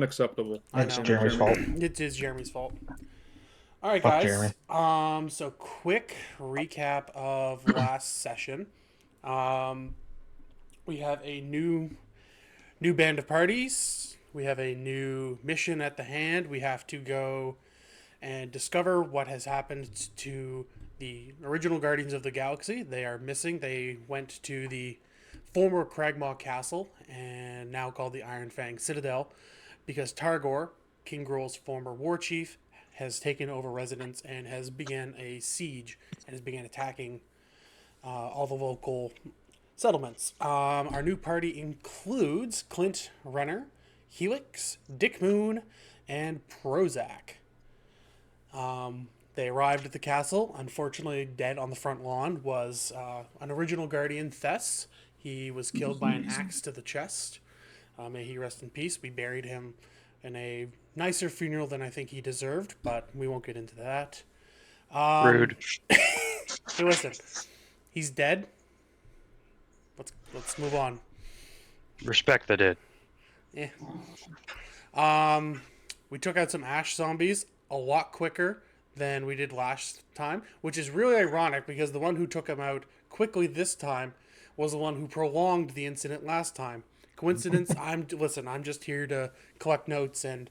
unacceptable. It's I know, Jeremy's fault. It is Jeremy's fault. All right, Fuck guys. Jeremy. So quick recap of last session. Um, we have a new band of parties. We have a new mission at the hand. We have to go and discover what has happened to the original Guardians of the Galaxy. They are missing. They went to the former Cragmaw Castle and now called the Iron Fang Citadel because Targor, King Gruel's former war chief, has taken over residence and has began a siege and has began attacking all the local settlements. Our new party includes Clint Renner, Helix, Dick Moon, and Prozac. They arrived at the castle. Unfortunately, dead on the front lawn was an original guardian, Thess. He was killed by an axe to the chest. May he rest in peace. We buried him in a nicer funeral than I think he deserved, but we won't get into that. Rude. Hey, listen, he's dead. Let's move on. Respect the dead. Yeah. We took out some ash zombies a lot quicker than we did last time, which is really ironic because the one who took them out quickly this time was the one who prolonged the incident last time. Coincidence? I'm just here to collect notes and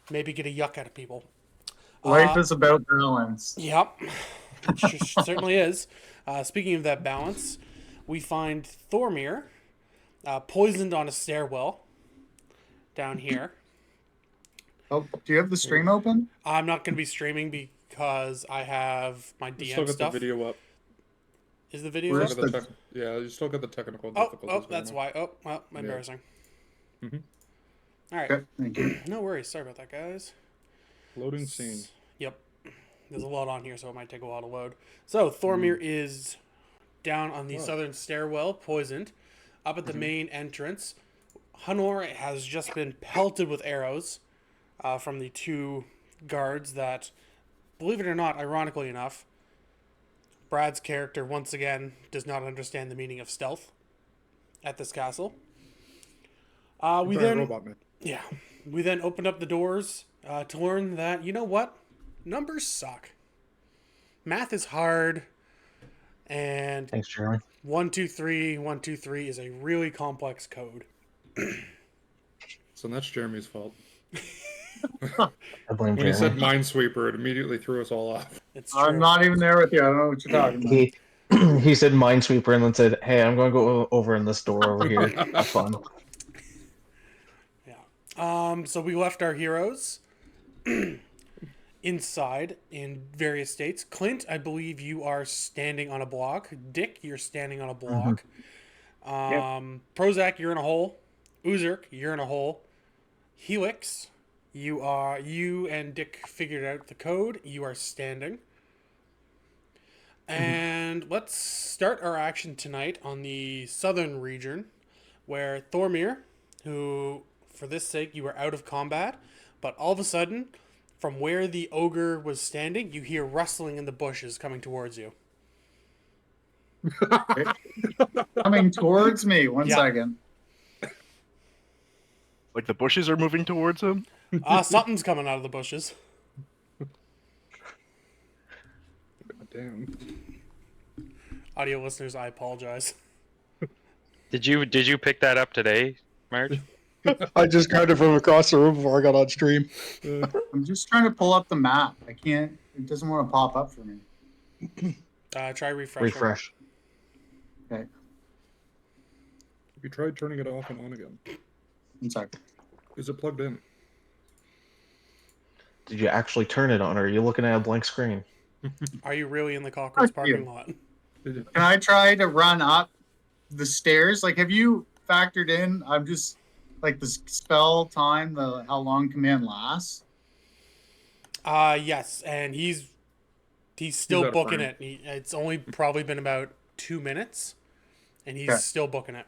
maybe get a yuck out of people. Life is about balance. Yep, it certainly is. Speaking of that balance, we find Thormir poisoned on a stairwell down here. Oh, do you have the stream open? I'm not going to be streaming because I have my You DM still got stuff. the video up. Is the video Where's up? the- Yeah, you still got the technical Oh, difficulties. that's why. Oh, well, embarrassing. Mhm. All right. Okay, thank you. No worries. Sorry about that, guys. Loading scene. Yep. There's a lot on here, so it might take a while to load. So, Thormir is down on the southern stairwell, poisoned. Up at the main entrance, Hunor has just been pelted with arrows from the two guards that, believe it or not, ironically enough, Brad's character, once again, does not understand the meaning of stealth at this castle. We then Robot man. Yeah. We then opened up the doors to learn that, you know what? Numbers suck. Math is hard. And Thanks, Jeremy. 1, 2, 3, 1, 2, 3 is a really complex code. So that's Jeremy's fault. I blame When he Jeremy. said Minesweeper, it immediately threw us all off. It's true. I'm not even there with you. I don't know what you're talking about. He said Minesweeper and then said, "Hey, I'm going to go over in this door over here. Have fun." Yeah. So we left our heroes inside in various states. Clint, I believe you are standing on a block. Dick, you're standing on a block. Prozac, you're in a hole. Uzurk, you're in a hole. Helix, you and Dick figured out the code. You are standing. And let's start our action tonight on the southern region, where Thormir, who, for this sake, you were out of combat, but all of a sudden, from where the ogre was standing, you hear rustling in the bushes coming towards you. Coming towards me. One Yeah. second. Like the bushes are moving towards him? Something's coming out of the bushes. Damn. Audio listeners, I apologize. Did you pick that up today, Marge? I just grabbed it from across the room before I got on stream. I'm just trying to pull up the map. I can't. It doesn't want to pop up for me. Try refreshing. Refresh. Okay. You tried turning it off and on again. One second. Is it plugged in? Did you actually turn it on, or are you looking at a blank screen? Are you really in the Cockroach Fuck you. parking lot? Can I try to run up the stairs? Like, have you factored in? I'm just like the spell time, the how long command lasts. Yes, and he's still out of booking frame. it. It's only probably been about 2 minutes, and he's Okay. still booking it.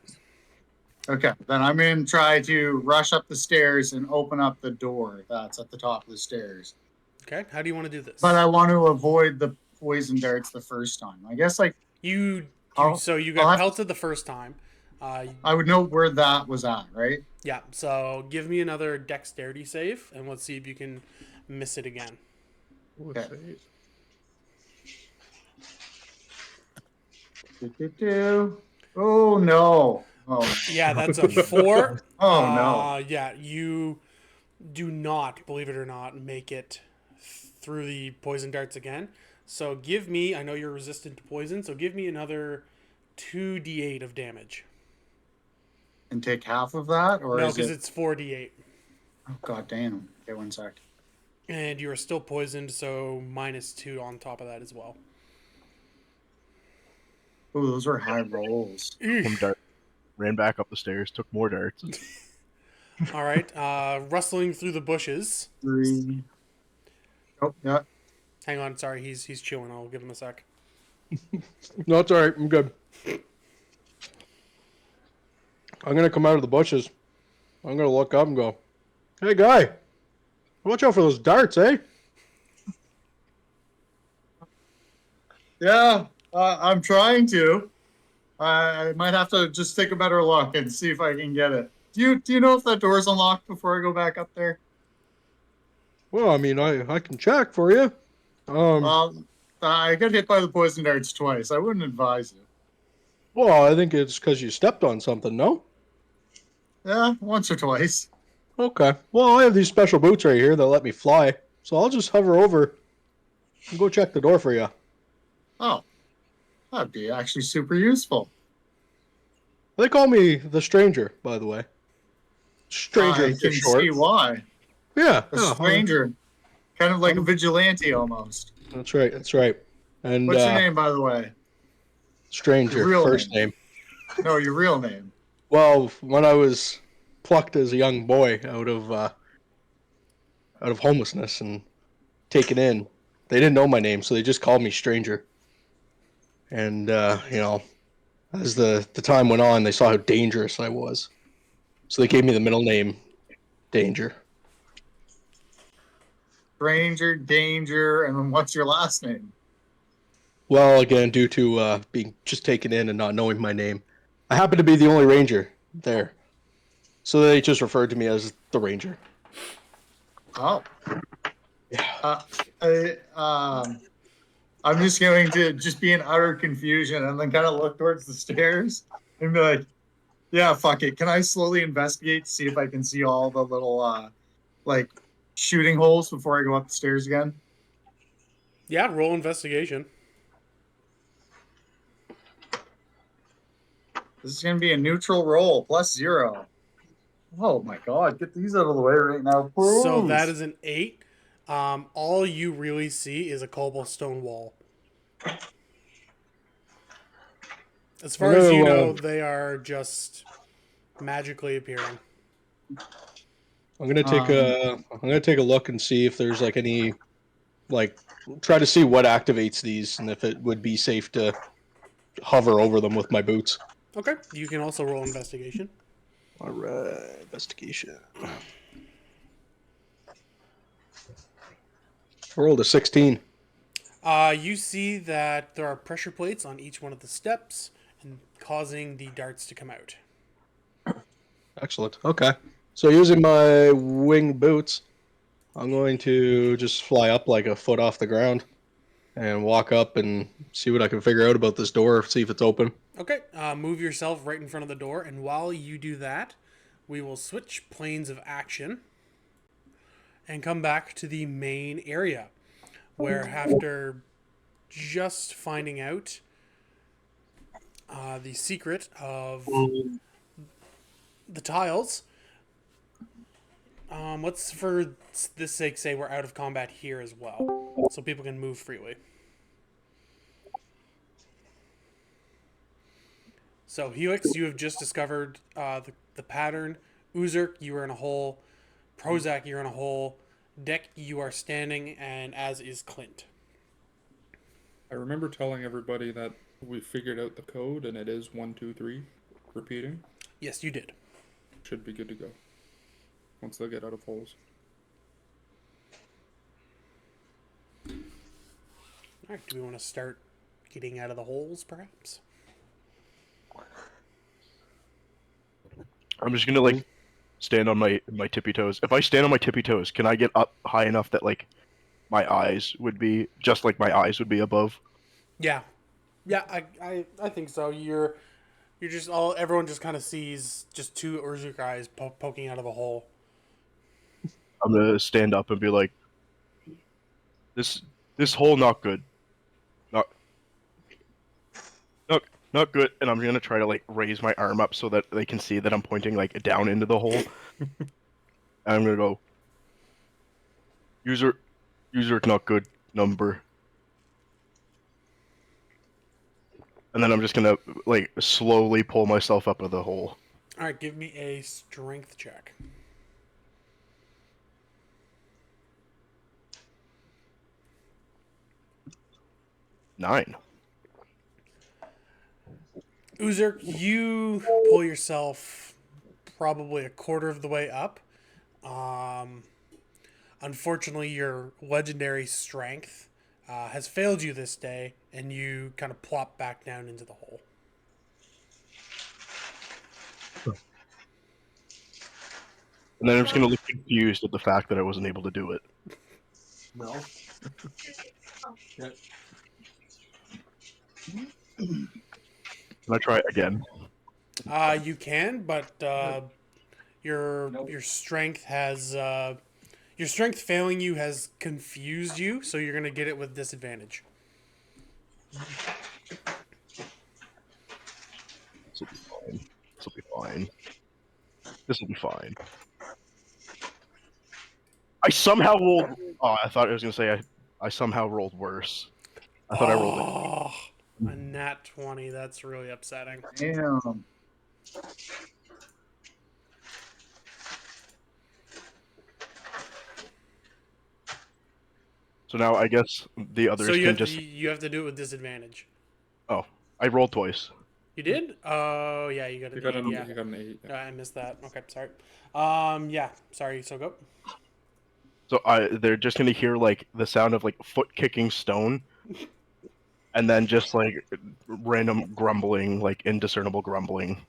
Okay, then I'm going to try to rush up the stairs and open up the door that's at the top of the stairs. Okay, how do you want to do this? But I want to avoid the poison darts the first time. I guess like You I'll- so you I'll got have- pelted the first time. I would know where that was at, right? Yeah, so give me another dexterity save, and let's see if you can miss it again. Okay. Oh no. Oh, Yeah, that's a 4. oh no. Yeah, you do not, believe it or not, make it through the poison darts again. So give me, I know you're resistant to poison, so give me another 2d8 of damage. And take half of that, or No, is because it? it's 4d8. Oh god damn. Okay, 1 sec. And you are still poisoned, so -2 on top of that as well. Oh, those are high rolls. Him dart. Ran back up the stairs, took more darts. All right, rustling through the bushes. 3. Oh, yeah. Hang on, sorry, he's chewing. I'll give him a sec. No, it's all right. I'm good. I'm gonna come out of the bushes. I'm gonna look up and go, "Hey, guy, watch out for those darts, eh?" Yeah, I'm trying to. I might have to just take a better look and see if I can get it. Do you know if that door's unlocked before I go back up there? Well, I mean, I can check for you. Well, I got hit by the poison darts twice. I wouldn't advise you. Well, I think it's because you stepped on something. No. Yeah, once or twice. Okay. Well, I have these special boots right here that let me fly, so I'll just hover over and go check the door for you. Oh, that'd be actually super useful. They call me the Stranger, by the way. Stranger I for can short. see why. Yeah. A yeah, stranger, kind of like a I'm- vigilante almost. That's right. That's right. And What's your name, by the way? Stranger, Your real first name. name. No, your real name. Well, when I was plucked as a young boy out of homelessness and taken in, they didn't know my name, so they just called me Stranger. And as the time went on, they saw how dangerous I was, so they gave me the middle name Danger. Stranger, danger, and then what's your last name? Well, again, due to being just taken in and not knowing my name, I happen to be the only Ranger there, so they just referred to me as the Ranger. Oh, Yeah. I'm just going to just be in utter confusion and then kind of look towards the stairs and be like, yeah, fuck it. Can I slowly investigate to see if I can see all the little like shooting holes before I go up the stairs again? Yeah, roll investigation. This is going to be a neutral roll, +0. Oh my god, get these out of the way right now, please. So that is an 8. All you really see is a cobblestone wall. As far as you know, they are just magically appearing. I'm gonna take a look and see if there's like any try to see what activates these and if it would be safe to hover over them with my boots. Okay, you can also roll investigation. All right, investigation. I rolled a 16. You see that there are pressure plates on each one of the steps and causing the darts to come out. Excellent. Okay. So using my winged boots, I'm going to just fly up like a foot off the ground and walk up and see what I can figure out about this door, see if it's open. Okay, move yourself right in front of the door, and while you do that, we will switch planes of action and come back to the main area, where after just finding out the secret of the tiles, let's for this sake say we're out of combat here as well, so people can move freely. So Helix, you have just discovered the pattern. Uzurk, you are in a hole. Prozac, you're in a hole. Deck, you are standing, and as is Clint. I remember telling everybody that we figured out the code and it is 1, 2, 3. Repeating. Yes, you did. Should be good to go. Once they get out of holes. All right, do we want to start getting out of the holes, perhaps? I'm just gonna like stand on my tippy toes. If I stand on my tippy toes, can I get up high enough that like my eyes would be just like my eyes would be above? Yeah, yeah, I think so. You're just all everyone just kind of sees just two Urzik eyes poking out of a hole. I'm gonna stand up and be like, this hole not good, not not not good. And I'm gonna try to like raise my arm up so that they can see that I'm pointing like down into the hole. And I'm gonna go, user not good number. And then I'm just gonna like slowly pull myself up of the hole. All right, give me a strength check. Nine. Uzurk, you pull yourself probably a quarter of the way up. Unfortunately, your legendary strength has failed you this day, and you kind of plop back down into the hole. And then I'm just gonna look confused at the fact that I wasn't able to do it. No. Can I try it again? You can, but your strength has your strength failing you has confused you, so you're gonna get it with disadvantage. This will be fine. This will be fine. This will be fine. I somehow rolled. Oh, I thought I was gonna say I somehow rolled worse. I thought I rolled it. Oh, a nat 20. That's really upsetting. Damn. So now I guess the others So can just. you have to do it with disadvantage. Oh, I rolled twice. You did? Oh yeah, you got an You got 8, an, yeah. you got an 8. Yeah. I missed that. Okay, sorry. Yeah, sorry. So go. So they're just gonna hear like the sound of like foot kicking stone, and then just like random grumbling, like indiscernible grumbling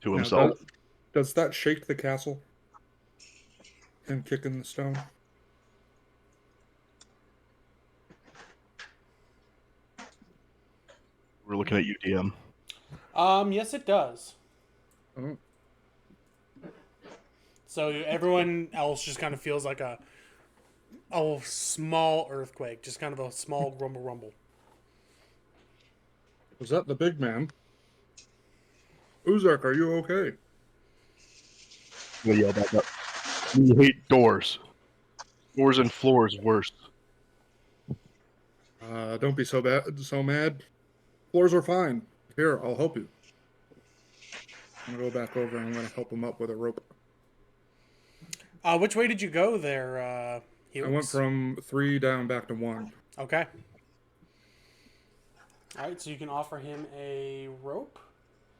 to Now, himself. does that shake the castle? And kick in the stone? We're looking at UDM. Yes, it does. Oh. So everyone else just kind of feels like a small earthquake, just kind of a small grumble rumble. Was that the big man? Uzak, are you okay? We yelled at that. We hate doors. Doors and floors worse. Don't be so mad. Floors are fine. Here, I'll help you. I'm gonna go back over and I'm gonna help him up with a rope. Which way did you go there, I Helix? went from 3 down back to 1. Okay. All right, so you can offer him a rope.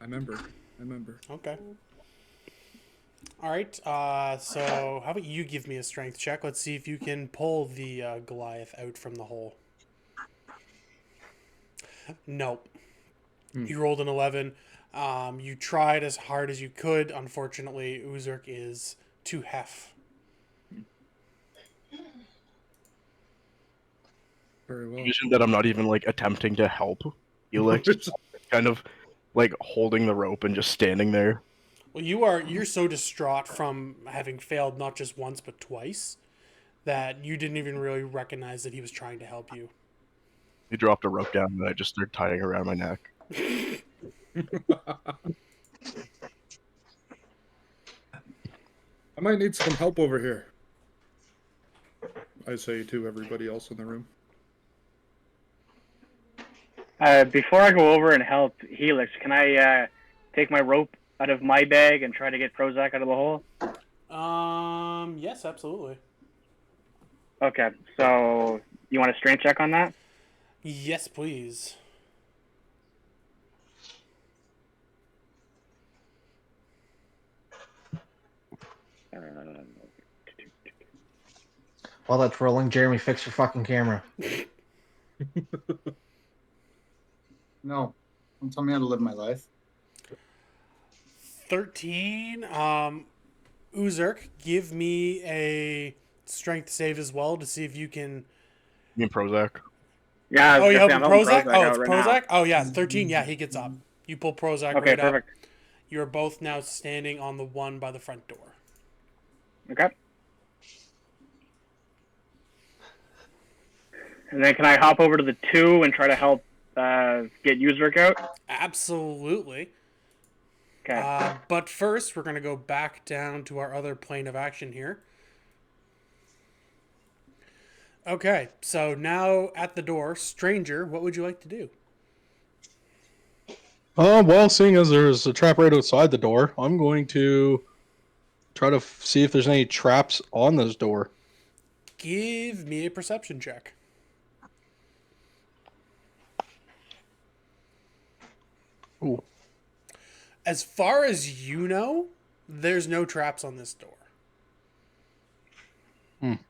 I remember. Okay. All right. So how about you give me a strength check? Let's see if you can pull the Goliath out from the hole. Nope. You rolled an 11. You tried as hard as you could. Unfortunately, Uzurk is too hef. Very well. Vision that I'm not even like attempting to help Helix, kind of like holding the rope and just standing there. Well, you're so distraught from having failed not just once but twice that you didn't even really recognize that he was trying to help you. He dropped a rope down and I just started tying around my neck. I might need some help over here. I say to everybody else in the room. Before I go over and help Helix, can I take my rope out of my bag and try to get Prozac out of the hole? Yes, absolutely. Okay, so you want a strength check on that? Yes, please. While that's rolling, Jeremy, fix your fucking camera. No. Don't tell me how to live my life. 13. Uzurk, give me a strength save as well to see if you can. You mean Prozac? Yeah, I was Oh, you gonna say, helping I'm helping Prozac? Prozac Oh, out it's right Prozac? Oh, yeah, 13. Yeah, he gets up. You pull Prozac now. Okay, right up. perfect. You're both now standing on the one by the front door. Okay. And then can I hop over to the 2 and try to help get Uzurk out? Absolutely. Okay. But first, we're going to go back down to our other plane of action here. Okay, so now at the door, stranger, what would you like to do? Well, seeing as there's a trap right outside the door, I'm going to try to see if there's any traps on this door. Give me a perception check. Ooh. As far as you know, there's no traps on this door.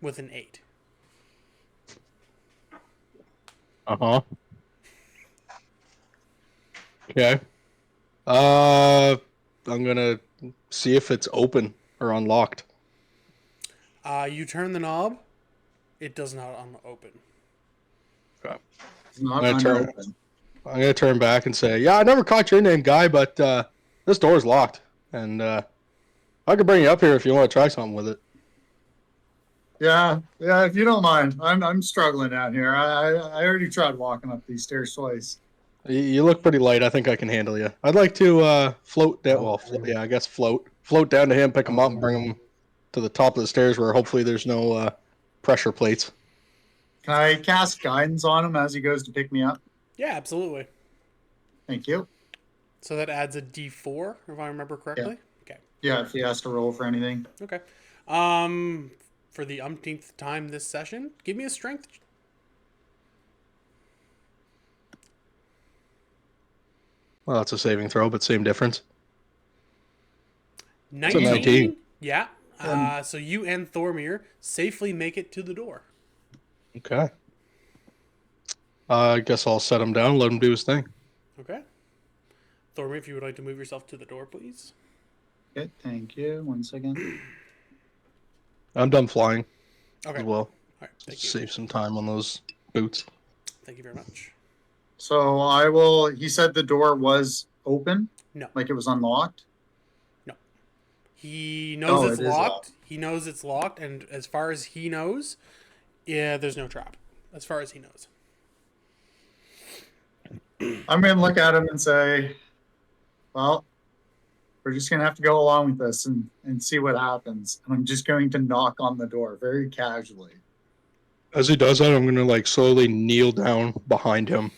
With an 8. Uh-huh. Okay. I'm gonna see if it's open or unlocked. You turn the knob. It does not open. Okay. It's not I'm gonna unopened. I'm gonna turn back and say, yeah, I never caught your name, guy, but this door's locked, and I could bring you up here if you want to try something with it. Yeah, if you don't mind. I'm struggling out here. I already tried walking up these stairs twice. You look pretty light. I think I can handle you. I'd like to float down. Well, yeah, I guess float down to him, pick him up, and bring him to the top of the stairs where hopefully there's no pressure plates. Can I cast guidance on him as he goes to pick me up? Yeah, absolutely. Thank you. So that adds a D4, if I remember correctly. Okay. Yeah, if he has to roll for anything. Okay. For the umpteenth time this session, give me a strength. Well, that's a saving throw, but same difference. 19? 19. Yeah. So you and Thormir safely make it to the door. Okay. I guess I'll set him down, let him do his thing. Okay. Thormir, if you would like to move yourself to the door, please. Okay, thank you. 1 second. I'm done flying Okay. as well. All right. Thank you. Save some time on those boots. Thank you very much. So I will. He said the door was open. No. Like it was unlocked. He knows it's it is locked. locked. He knows it's locked, and as far as he knows, yeah, there's no trap. As far as he knows. I'm gonna look at him and say, "Well, we're just gonna have to go along with this and see what happens." And I'm just going to knock on the door very casually. As he does that, I'm going to slowly kneel down behind him.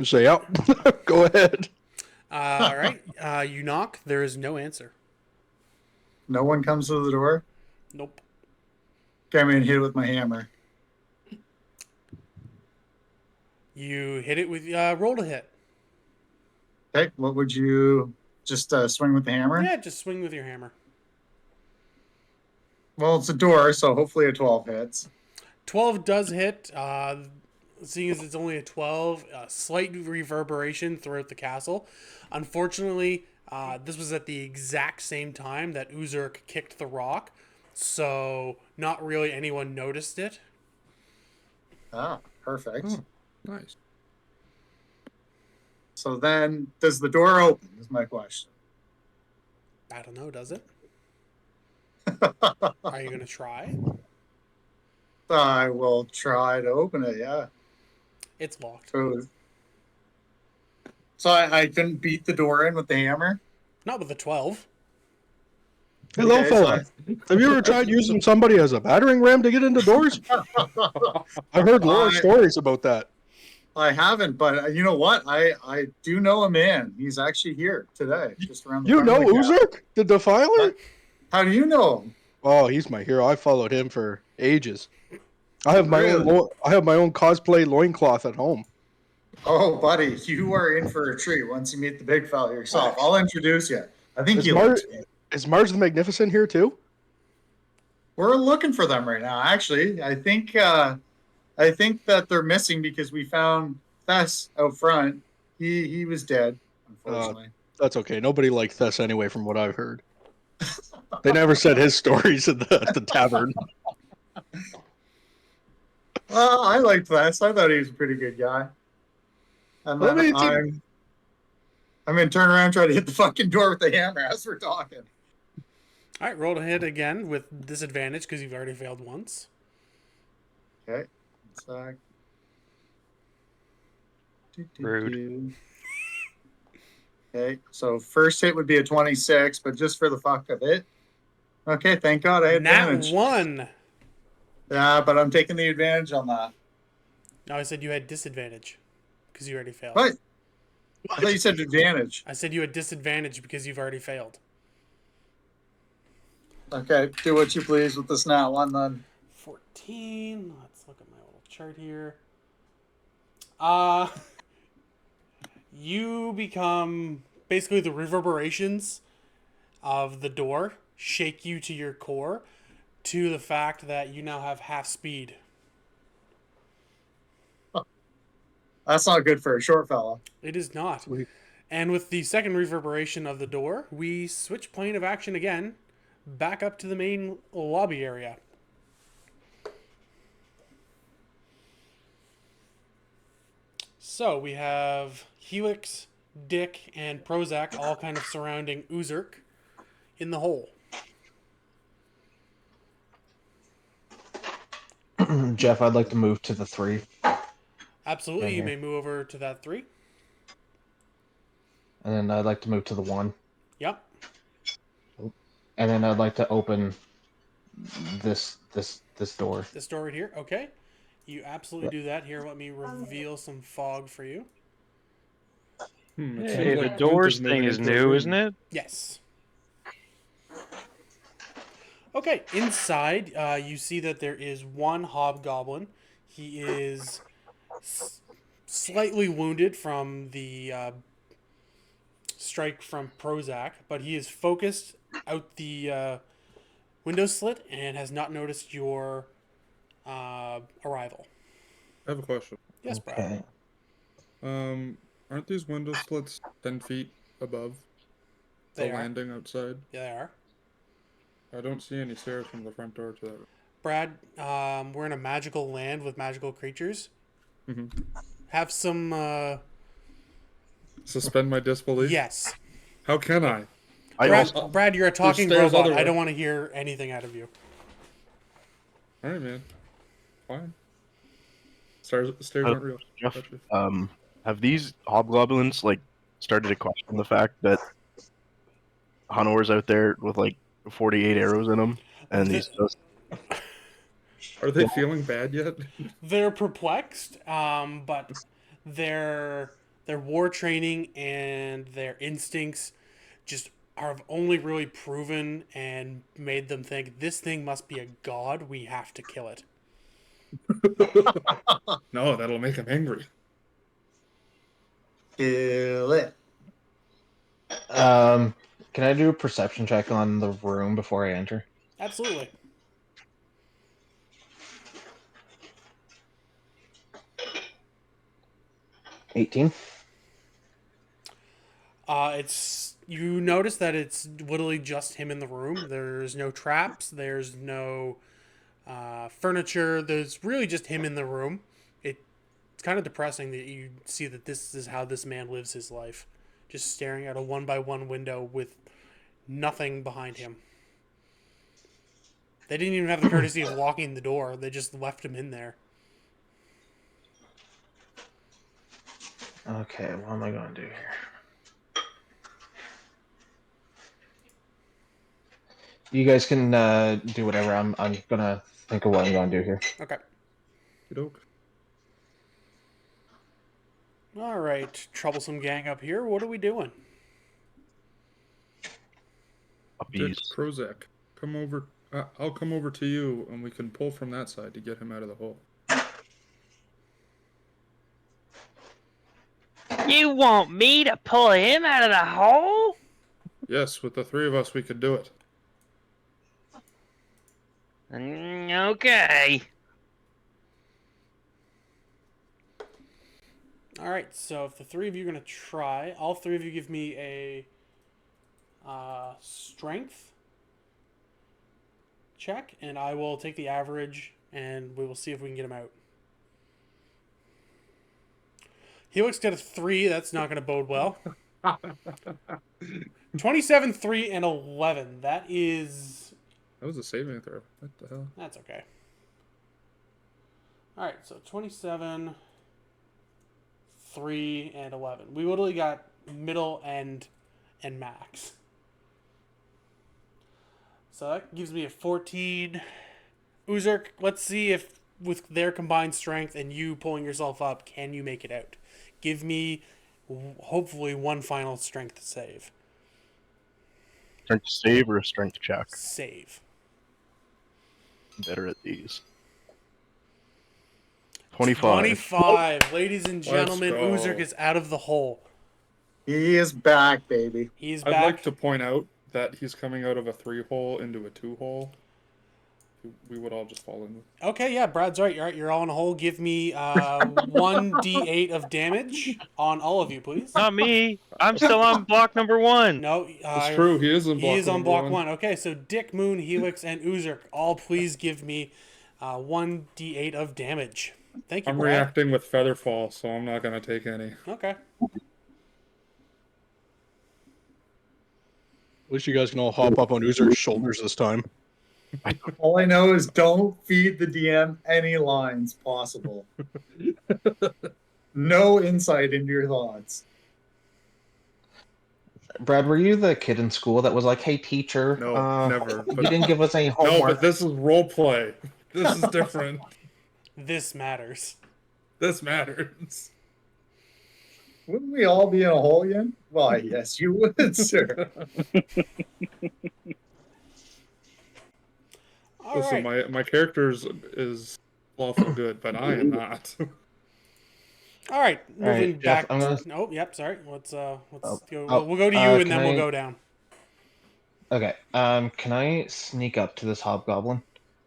Say, yeah, go ahead. All right. You knock. There is no answer. No one comes to the door. Nope. Okay, I'm gonna hit it with my hammer. You hit it with roll to hit. Okay, what would you just swing with the hammer? Yeah, just swing with your hammer. Well, it's a door, so hopefully a 12 hits. 12 does hit. Seeing as it's only a 12, slight reverberation throughout the castle. Unfortunately, this was at the exact same time that Uzurk kicked the rock, so not really anyone noticed it. Ah, perfect. Oh, nice. So then, does the door open? Is my question. I don't know, does it? Are you going to try? I will try to open it. Yeah. It's locked. So I couldn't beat the door in with the hammer. Not with a 12. Hello, Okay, fella. Have you ever tried using somebody as a battering ram to get into doors? I've heard horror stories about that. I haven't, but you know what? I do know a man. He's actually here today, just around the You corner know of the gap. Uzurk, the Defiler? How do you know him? Oh, he's my hero. I followed him for ages. I have my Really? own cosplay loincloth at home. Oh, buddy, you are in for a treat once you meet the big fella yourself. I'll introduce you. I think Is he Mar- likes me. Is Marge the Magnificent here too? We're looking for them right now. Actually, I think that they're missing because we found Thess out front. He was dead. unfortunately. That's okay. Nobody liked Thess anyway, from what I've heard. They never said his stories at the tavern. Well, I liked Thess. I thought he was a pretty good guy. And Well, then I mean, I'm gonna turn around and try to hit the fucking door with the hammer as we're talking. All right, roll to hit again with disadvantage because you've already failed once. Okay. Sec. Rude. Okay, so first hit would be a 26, but just for the fuck of it. Okay, thank God I had Nat advantage. 1. Yeah, but I'm taking the advantage on that. No, I said you had disadvantage because you already failed. What? I thought you said advantage. I said you had disadvantage because you've already failed. Okay, do what you please with this nat one then. 14. Let's look at my little chart here. You become basically the reverberations of the door shake you to your core, to the fact that you now have half speed. That's not good for a short fella. It is not. Sweet. And with the second reverberation of the door, we switch plane of action again, back up to the main lobby area. So we have Helix, Dick, and Prozac all kind of surrounding Uzurk in the hole. Jeff, I'd like to move to the 3. Absolutely, Right you here. may move over to that 3. And then I'd like to move to the 1. Yep. And then I'd like to open this door. This door right here. Okay. You absolutely do that. Here, let me reveal some fog for you. It Hey, seems the like Clint doors moving thing is into a new, room. isn't it? Yes. Okay, inside, you see that there is one hobgoblin. He is slightly wounded from the strike from Prozac, but he is focused out the window slit and has not noticed your arrival. I have a question. Yes, Brad. Okay. Aren't these window slits 10 feet above the They are. landing outside? Yeah, they are. I don't see any stairs from the front door to that. Brad, we're in a magical land with magical creatures. Mhm. Have some. Suspend my disbelief? Yes. How can I? I Brad, also Brad, you're a talking stairs robot. otherwise. I don't want to hear anything out of you. Alright, man. Fine. Stairs aren't real. Jeff, Gotcha. have these hobgoblins like started to question the fact that Hanor's out there with like 48 arrows in him, and he's just Are they feeling bad yet? They're perplexed, but their war training and their instincts just have only really proven and made them think this thing must be a god. We have to kill it. No, that'll make him angry. Kill it. Can I do a perception check on the room before I enter? Absolutely. $18. It's you notice that it's literally just him in the room. There's no traps. There's no furniture. There's really just him in the room. It's kind of depressing that you see that this is how this man lives his life, just staring at a 1x1 window with nothing behind him. They didn't even have the courtesy of locking the door. They just left him in there. Okay, what am I going to do here? You guys can do whatever. I'm gonna think of what I'm gonna do here. Okay. Okey-doke. All right, troublesome gang up here. What are we doing? Dick, puppies. Prozac, come over. I'll come over to you, and we can pull from that side to get him out of the hole. You want me to pull him out of the hole? Yes, with the 3 of us, we could do it. Okay. All right, so if the three of you are going to try, all three of you give me a strength check, and I will take the average, and we will see if we can get him out. Helix got a 3. That's not going to bode well. 27, 3, and 11. That was a saving throw. What the hell? That's okay. All right, so 27, 3, and 11. We literally got middle and max. So that gives me a 14. Uzurk, let's see if with their combined strength and you pulling yourself up, can you make it out? Give me hopefully one final strength save. Strength save or a strength check? Save. Better at these. 25. 25. Ladies and gentlemen, go. Uzurk is out of the hole. He is back, baby. He's I'd back. like to point out that he's coming out of a 3-hole into a 2-hole. We would all just fall in. Okay, yeah, Brad's right. You're all in a hole. Give me 1d8 of damage on all of you, please. Not me. I'm still on block number 1. No, It's true. He is on block. he is on number block 1. 1. Okay, so Dick, Moon, Helix, and Uzurk, all please give me 1d8 of damage. Thank you, I'm Brad. reacting with Featherfall, so I'm not going to take any. Okay. At least you guys can all hop up on Uzur's shoulders this time. All I know is don't feed the DM any lines possible. No insight into your thoughts. Brad, were you the kid in school that was like, "Hey, teacher, No, never. you But, didn't give us any no, homework"? but this is role play. This is different. This matters. This matters. Wouldn't we all be in a hole again? Well, yes, you would, sir. All Listen, right. my character is lawful good, but I am not. All right. Moving right, Jeff, back. I'm gonna- Oh, yep. Sorry. Let's go. oh, We'll go to you, and then we'll go down. Okay. Can I sneak up to this hobgoblin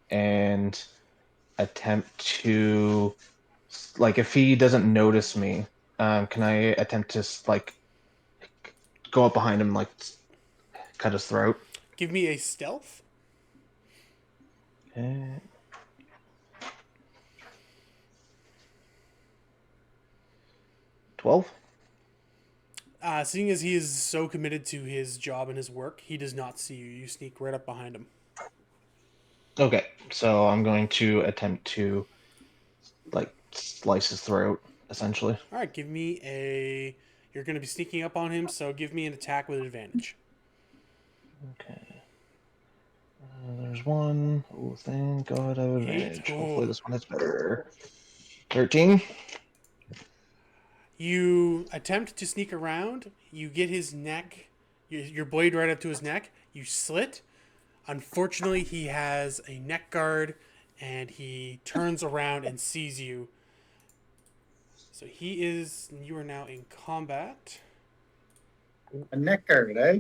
and attempt to, like, if he doesn't notice me, can I attempt to like go up behind him, like cut his throat? Give me a stealth. Okay. 12. Seeing as he is so committed to his job and his work, he does not see you. You sneak right up behind him. Okay, so I'm going to attempt to, like, slice his throat, essentially. All right. Give me a. You're going to be sneaking up on him, so give me an attack with advantage. Okay. There's one. Oh, thank God I have advantage. Oh. Hopefully this one is better. 13. You attempt to sneak around. You get his neck, your blade right up to his neck. You slit. Unfortunately, he has a neck guard, and he turns around and sees you. So he is. You are now in combat. A neck guard, eh?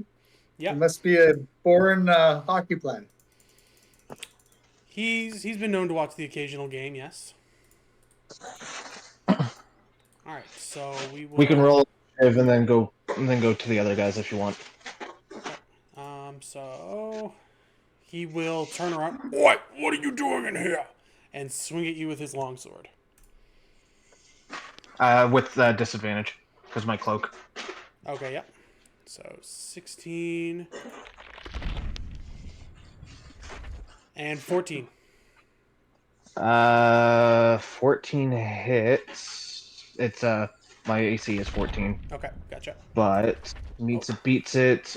Yeah, It must be a born hockey player. he's been known to watch the occasional game. Yes. All right, so We can roll initiative and then go to the other guys if you want. So he will turn around. What are you doing in here? And swing at you with his longsword. With disadvantage because my cloak. Okay, yep. So 16 and 14. 14 hits. It's my AC is 14, Okay, gotcha. but meets it, beats it.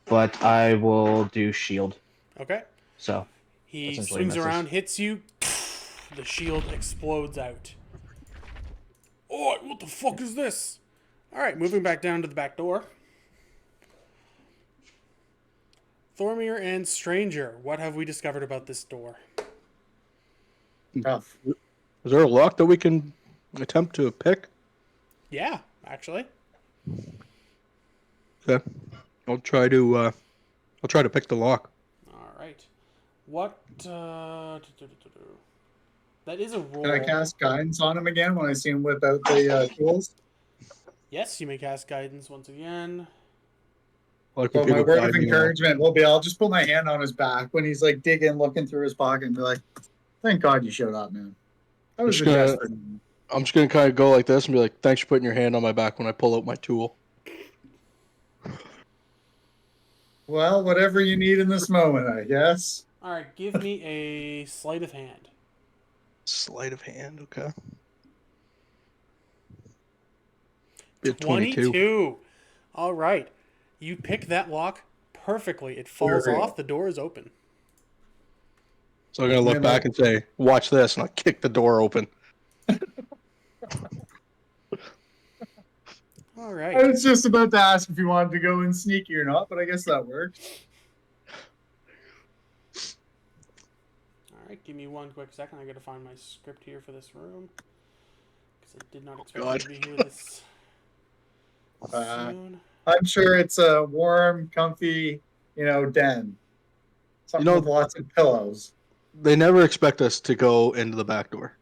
But I will do shield. Okay. So He essentially swings misses. around, hits you. The shield explodes out. Oh, what the fuck is this? All right, moving back down to the back door. Thormir and Stranger, what have we discovered about this door? Tough. Is there a lock that we can attempt to pick? Yeah, actually. Okay. I'll try to pick the lock. All right. What? That is a roll. Can I cast guidance on him again when I see him whip out the tools? Yes, you may cast guidance once again. Like when Well, my people word guide of me, encouragement will be I'll just put my hand on his back when he's like digging, looking through his pocket, and be like, "Thank God you showed up, man. That was a desperate moment." I'm just gonna kind of go like this and be like, "Thanks for putting your hand on my back when I pull out my tool." Well, whatever you need in this moment, I guess. All right, give me a sleight of hand. Sleight of hand, okay. Be a 22. 22. All right. You pick that lock perfectly. It falls Unreal. off. The door is open. So I'm gonna look back and say, "Watch this," and I kick the door open. All I right. was just about to ask if you wanted to go in sneaky or not, but I guess that works. All right. Give me one quick second. I got to find my script here for this room because I did not expect God. to be here this Uh, soon. I'm sure it's a warm, comfy, den. Something with lots of pillows. They never expect us to go into the back door.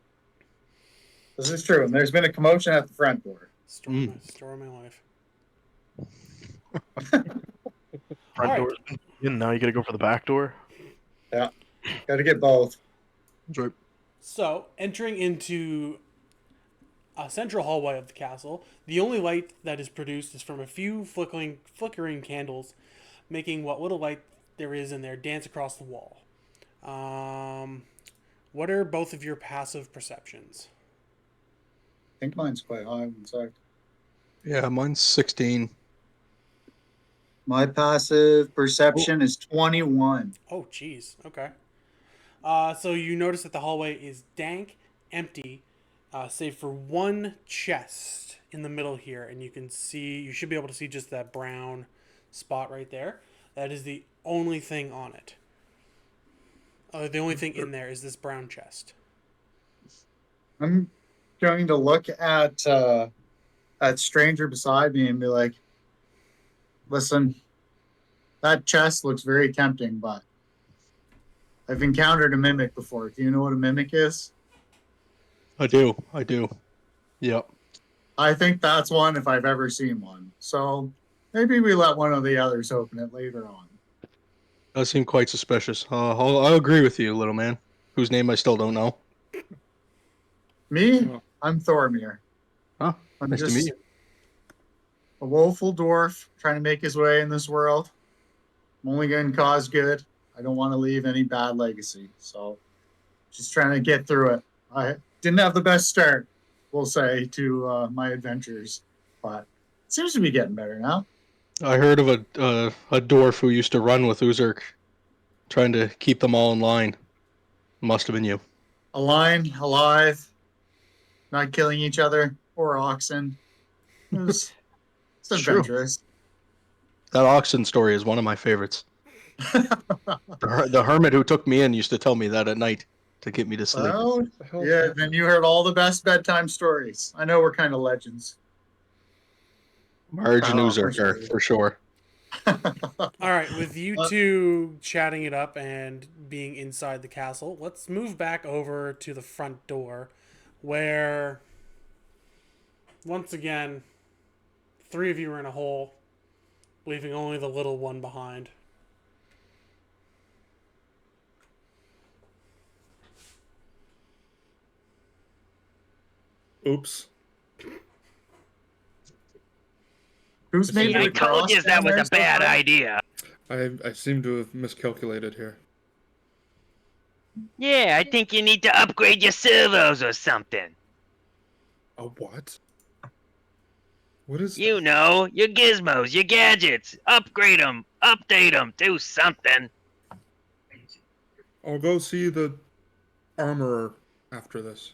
This is true, and there's been a commotion at the front door. Story of my life. Front All door. And now you gotta go for the back door. Yeah, got to get both. That's right. So, entering into a central hallway of the castle, the only light that is produced is from a few flickering candles, making what little light there is in there dance across the wall. What are both of your passive perceptions? I think mine's quite high. One sec. Yeah, mine's 16. My passive perception is 21. Oh, geez. Okay. So you notice that the hallway is dank, empty, save for one chest in the middle here, and you should be able to see just that brown spot right there. That is the only thing on it. The only thing in there is this brown chest. I'm going to look at that stranger beside me and be like, "Listen, that chest looks very tempting, but I've encountered a mimic before. Do you know what a mimic is?" I do. Yep. I think that's one if I've ever seen one. So maybe we let one of the others open it later on. Does seem quite suspicious. I'll agree with you, little man, whose name I still don't know. Me? I'm Thormir. Huh? I'm Nice to just meet you. a woeful dwarf trying to make his way in this world. I'm only going to cause good. I don't want to leave any bad legacy. So just trying to get through it. I didn't have the best start, we'll say, to my adventures, but it seems to be getting better now. I heard of a dwarf who used to run with Uzurk, trying to keep them all in line. Must have been you. Alive, not killing each other or oxen. It's True. adventurous. That oxen story is one of my favorites. The hermit who took me in used to tell me that at night to get me to sleep. Well, yeah, then you heard all the best bedtime stories. I know we're kind of legends. Marge and Oh, Uzurk are for sure. All right, with you two chatting it up and being inside the castle, let's move back over to the front door where, once again, three of you are in a hole, leaving only the little one behind. Oops. Who's made I it told across you that down was there a so bad far? idea. I seem to have miscalculated here. Yeah, I think you need to upgrade your servos or something. A what? What is You know, your gizmos, your gadgets. Upgrade them, update them, do something. I'll go see the armorer after this.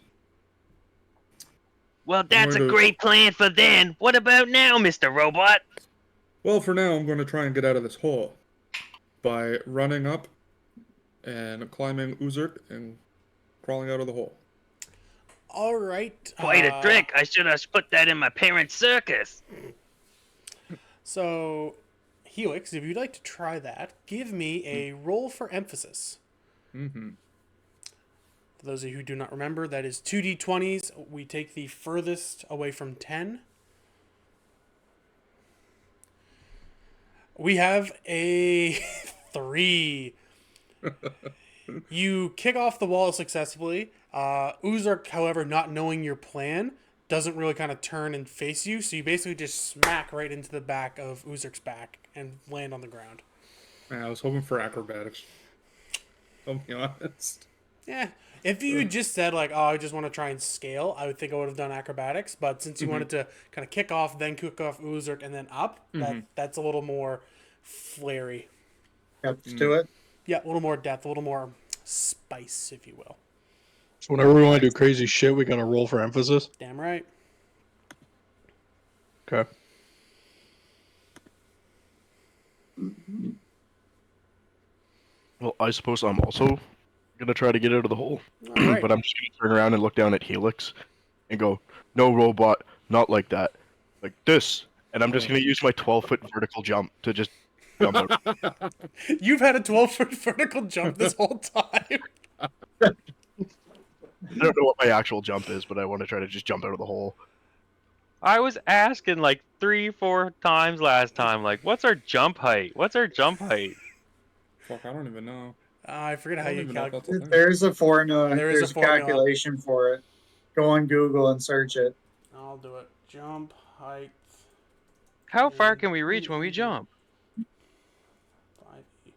Well, that's a going to- great plan for then. What about now, Mr. Robot? Well, for now, I'm going to try and get out of this hole by running up and climbing Uzurk and crawling out of the hole. All right. Quite a trick. I should have put that in my parents' circus. So, Helix, if you'd like to try that, give me a roll for emphasis. Mm-hmm. For those of you who do not remember, that is 2d20s. We take the furthest away from 10. We have a 3. You kick off the wall successfully. Uzurk, however, not knowing your plan, doesn't really kind of turn and face you, so you basically just smack right into the back of Uzurk's back and land on the ground. Man, I was hoping for acrobatics. I'll be honest. Yeah. If you had just said, like, oh, I just want to try and scale, I would think I would have done acrobatics. But since you wanted to kind of kick off, then kick off Uzurk, and then up, that's a little more flary. Let's do it. Yeah, a little more depth, a little more spice, if you will. So whenever we want to do crazy shit, we gotta roll for emphasis. Damn right. Okay. Well, I suppose I'm also gonna try to get out of the hole, All right. but I'm just gonna turn around and look down at Helix, and go, "No, robot, not like that, like this." And I'm just gonna use my 12-foot vertical jump to just jump out. You've had a 12-foot vertical jump this whole time. I don't know what my actual jump is, but I want to try to just jump out of the hole. I was asking like 3-4 times last time, like, what's our jump height? What's our jump height? Fuck, I don't even know. I forget I how don't you even know if calculate. that's a thing. There's a formula. There is a There's a formula. calculation for it. Go on Google and search it. I'll do it. Jump height. How far can we reach when we jump? 5 feet.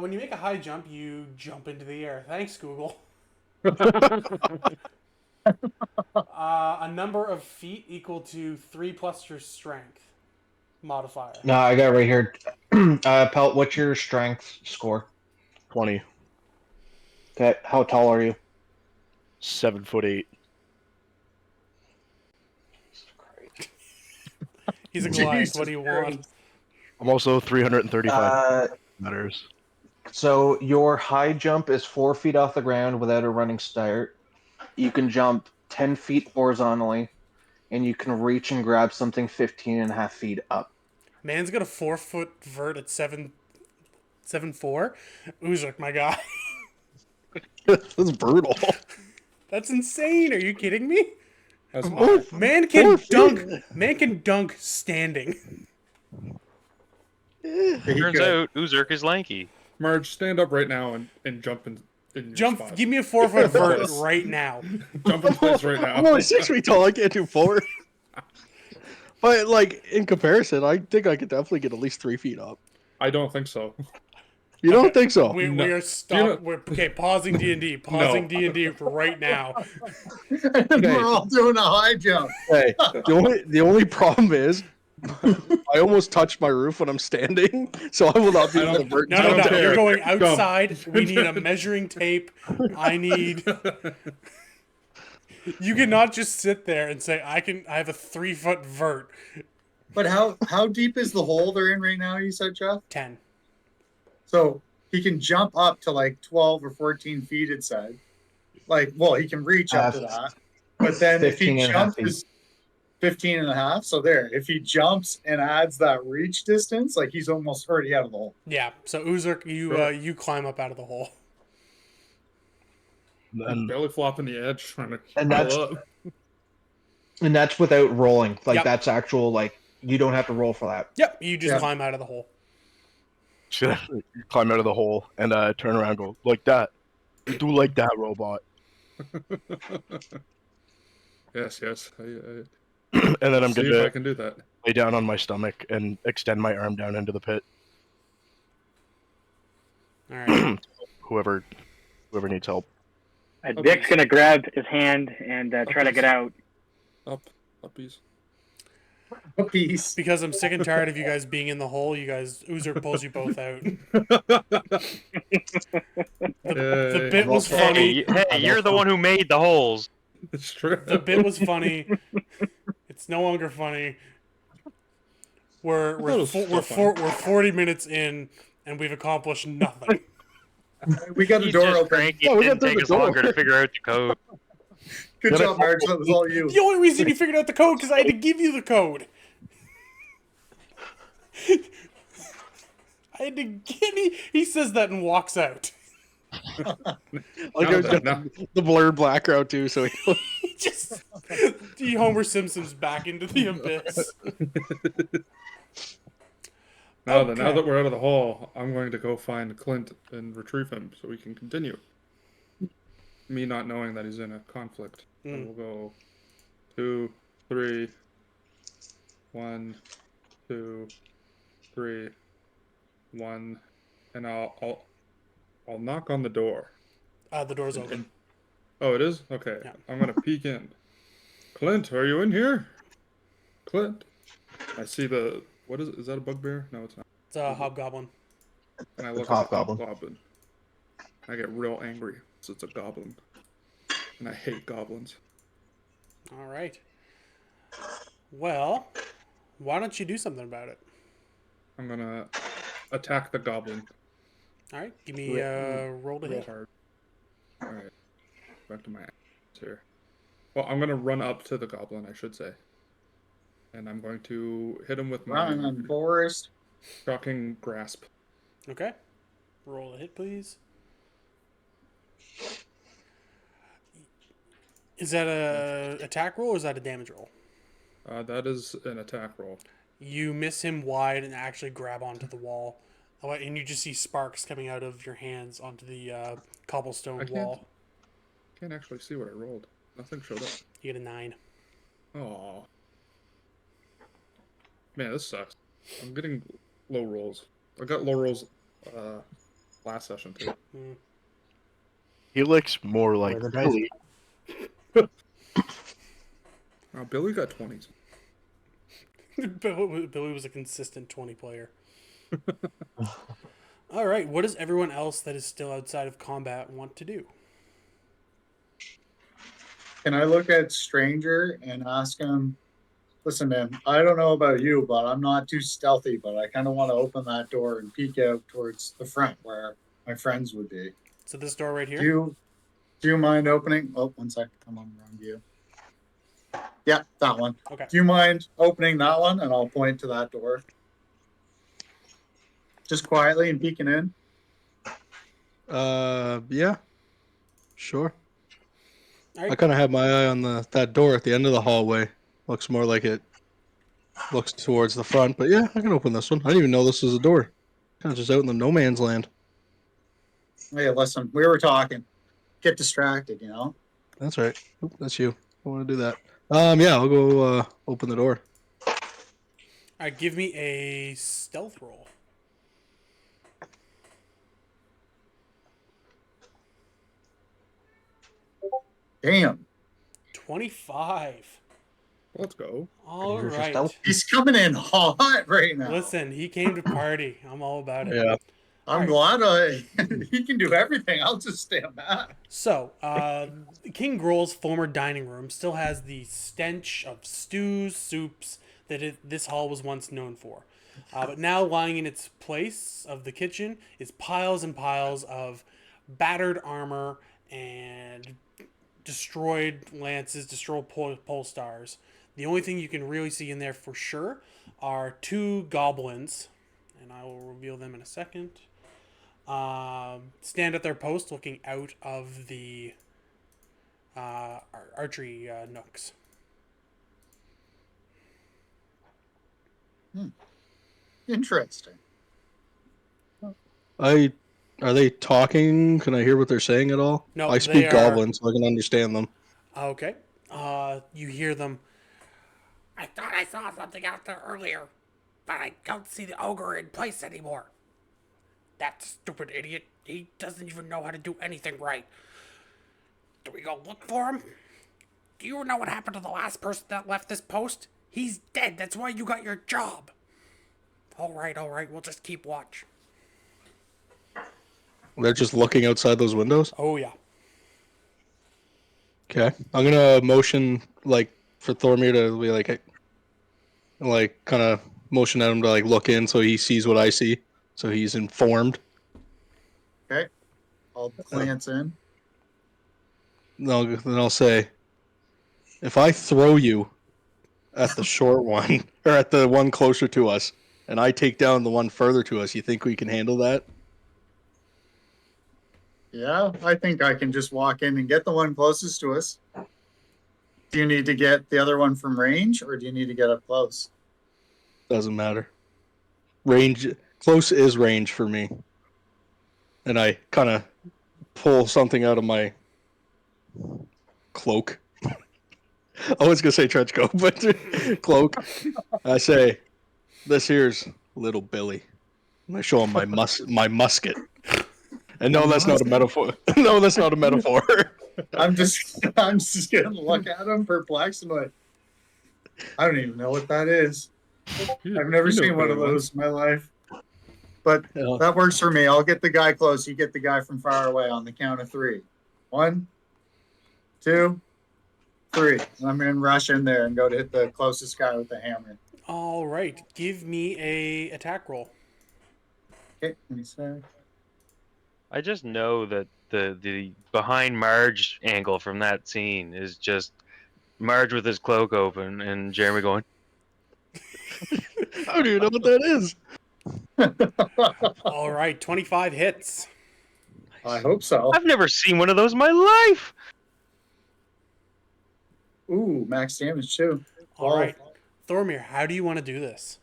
When you make a high jump, you jump into the air. Thanks, Google. A number of feet equal to 3 plus your strength modifier. No, I got it right here. Pelt, what's your strength score? 20, Okay, how tall are you? 7'8". He's a Goliath. Jesus What do you want? Christ. I'm also 335 meters. So your high jump is 4 feet off the ground without a running start. You can jump 10 feet horizontally, and you can reach and grab something 15 and a half feet up. Man's got a 4-foot vert at 7'4". Uzurk, my guy. That's brutal. That's insane. Are you kidding me? That's Oh, high. Man can dunk. Man can dunk standing. He Turns could. out Uzurk is lanky. Marge, stand up right now and jump in your Jump. spot. Give me a 4-foot vert right now. Jump in place right now. I'm only 6 feet tall. I can't do 4. But like in comparison, I think I could definitely get at least 3 feet up. I don't think so. You don't think so? We No. are stopped. Okay, pausing D&D. Pausing D&D right now. And we're all doing a high jump. Hey, the only problem is I almost touched my roof when I'm standing, so I will not be able to vert No, no, jump no. there. You're going Jump. outside. We need a measuring tape. I need. You cannot just sit there and say, I have a 3-foot vert. But how deep is the hole they're in right now, you said, Jeff? 10. So he can jump up to like 12 or 14 feet, it said. Like, well, he can reach up to that. But then if 15 he and a half jumps 15 and a half, so there. If he jumps and adds that reach distance, like he's almost already out of the hole. Yeah. So Uzurk, you climb up out of the hole. And Belly flopping the edge, trying to And that's- pull up. And that's without rolling. Like Yep. that's actual. Like you don't have to roll for that. Yep. You just Yeah. climb out of the hole. should I climb out of the hole and turn around and go, like that. Do like that, robot. Yes. And then I'm see going if I to can do that. lay down on my stomach and extend my arm down into the pit. All right. Whoever needs help. Dick's gonna grab his hand and try to get out. Uppies. A piece. Because I'm sick and tired of you guys being in the hole, Uzurk pulls you both out. The bit was funny. Hey, you're the one who made the holes. It's true. The bit was funny. It's no longer funny. We're thought it was still funny. we're 40 minutes in and we've accomplished nothing. We got the He's door just open. cranky. Yeah, It we didn't got through take the us longer door. to figure out the code. Good job, Marge. That was all you. The only reason you figured out the code because I had to give you the code. I had to give he says that and walks out. Like Now I was then, got the blurred background too, so He just the Homer Simpson's back into the abyss. now then, now Okay. that we're out of the hall, I'm going to go find Clint and retrieve him so we can continue. Me not knowing that he's in a conflict. I will go 2, 3, 1, 2, 3, 1, and I'll knock on the door. The door's open. Oh, it is? Okay. Yeah. I'm gonna peek in. Clint, are you in here? Clint. I see the what is it? Is that a bugbear? No, it's not. It's a hobgoblin. And I The look at the hobgoblin. hobgoblin. I get real angry. So it's a goblin. And I hate goblins. All right. Well, why don't you do something about it? I'm gonna attack the goblin All right. Give me a roll to real hit. hard. Alright. Back to my actions here. Well, I'm gonna run up to the goblin, I should say. And I'm going to hit him with my Run, Forrest. shocking grasp. Okay. Roll a hit, please. Is that a attack roll or is that a damage roll? That is an attack roll. You miss him wide and actually grab onto the wall. Oh, and you just see sparks coming out of your hands onto the cobblestone wall. Can't actually see what I rolled. Nothing showed up. You get a 9. Oh. Man, this sucks. I'm getting low rolls. I got low rolls last session too. Helix more like Where the dice? Billy. Billy got 20s. Billy was a consistent 20 player. All right. What does everyone else that is still outside of combat want to do? Can I look at Stranger and ask him, listen, man, I don't know about you, but I'm not too stealthy, but I kind of want to open that door and peek out towards the front where my friends would be. So this door right here? Do you mind opening? Oh, one sec. I'm on the wrong view. Yeah, that one. Okay. Do you mind opening that one? And I'll point to that door. Just quietly and peeking in. Yeah, sure. All right. I kind of have my eye on that door at the end of the hallway. Looks more like it looks towards the front, but yeah, I can open this one. I didn't even know this was a door. Kind of just out in the no man's land. Hey, listen, we were talking. Get distracted, you know? That's right. Oop, that's you. I want to do that. Yeah, I'll go open the door. All right. Give me a stealth roll. Damn. 25. Let's go. All Here's your right. stealth. He's coming in hot right now. Listen, he came to party. I'm all about it. Yeah. I'm glad he can do everything. I'll just stand back. So, King Grohl's former dining room still has the stench of stews, soups that this hall was once known for. But now lying in its place of the kitchen is piles and piles of battered armor and destroyed lances, destroyed pole stars. The only thing you can really see in there for sure are 2 goblins, and I will reveal them in a second. Stand at their post looking out of the archery nooks. Interesting. Are they talking? Can I hear what they're saying at all? No, I they speak are- Goblin, so I can understand them. Okay. You hear them. I thought I saw something out there earlier, but I don't see the ogre in place anymore. That stupid idiot. He doesn't even know how to do anything right. Do we go look for him? Do you know what happened to the last person that left this post? He's dead. That's why you got your job. All right. We'll just keep watch. They're just looking outside those windows. Oh, yeah. Okay, I'm gonna motion like for Thormir to be like kind of motion at him to like look in so he sees what I see, so he's informed. Okay. I'll glance in. No, then I'll say, if I throw you at the short one or at the one closer to us, and I take down the one further to us, you think we can handle that? Yeah, I think I can just walk in and get the one closest to us. Do you need to get the other one from range, or do you need to get up close? Doesn't matter. Range close is range for me. And I kind of pull something out of my cloak. I was gonna say trench coat, but cloak. I say, "This here's little Billy," and I show him my musket. And no, that's not a metaphor. No, that's not a metaphor. I'm just gonna look at him perplexed and like, I don't even know what that is. I've never seen one of those in my life. But that works for me. I'll get the guy close. You get the guy from far away on the count of 3. 1, 2, 3. And I'm gonna rush in there and go to hit the closest guy with the hammer. All right. Give me a attack roll. Okay, let me see. I just know that the behind Marge angle from that scene is just Marge with his cloak open and Jeremy going, How do you know what that is? All right. 25 hits. I hope so. I've never seen one of those in my life. Ooh, max damage too. All right. Thormir, how do you want to do this?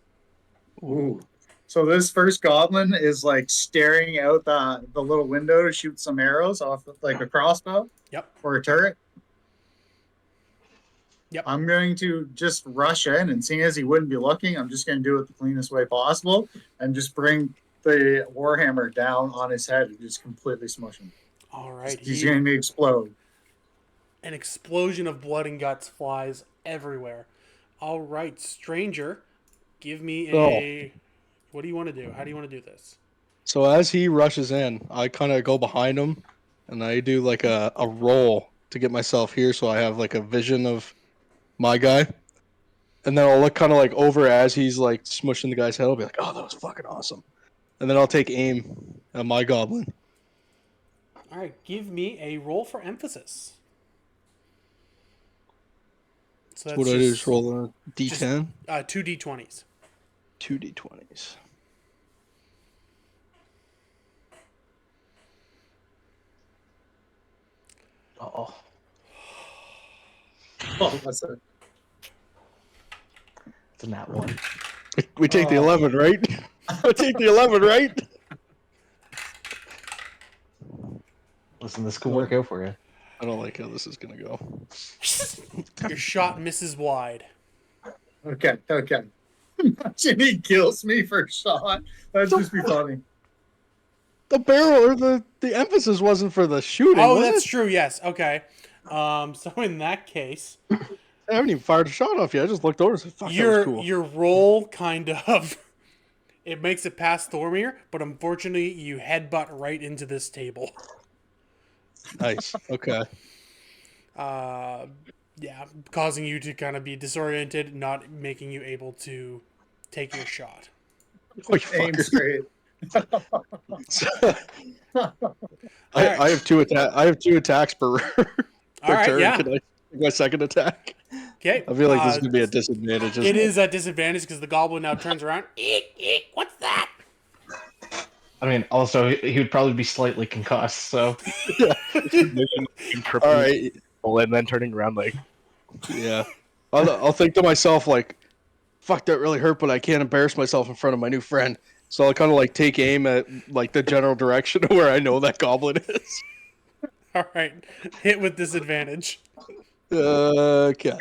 Ooh. So this first goblin is like staring out the little window to shoot some arrows off like a crossbow. Yep. Or a turret. Yep. I'm going to just rush in, and seeing as he wouldn't be looking, I'm just going to do it the cleanest way possible and just bring the warhammer down on his head and just completely smush him. All right. He's going to explode. An explosion of blood and guts flies everywhere. All right, stranger, give me a... What do you want to do? How do you want to do this? So as he rushes in, I kind of go behind him, and I do like a roll to get myself here, so I have like a vision of my guy. And then I'll look kind of like over as he's like smushing the guy's head. I'll be like, "Oh, that was fucking awesome!" And then I'll take aim at my goblin. All right, give me a roll for emphasis. So that's what I do is roll a d10. 2 d20s. 2 d20s. Oh, What's that? it's a nat 1. We take the 11, right? We take the 11, right? Listen, this could work out for you. I don't like how this is gonna go. Your shot misses wide. Okay. Imagine he kills me for a shot. That'd just be funny. The barrel or the emphasis wasn't for the shooting. Oh, was that's it? true. Yes. Okay. So in that case, I haven't even fired a shot off yet. I just looked over and said, "Fuck, that was cool." your roll kind of it makes it past Thormir, but unfortunately, you headbutt right into this table. Nice. Okay. Yeah, causing you to kind of be disoriented, not making you able to take your shot. Oh, you Aim fucker. straight. I have two attacks per All right, turn. yeah. Can I take my second attack? Okay. I feel like this is gonna be a disadvantage. It is a disadvantage because the goblin now turns around. Eek, what's that? I mean, also, he would probably be slightly concussed, so... All right. And then turning around like, Yeah. I'll think to myself, like, fuck, that really hurt, but I can't embarrass myself in front of my new friend. So I'll kind of, like, take aim at, like, the general direction of where I know that goblin is. All right. Hit with disadvantage. Okay.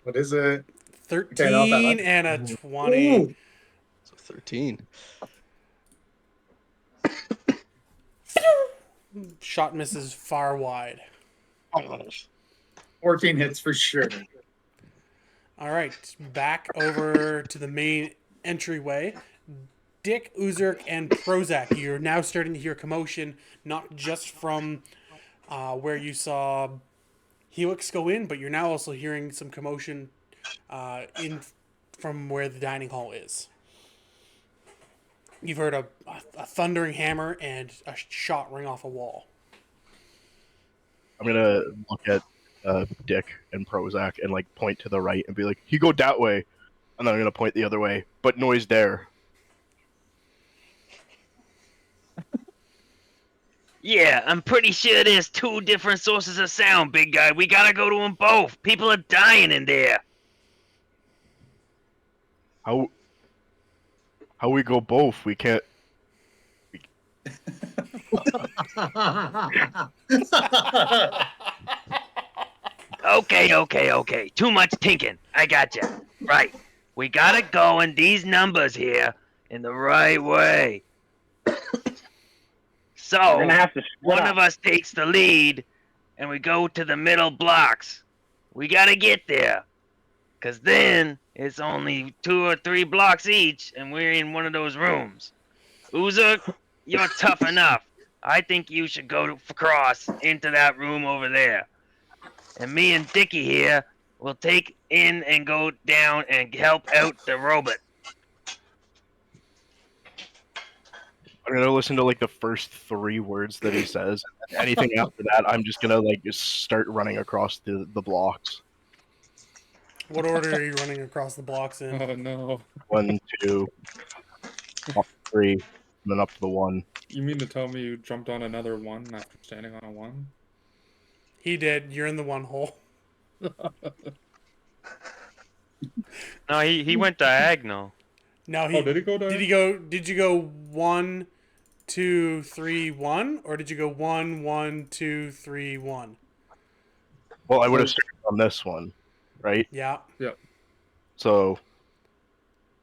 What is it? 13 and a 20. Ooh. So 13. Shot misses far wide. 14 hits for sure. All right, back over to the main entryway. Dick, Uzurk, and Prozac, you're now starting to hear commotion, not just from where you saw Helix go in, but you're now also hearing some commotion in from where the dining hall is. You've heard a thundering hammer and a shot ring off a wall. I'm gonna look at Dick and Prozac and like point to the right and be like, "He go that way," and then I'm gonna point the other way, but noise there. Yeah, I'm pretty sure there's 2 different sources of sound, big guy. We gotta go to them both. People are dying in there. How we go both? We can't. Okay. Too much tinking. I gotcha. Right. We gotta go in these numbers here in the right way. We're So, gonna have to split one up. of us takes the lead and we go to the middle blocks. We gotta get there. Cause then it's only 2 or 3 blocks each and we're in one of those rooms. Uza, you're tough enough. I think you should go across into that room over there. And me and Dickie here will take in and go down and help out the robot. I'm gonna listen to like the first 3 words that he says. Anything after that, I'm just gonna like just start running across the blocks. What order are you running across the blocks in? Oh no. 1, 2, up 3, and then up to the 1. You mean to tell me you jumped on another 1 after standing on a 1? He did. You're in the 1 hole. No, he went diagonal. No, Oh, did he go down? Did he go? Did you go 1, 2, 3, 1, or did you go 1, 1, 2, 3, 1? Well, I would have started on this one, right? Yeah. So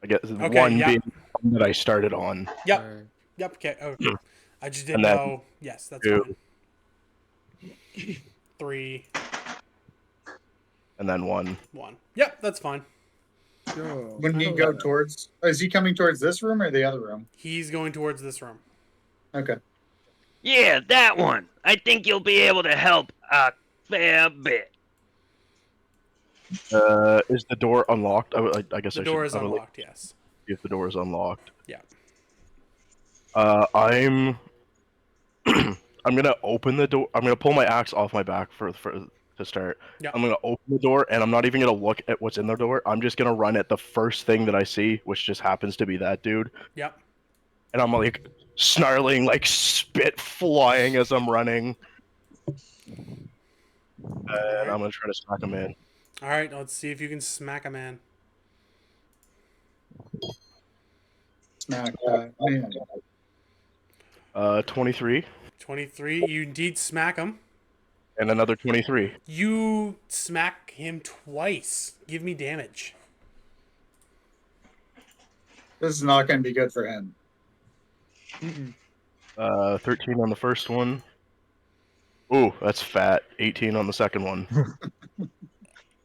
I guess Okay, 1 yeah. being the one that I started on. Yep. Right. Yep. Okay. Okay. I just didn't And then know. Yes, that's 2, fine. 3, and then 1. 1. Yep, that's fine. Yo, When you go towards, is he coming towards this room or the other room? He's going towards this room. Okay. Yeah, that one. I think you'll be able to help a fair bit. Is the door unlocked? I guess The I door should. is I'm gonna unlocked. Yes. see if the door is unlocked. Yeah. I'm I'm gonna open the door. I'm gonna pull my axe off my back for to start. Yeah. I'm gonna open the door, and I'm not even gonna look at what's in the door. I'm just gonna run at the first thing that I see, which just happens to be that dude. Yep. And I'm like snarling, like spit flying as I'm running. And I'm gonna try to smack him in. All right. Let's see if you can smack a man. Smack that man. 23 23. You indeed smack him. and another 23. You smack him twice. Give me damage. This is not going to be good for him. 13 on the first one. Ooh, that's fat. 18 on the second one.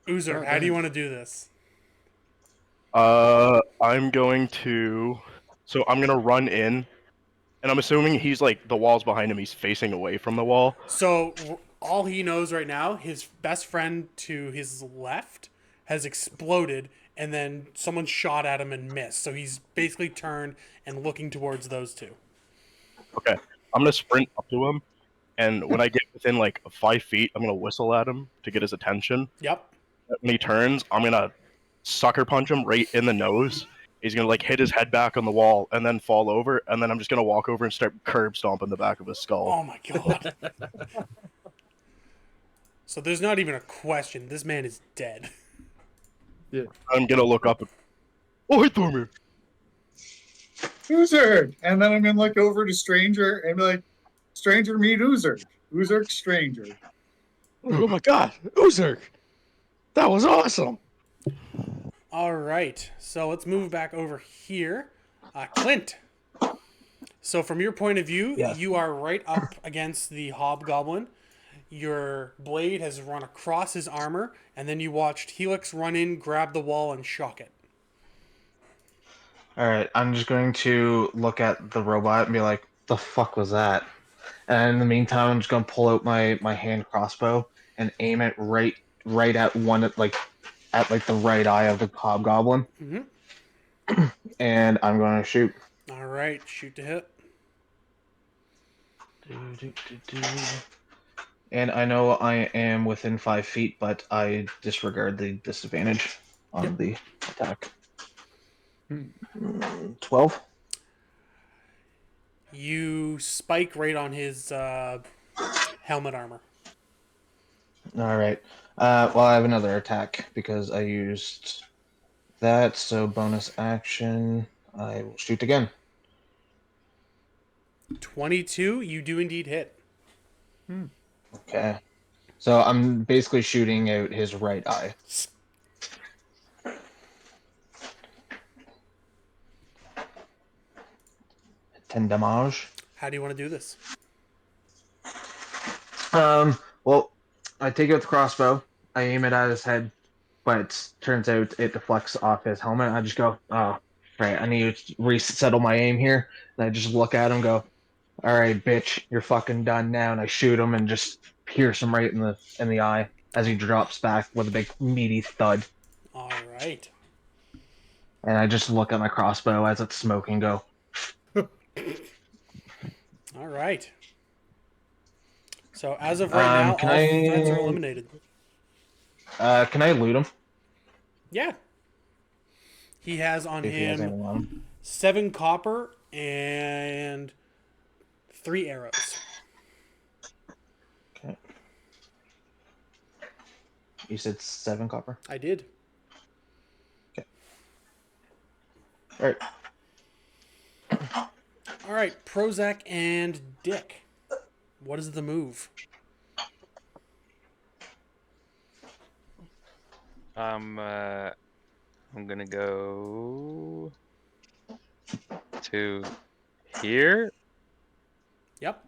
Uzer, how do you want to do this? I'm going to. So I'm gonna run in, and I'm assuming he's like the wall's behind him. He's facing away from the wall. So all he knows right now, his best friend to his left has exploded, and then someone shot at him and missed. So he's basically turned and looking towards those two. Okay, I'm gonna sprint up to him, and when I get within like 5 feet, I'm gonna whistle at him to get his attention. Yep. When he turns, I'm gonna sucker punch him right in the nose. He's gonna like hit his head back on the wall and then fall over, and then I'm just gonna walk over and start curb stomping the back of his skull. Oh my god. So there's not even a question. This man is dead. I'm gonna look up. Oh, he threw me. Uzer! And then I'm going to look over to Stranger and be like, Stranger, meet Uzer. Uzer, Stranger. Oh my god, Uzurk! That was awesome! All right. So let's move back over here. Clint. So from your point of view, Yes. you are right up against the hobgoblin. Your blade has run across his armor, and then you watched Helix run in, grab the wall, and shock it. All right, I'm just going to look at the robot and be like, "The fuck was that?" And in the meantime, I'm just going to pull out my hand crossbow and aim it right at one at the right eye of the hobgoblin, Mm-hmm. and I'm going to shoot. All right. Shoot to hit. And I know I am within 5 feet, but I disregard the disadvantage on the attack. 12. You spike right on his helmet armor. All right. Well, I have another attack because I used that. So bonus action, I will shoot again. 22. You do indeed hit. Okay. So I'm basically shooting out his right eye. Ten damage. How do you want to do this? Well, I take out the crossbow. I aim it at his head, but turns out it deflects off his helmet. I just go, oh, right. I need to resettle my aim here. And I just look at him, and go, all right, bitch, you're fucking done now. And I shoot him and just pierce him right in the eye as he drops back with a big meaty thud. All right. And I just look at my crossbow as it's smoking. Go, All right. So as of right now, all threats are eliminated. Can I loot him? Yeah. He has on If he has him anything on him. 7 copper and 3 arrows. Okay. You said 7 copper? I did. Okay. All right. All right, Prozac and Dick. What is the move? I'm gonna go to here, Yep.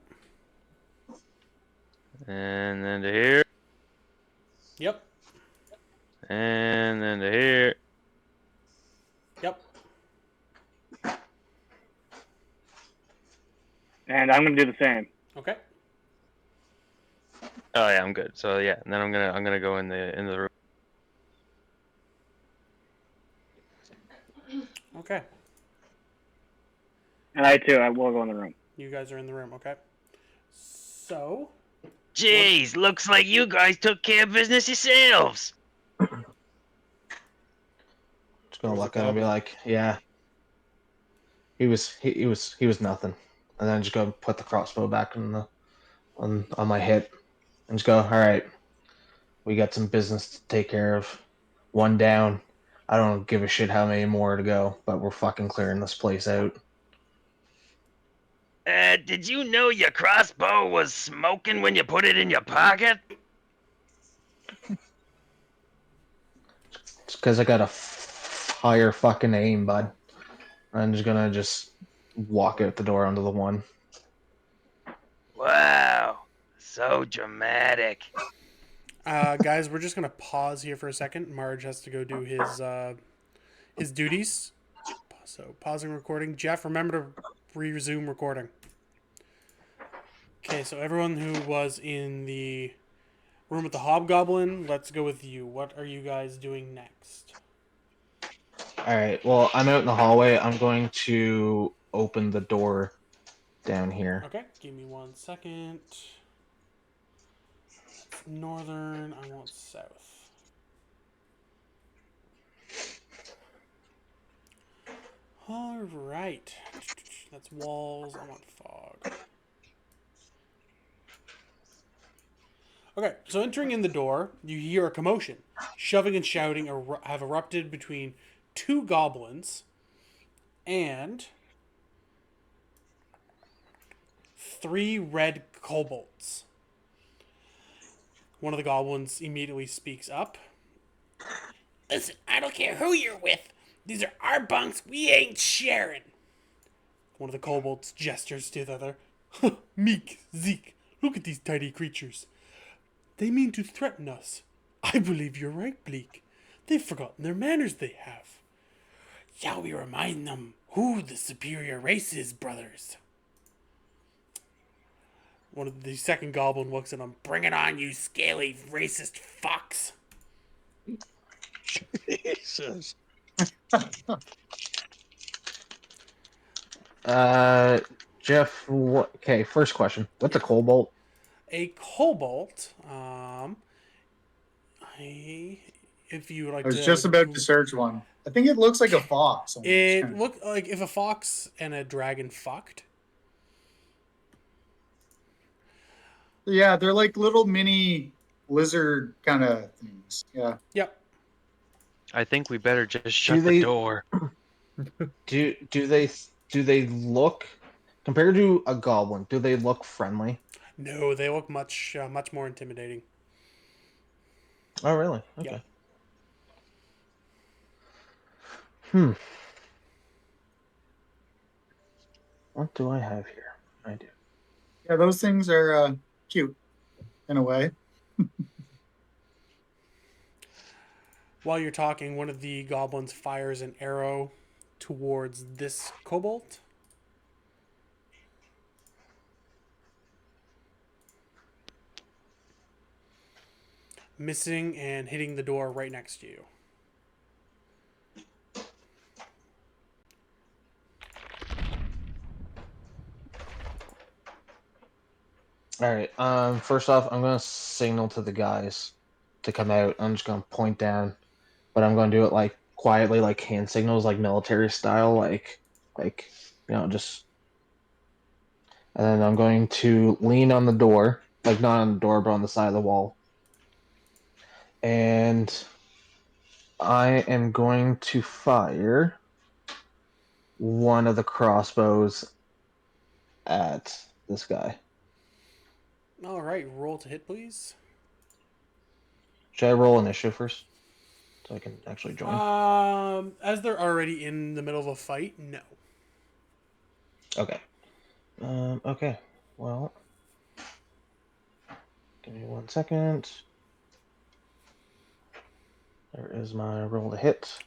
and then to here, Yep. and then to here. Yep. And I'm gonna do the same. Okay. Oh yeah, I'm good. So yeah, and then I'm gonna go in the room. Okay. And I too, I will go in the room. You guys are in the room. Okay. So. Jeez, looks like you guys took care of business yourselves. Just gonna look at him and be like, yeah. He was nothing. And then just go put the crossbow back on my hip and just go, all right, we got some business to take care of. One down. I don't give a shit how many more to go, but we're fucking clearing this place out. Did you know your crossbow was smoking when you put it in your pocket? It's because I got a higher fucking aim, bud. I'm just gonna walk out the door onto the one. Wow, so dramatic. Guys, we're just gonna pause here for a second. Marge has to go do his duties. So pausing recording. Jeff, remember to resume recording. Okay, so everyone who was in the room with the hobgoblin, let's go with you. What are you guys doing next? All right. Well, I'm out in the hallway. I'm going to open the door down here. Okay, give me 1 second. That's northern. I want south. All right. That's walls. I want fog. Okay, so entering in the door, you hear a commotion. Shoving and shouting have erupted between 2 goblins and 3 red kobolds. One of the goblins immediately speaks up. Listen, I don't care who you're with. These are our bunks. We ain't sharing. One of the kobolds gestures to the other. Meek, Zeke, look at these tiny creatures. They mean to threaten us. I believe you're right, Bleak. They've forgotten their manners they have. Shall we remind them who the superior race is, brothers? One of the second goblin looks at him. Bring it on, you scaly racist fucks. Jesus. Jeff. Okay, first question. What's a cobalt? A cobalt. If you would like I was to. just about to search one. I think it looks like a fox. It looked like if a fox and a dragon fucked. Yeah, they're like little mini lizard kind of things. Yeah. Yep. I think we better just Do shut the they door. do they look compared to a goblin? Do they look friendly? No, they look much more intimidating. Oh, really? Yep. Okay. Hmm. What do I have here? I do. Yeah, those things are cute in a way. While you're talking, one of the goblins fires an arrow towards this kobold. Missing and hitting the door right next to you. All right. First off, I'm gonna signal to the guys to come out. I'm just gonna point down, but I'm gonna do it like quietly, like hand signals, like military style, like just. And then I'm going to lean on the door, like not on the door, but on the side of the wall. And I am going to fire one of the crossbows at this guy. All right, roll to hit, please. Should I roll initiative first, so I can actually join? As they're already in the middle of a fight, no. Okay. Okay. Well, give me 1 second. There is my roll to hit.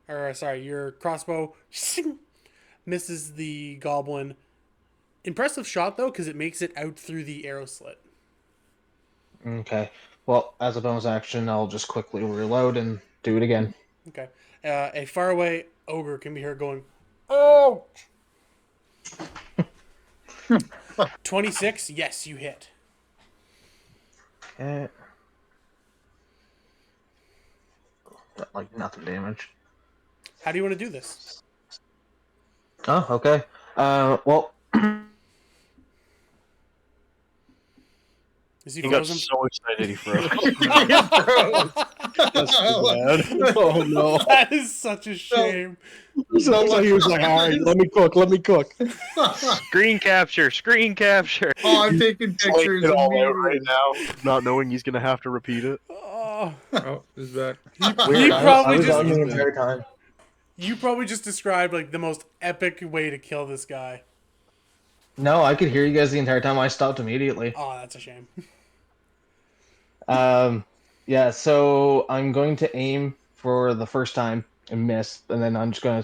Your crossbow misses the goblin. Impressive shot though, because it makes it out through the arrow slit. Okay. Well, as a bonus action, I'll just quickly reload and do it again. Okay. A faraway ogre can be heard going, "Oh!" 26. Yes, you hit. Okay. Like nothing damage. How do you want to do this? Oh, okay. Well, Is he He got frozen? so excited he froze. That's too bad. Oh no. That is such a shame. Sounds like he was like, all right, let me cook. Screen capture, screen capture. Oh, I'm taking pictures It all out immediately. right now, not knowing he's gonna have to repeat it. Oh, Oh, he's back. he I probably was just on the entire time. you probably just described like the most epic way to kill this guy. No, I could hear you guys the entire time. I stopped immediately. Oh, that's a shame. Yeah. So I'm going to aim for the first time and miss, and then I'm just gonna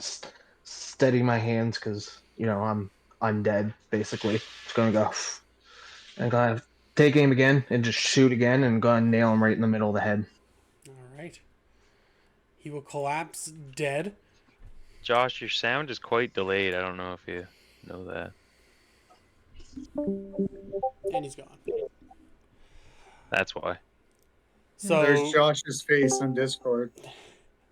steady my hands because I'm undead basically. Just gonna go and gonna take aim again and just shoot again and gonna nail him right in the middle of the head. All right. He will collapse dead. Josh, your sound is quite delayed. I don't know if you know that. And he's gone. That's why. So There's Josh's face on Discord.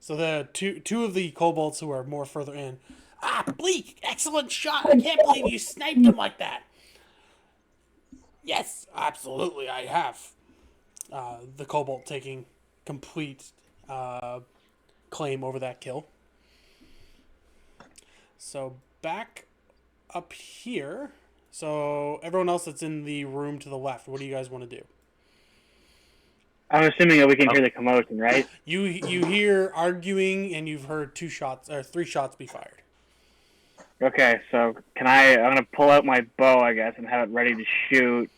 So the two of the kobolds who are more further in. Ah, Bleak! Excellent shot! I can't believe you sniped him like that! Yes, absolutely, I have. The kobold taking complete claim over that kill. So back up here. So everyone else that's in the room to the left, what do you guys want to do? I'm assuming that we can hear the commotion, right? You hear arguing, and you've heard 3 shots be fired. Okay, so I'm gonna pull out my bow, I guess, and have it ready to shoot,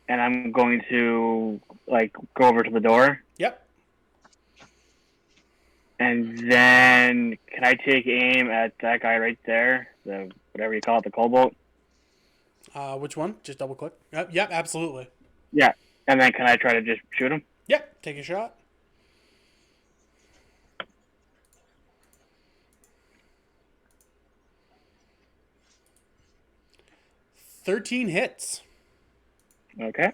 and I'm going to go over to the door, Yep. and then can I take aim at that guy right there, the whatever you call it, the kobold? Which one? Just double click. Yep, absolutely. Yeah, and then can I try to just shoot him? Yep, take a shot. "13 hits. Okay.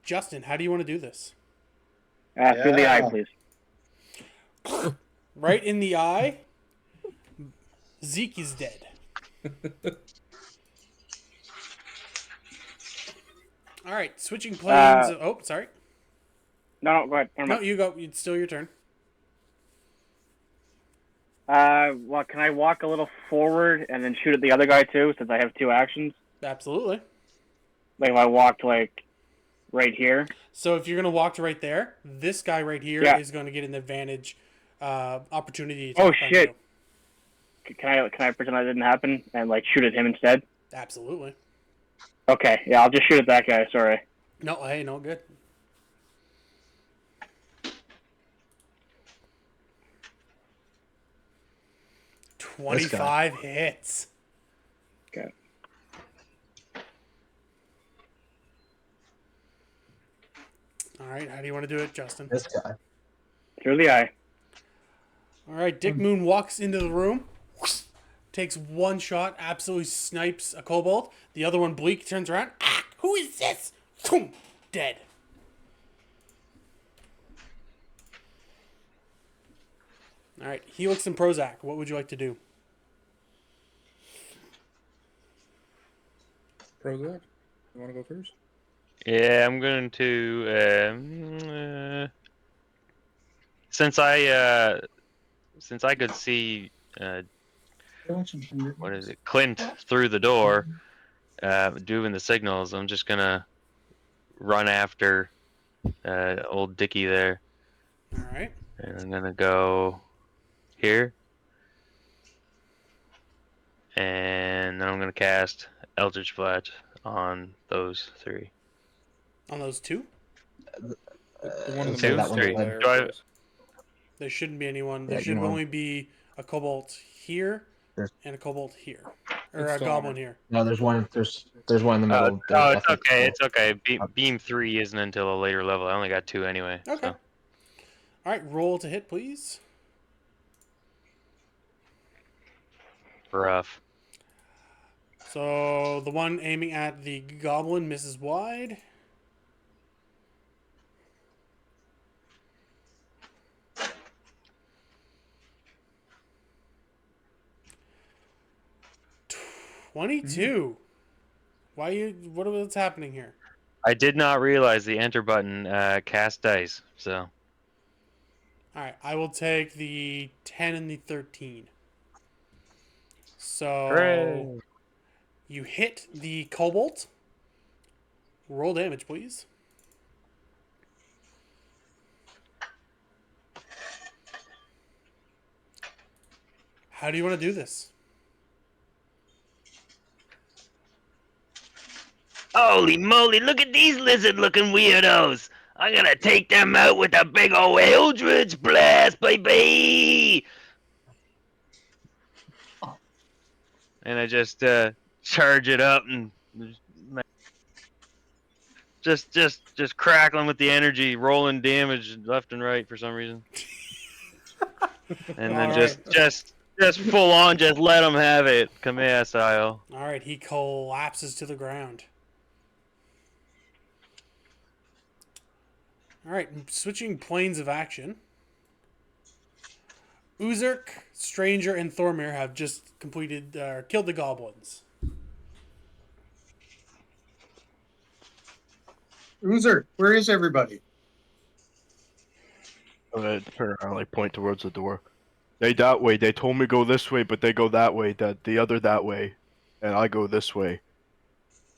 Justin, how do you want to do this? Through the eye, Yeah. please. Right in the eye. Zeke is dead. All right, switching planes. Oh, sorry. No, go ahead. Never No, mind. you go. It's still your turn. Well, can I walk a little forward and then shoot at the other guy too, since I have 2 actions? Absolutely. Like if I walked like right here. So if you're going to walk to right there, this guy right here Yeah. is going to get an advantage opportunity. Oh, attack on shit. you. Can I pretend that didn't happen and like shoot at him instead? Absolutely. Okay, yeah, I'll just shoot at that guy. Sorry. No, hey, no good. This 25 hits. Okay. All right, how do you want to do it, Justin? This guy. Through the eye. All right, Dick Moon walks into the room, takes one shot, absolutely snipes a kobold. The other one, Bleak, turns around. Ah, who is this? Boom, dead. All right, Helix and Prozac, what would you like to do? Prozac, you want to go first? Yeah, I'm going to. Since I could see what is it, Clint through the door, doing the signals, I'm just gonna run after old Dickie there, All right. and I'm gonna go here, and then I'm gonna cast Eldritch Flash on those 3. On those 2, The one in the Two, middle three. there. Do I- please. there shouldn't be anyone. There Yeah, should you want- only be a kobold here There's- and a kobold here, or It's a still goblin armor. here. No, there's one. There's one in the middle. There's Oh, it's definitely okay. two. It's okay. Beam 3 isn't until a later level. I only got 2 anyway. Okay. So. All right, roll to hit, please. Rough. So the one aiming at the goblin misses wide. Mm-hmm. 22. Why you? What's happening here? I did not realize the enter button cast dice. So All right, I will take the 10 and the 13. So hooray! you hit the kobold. Roll damage, please. How do you want to do this? Holy moly! Look at these lizard-looking weirdos! I'm gonna take them out with a big ol' Eldritch Blast, baby! And I just charge it up and just crackling with the energy, rolling damage left and right for some reason. And then Alright. just full on, just let them have it, Kamea style. All right, he collapses to the ground. All right, switching planes of action. Uzurk, Stranger, and Thormir have just completed, killed the goblins. Uzer, where is everybody? I like point towards the door. They that way. They told me go this way, but they go that way. That the other that way, and I go this way.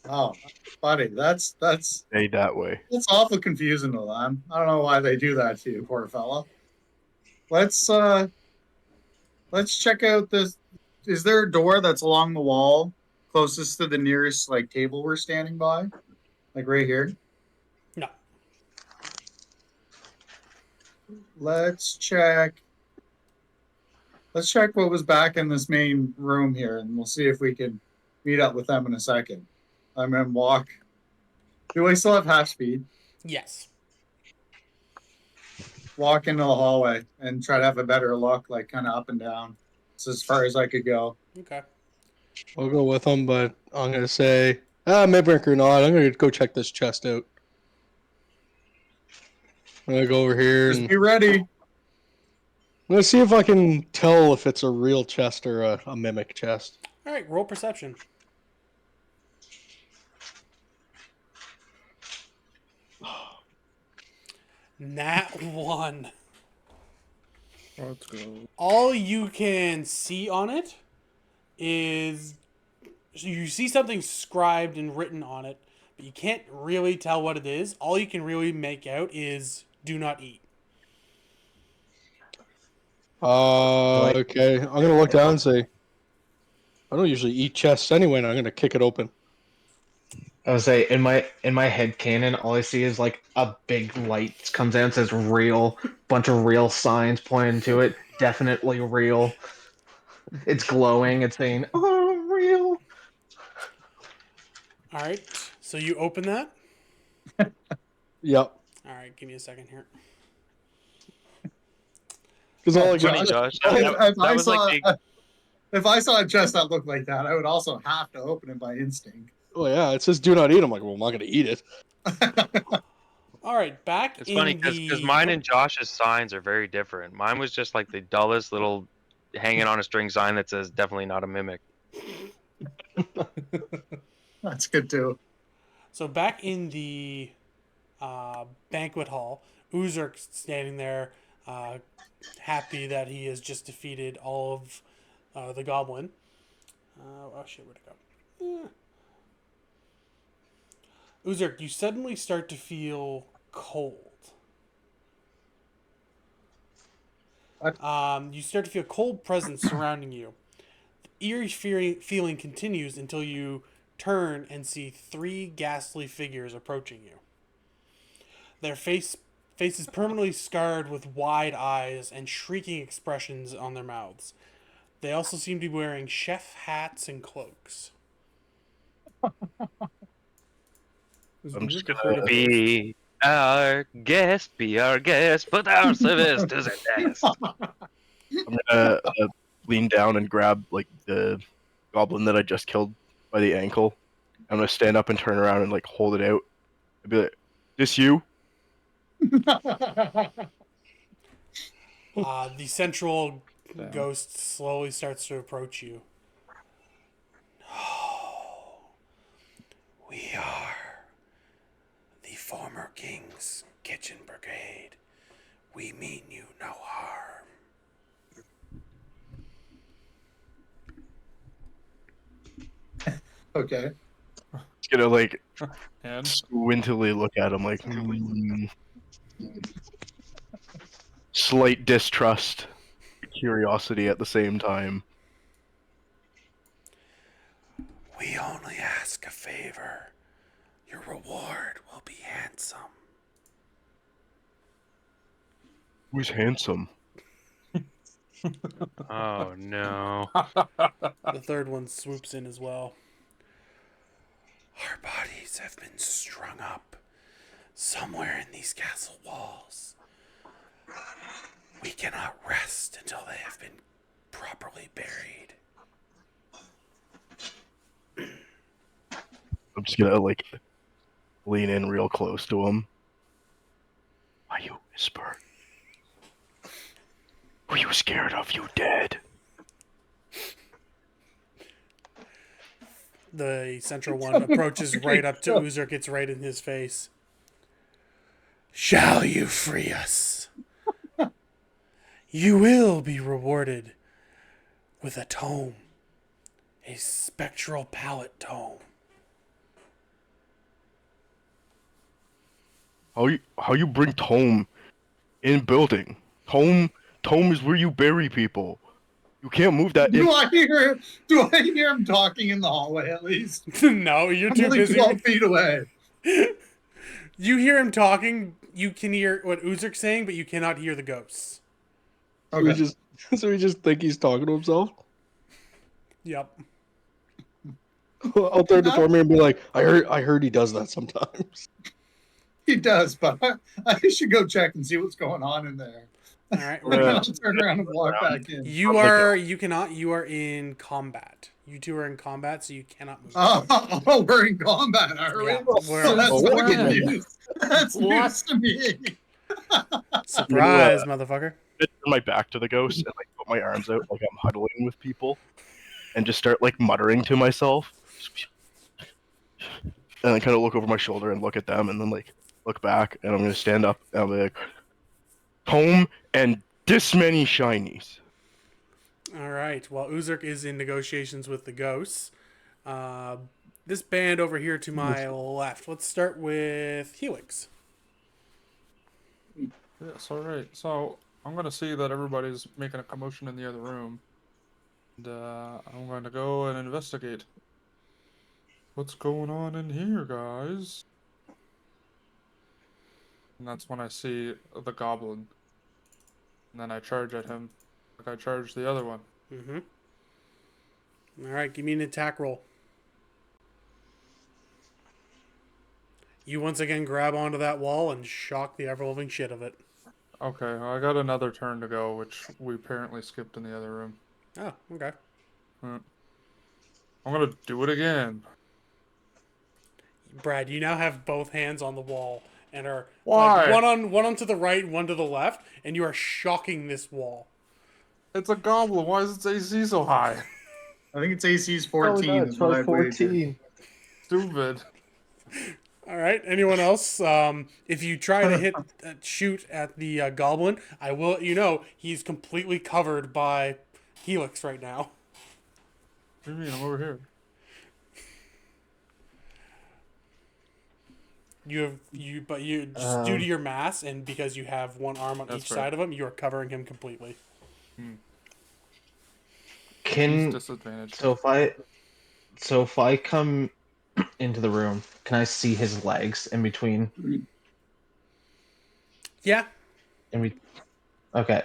Oh, buddy, that's They that way. awful confusing to them. I don't know why they do that to you, poor fella. Let's check out this. Is there a door that's along the wall closest to the nearest like table we're standing by? Like right here? No. Let's check. Let's check what was back in this main room here, and we'll see if we can meet up with them in a second. I'm gonna walk. Do I still have half speed? Yes. Walk into the hallway and try to have a better look, like kind of up and down. It's as far as I could go. Okay. I'll go with them, but I'm gonna say, Midrank or not, I'm gonna go check this chest out. I'm gonna go over here Just and be ready. Let's see if I can tell if it's a real chest or a mimic chest. All right, roll perception. Nat 1. Let's go. All you can see on it is you see something scribed and written on it, but you can't really tell what it is. All you can really make out is "do not eat." Okay. I'm gonna look down and say, I don't usually eat chests anyway, and I'm gonna kick it open. I would say in my head canon, all I see is like a big light comes out and says "real," bunch of real signs pointing to it. Definitely real. It's glowing. It's saying, "Oh, real." All right, so you open that. Yep. All right, give me a second here. Because all I Josh, got, Josh. If I saw a chest that looked like that, I would also have to open it by instinct. oh yeah, it says "do not eat." I'm like, well, I'm not gonna eat it. All right, back It's in funny the... because mine and Josh's signs are very different. Mine was just like the dullest little hanging on a string sign that says "definitely not a mimic." That's good too. So back in the banquet hall, Uzurk's standing there, happy that he has just defeated all of the goblin. Oh shit, where'd it go? Uzurk, you suddenly start to feel cold. What? You start to feel cold presence surrounding you. The eerie feeling continues until you turn and see 3 ghastly figures approaching you. Their faces permanently scarred with wide eyes and shrieking expressions on their mouths. They also seem to be wearing chef hats and cloaks. I'm just gonna Be our guest, put our service to the test. I'm gonna lean down and grab like the goblin that I just killed by the ankle. I'm gonna stand up and turn around and like hold it out. I'd be like, "This you?" The central Damn. ghost slowly starts to approach you. No, we are the former king's kitchen brigade. We mean you no harm. Okay. Just gonna like And squintily look at him like slight distrust, curiosity at the same time. We only ask a favor. Your reward will be handsome. Who's handsome? Oh no. The third one swoops in as well. Our bodies have been strung up somewhere in these castle walls. We cannot rest until they have been properly buried. I'm just gonna like lean in real close to him. Why you whisper? Who you scared of? You dead? The central one approaches right up to Uzurk, gets right in his face. Shall you free us? You will be rewarded with a tome. A spectral palette tome. How you bring tome in building? Tome is where you bury people. You can't move that in. Do I hear him talking in the hallway at least? No, you're I'm too only busy. 12 feet away. You hear him talking, you can hear what Uzurk's saying, but you cannot hear the ghosts. Okay. So we just think he's talking to himself. Yep. I'll turn to Thormir and be like, I heard he does that sometimes. He does, but I should go check and see what's going on in there. All right. And then I'll turn around and walk back in. You are in combat. You two are in combat, so you cannot move. Oh, we're in combat, are we? Yeah, So that's fucking news. That's news to me. Surprise, motherfucker. turn my back to the ghost and like put my arms out like I'm huddling with people, and just start like muttering to myself, and then kind of look over my shoulder and look at them, and then like look back, and I'm gonna stand up and I'll be like, home and this many shinies. All right. While Uzurk is in negotiations with the ghosts, this band over here to my left. Let's start with Helix. Yes, alright. So, I'm gonna see that everybody's making a commotion in the other room. And, I'm going to go and investigate. What's going on in here, guys? And that's when I see the goblin. And then I charge at him like I charged the other one. Mm-hmm. All right. Give me an attack roll. You once again grab onto that wall and shock the ever-living shit of it. Okay, I got another turn to go, which we apparently skipped in the other room. Oh, okay. I'm gonna do it again. Brad, you now have both hands on the wall and are Why? like one on to the right, one to the left, and you are shocking this wall. It's a goblin. Why is its AC so high? I think its AC's Oh, 14. no, is it's what probably I'd wager. 14. Stupid. All right. Anyone else? If you try to shoot at the goblin, I will let you know he's completely covered by Helix right now. What do you mean? I'm over here. But just due to your mass and because you have one arm on That's each right. side of him, you are covering him completely. He's disadvantaged. So if I come into the room, can I see his legs in between? Yeah. Okay.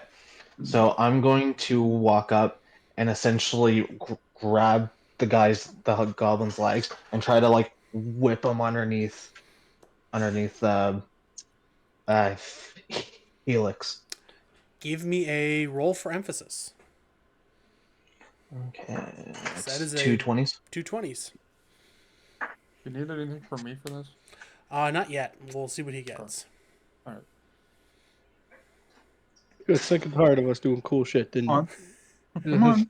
So I'm going to walk up and essentially grab the goblin's legs and try to like whip him underneath Helix. Give me a roll for emphasis. Okay. That That's is two a 20s. 220s. You need anything from me for this? Not yet. We'll see what he gets. Alright. You got sick and tired of us doing cool shit, didn't Come you? on. Come on.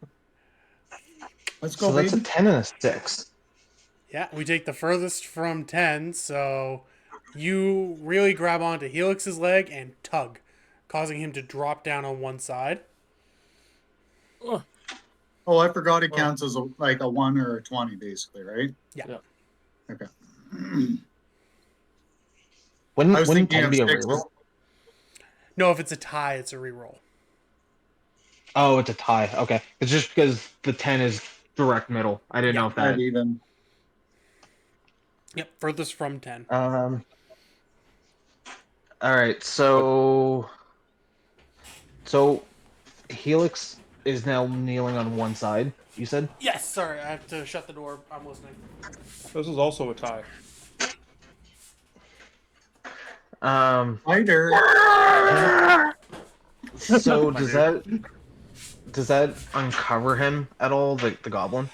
Let's go, So that's baby. a 10 and a 6. Yeah, we take the furthest from 10, so you really grab onto Helix's leg and tug, causing him to drop down on one side. Ugh. Oh, I forgot it counts as like a 1 or a 20, basically, right? Yeah. Yeah. Okay. Wouldn't I was 10 thinking of be a sixes. reroll? No, if it's a tie, it's a reroll. Oh, it's a tie. Okay. It's just because the 10 is direct middle. I didn't know if that. Not even. Yep, furthest from 10. All right. So Helix is now kneeling on one side. You said. Yes, sorry, I have to shut the door. I'm listening. This is also a tie. Fighter. So does that uncover him at all, the goblin?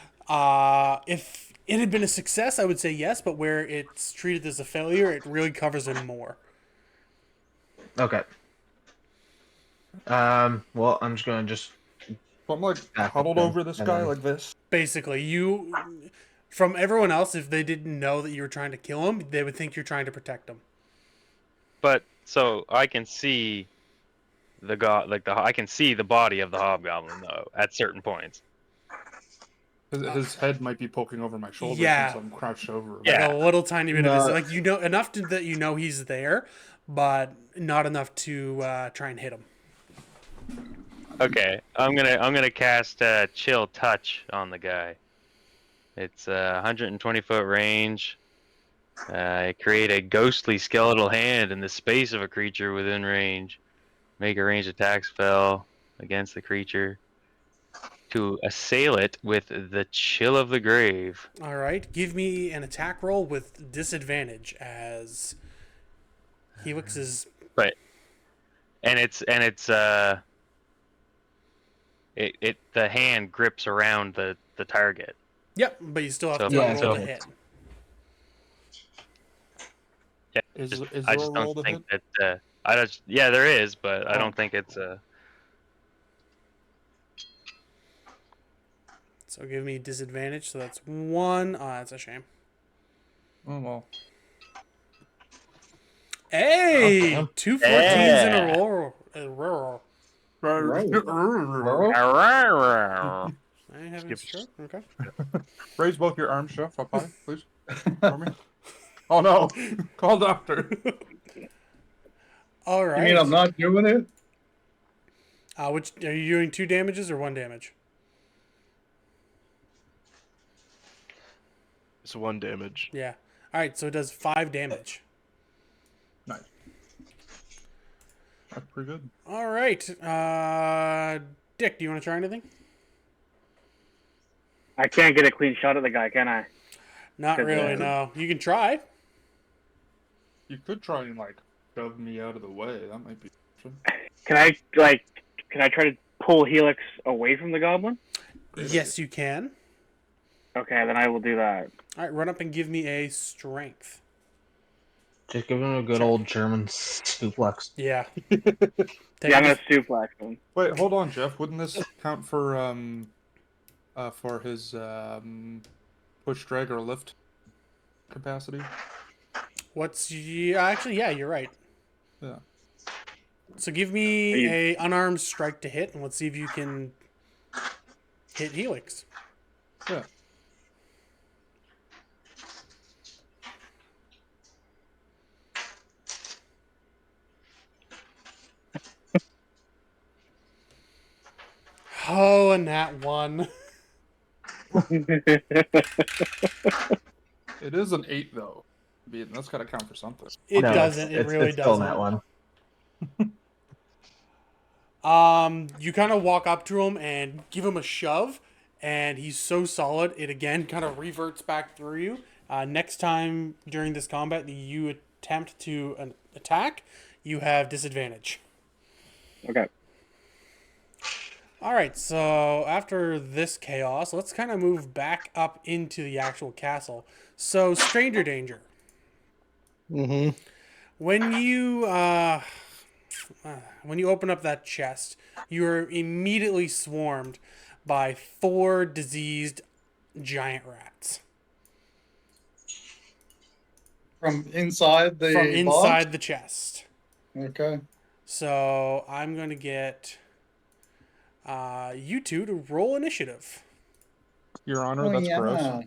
If it had been a success, I would say yes, but where it's treated as a failure, it really covers him more. Okay. Well, I'm just gonna So I'm like back up huddled then, over this and guy then- like this. Basically, from everyone else, if they didn't know that you were trying to kill him, they would think you're trying to protect him. But so I can see I can see the body of the hobgoblin though at certain points. His head might be poking over my shoulder Yeah. since I'm crouched over him. Yeah. Like a little tiny bit of No. his, like enough that you know he's there, but not enough to try and hit him. Okay, I'm gonna cast Chill Touch on the guy. It's 120-foot range. Create a ghostly skeletal hand in the space of a creature within range. Make a ranged attack spell against the creature to assail it with the Chill of the Grave. All right, give me an attack roll with disadvantage as Helix is. Right. And the hand grips around the target. Yep, but you still have So to Yeah, roll so- to hit. Is I there a just roll don't to think hit? that there is, but I don't think it's a So give me disadvantage. So that's 1. Oh, that's a shame. Oh well. Hey, Damn. 2 14s in a Yeah. row. I having a Skip. stroke? Okay. Raise both your arms, Chef, up high, please. For me. Oh no! Call doctor. All right. You mean I'm not doing it? Which are you doing? 2 damages or 1 damage? It's 1 damage. Yeah. All right. So it does 5 damage. Nice. That's pretty good. All right. Dick, do you want to try anything? I can't get a clean shot at the guy, can I? Not really. Yeah. No. You can try. You could try and like shove me out of the way. That might be. Can I try to pull Helix away from the goblin? Yes, you can. Okay, then I will do that. All right. Run up and give me a strength. Just give him a good old German suplex. Yeah. Yeah, I'm gonna suplex him. Wait, hold on, Jeff. Wouldn't this count for his push, drag, or lift capacity? Actually, yeah, you're right. Yeah. So give me a unarmed strike to hit, and let's see if you can hit Helix. Yeah. Oh, and that one. It is an 8 though. That's got to count for something. It No, doesn't. It really it's still doesn't. that one. You kind of walk up to him and give him a shove, and he's so solid, it again kind of reverts back through you. Next time during this combat that you attempt to attack, you have disadvantage. Okay. All right, so after this chaos, let's kind of move back up into the actual castle. So, stranger danger. Mm-hmm. When you open up that chest, you are immediately swarmed by 4 diseased giant rats From inside the from inside box? the chest. Okay. So I'm going to get you two to roll initiative. Your Honor, that's gross.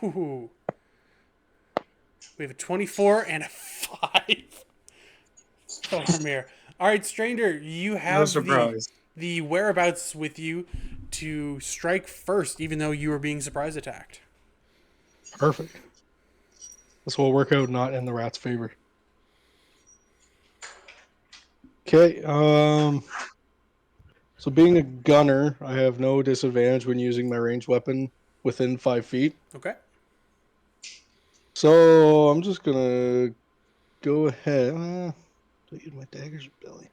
Ooh. We have a 24 and a 5. So from here. All right, stranger, you No have surprise. the whereabouts with you to strike first, even though you were being surprise attacked. Perfect. This will work out not in the rat's favor. Okay. So being a gunner, I have no disadvantage when using my ranged weapon within 5 feet. Okay. So I'm just gonna go ahead. Do I use my daggers or belly?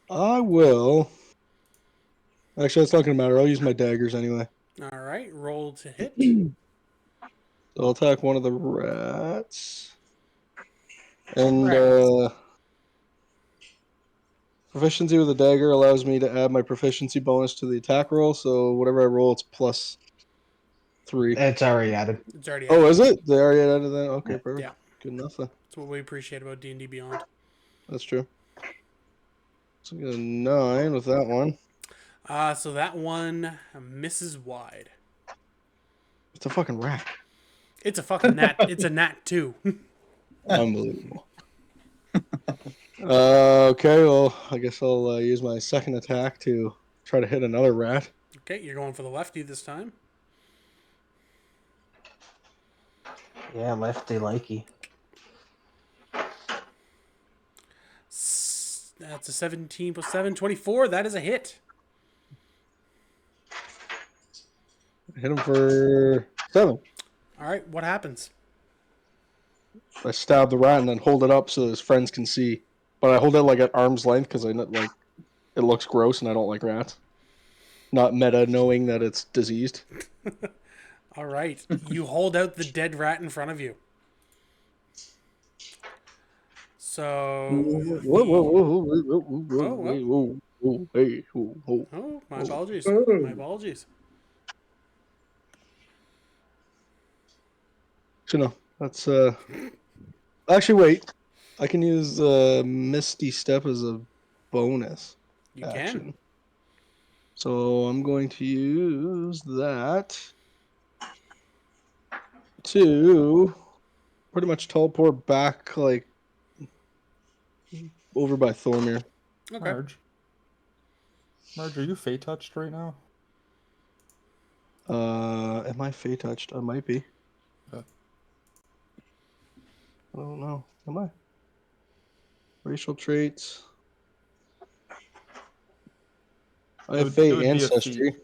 I will. Actually, that's not gonna matter. I'll use my daggers anyway. All right, roll to hit. So I'll attack one of the rats. And proficiency with a dagger allows me to add my proficiency bonus to the attack roll. So whatever I roll, it's +3. It's already added. It's already Oh, out. is it? They already added that? Okay, perfect. Yeah. Good enough then. That's what we appreciate about D&D Beyond. That's true. So I get a 9 with that one. So that one misses wide. It's a fucking rat. It's a fucking gnat. It's a gnat too. Unbelievable. Okay, well, I guess I'll use my second attack to try to hit another rat. Okay, you're going for the lefty this time. Yeah, lefty likey. That's a 17 plus 7, 24. That is a hit. Hit him for 7. All right, what happens? I stab the rat and then hold it up so his friends can see. But I hold it like at arm's length because I like it looks gross and I don't like rats. Not meta knowing that it's diseased. All right, you hold out the dead rat in front of you. So Whoa, whoa, whoa, whoa, whoa, whoa, whoa, Oh, whoa, whoa, whoa, hey, whoa, whoa. Oh, my Oh. apologies. Oh. My apologies. So no, that's actually wait. I can use Misty Step as a bonus You action. can. So I'm going to use that to pretty much teleport back like over by Thormir. Okay. Marge, are you fey touched right now? Am I Fey touched? I might be. Yeah. I don't know. Am I? Racial traits. I have It Fey would be a ancestry. feat.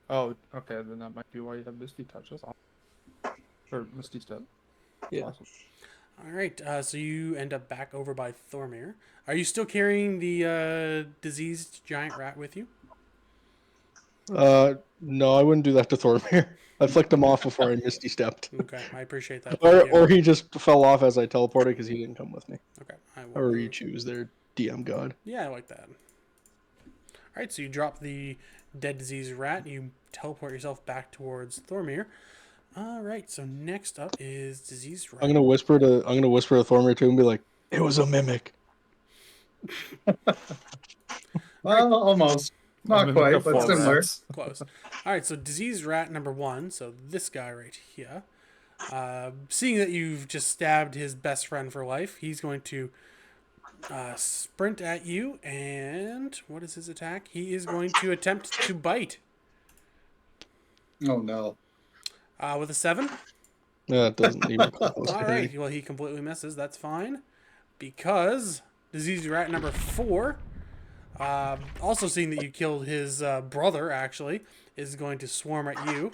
Oh, okay, then that might be why you have Misty Touch. That's awesome. Or Misty Step. That's Yeah. awesome. All right. So you end up back over by Thormir. Are you still carrying the diseased giant rat with you? No, I wouldn't do that to Thormir. I flicked him off before I Misty stepped. Okay, I appreciate that. Thank you. Or he just fell off as I teleported because he didn't come with me. Okay, I will. However you choose there, DM God. Yeah, I like that. All right, so you drop the dead diseased rat. You teleport yourself back towards Thormir. All right, so next up is diseased rat. I'm gonna whisper to Thormir too and be like, "It was a mimic." Well, almost. Not Mimic quite, of but four similar. rats. Close. All right, so diseased rat number 1. So this guy right here. Seeing that you've just stabbed his best friend for life, he's going to sprint at you, and what is his attack? He is going to attempt to bite Oh no. with a 7. It doesn't even come close to All hitting. right, well, he completely misses. That's fine. Because diseased rat number 4, also seeing that you killed his brother, actually, is going to swarm at you.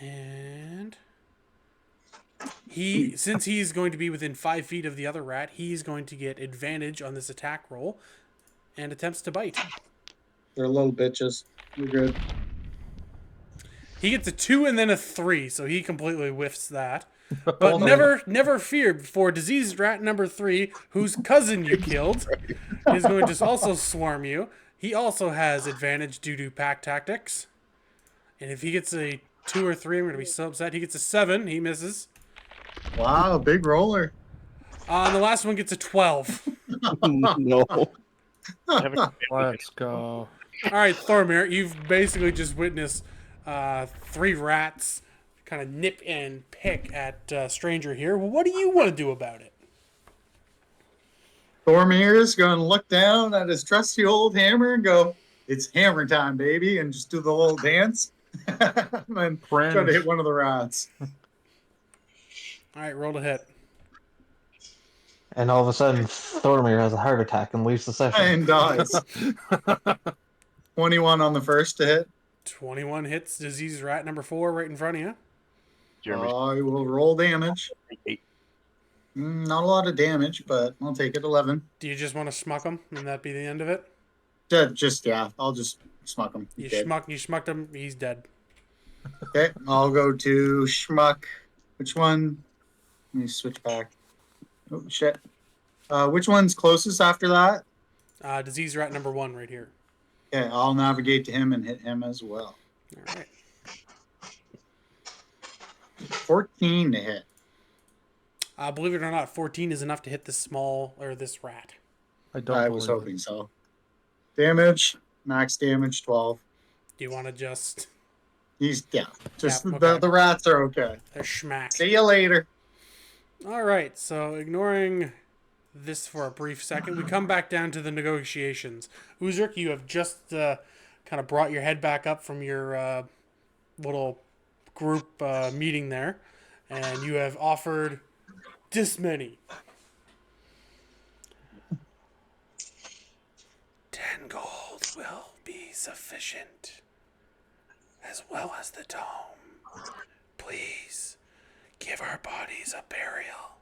And since he's going to be within 5 feet of the other rat, he's going to get advantage on this attack roll and attempts to bite. They're little bitches. You're good. He gets a 2 and then a 3, so he completely whiffs that. But Hold on. never fear, for diseased rat number 3, whose cousin you killed, is going to also swarm you. He also has advantage due to pack tactics. And if he gets a 2 or 3, I'm going to be so upset. He gets a 7, he misses. Wow, big roller. And the last one gets a 12. No. Let's go. All right, Thormir, you've basically just witnessed 3 rats kind of nip and pick at Stranger here. Well, what do you want to do about it? Thormir's going to look down at his trusty old hammer and go, "It's hammer time, baby," and just do the little dance. And then try to hit one of the rats. All right, roll to hit. And all of a sudden, Thormir has a heart attack and leaves the session. And dies. 21 on the first to hit. 21 hits diseased rat number 4 right in front of you. Jeremy's I will roll damage. 8. Not a lot of damage, but I'll take it. 11. Do you just want to schmuck him and that be the end of it? Yeah, I'll just smuck him. You schmucked him, he's dead. Okay, I'll go to Schmuck. Which one? Let me switch back. Oh, shit. Which one's closest after that? Diseased rat number 1 right here. Okay, I'll navigate to him and hit him as well. All right. 14 to hit. Believe it or not, 14 is enough to hit this rat. I was hoping so. Damage, max damage 12. Do you want to just... Just Yeah, okay. the rats are okay. They're schmack. See you later. All right, so ignoring this for a brief second, we come back down to the negotiations. Uzurk, you have just kind of brought your head back up from your little group meeting there, and you have offered this many. 10 gold will be sufficient, as well as the dome. Please give our bodies a burial.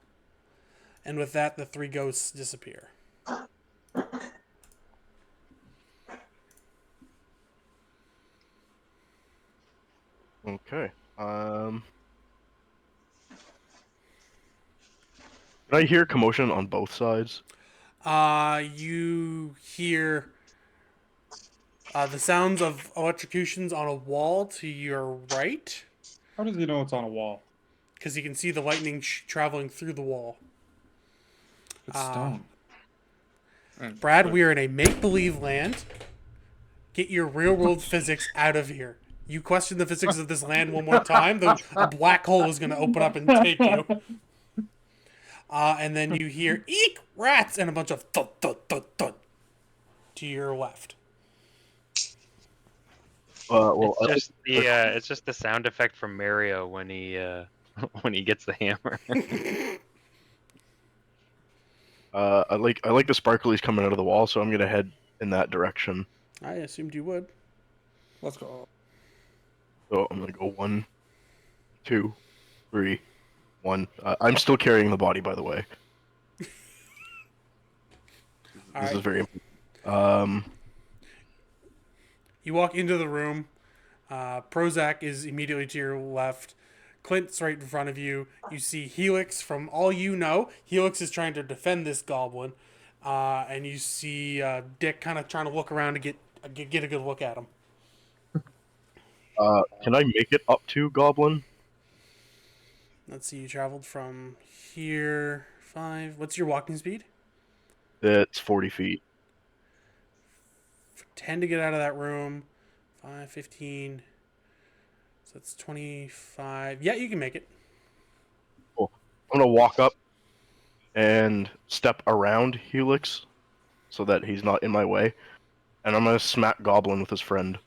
And with that, the 3 ghosts disappear. Okay. Did I hear commotion on both sides? You hear the sounds of electrocutions on a wall to your right, How does he know it's on a wall? because you can see the lightning traveling through the wall. It's stone. And- Brad, but- we are in a make-believe land. Get your real-world physics out of here. You question the physics of this land one more time, a black hole is going to open up and take you. And then you hear, eek, rats, and a bunch of thud, thud, thud, thud to your left. Well, It's just the sound effect from Mario when he when he gets the hammer. I like the sparklies coming out of the wall, so I'm gonna head in that direction. I assumed you would. Let's go. So I'm gonna go 1, 2, 3, 1. I'm still carrying the body, by the way. All This right. is very important. You walk into the room. Prozac is immediately to your left. Clint's right in front of you. You see Helix. From all you know, Helix is trying to defend this goblin. And you see Dick kind of trying to look around to get a good look at him. Can I make it up to Goblin? Let's see. You traveled from here 5. What's your walking speed? It's 40 feet. 10 to get out of that room. 5, 15. So that's 25. Yeah, you can make it. Cool. I'm gonna walk up and step around Helix so that he's not in my way, and I'm gonna smack Goblin with his friend.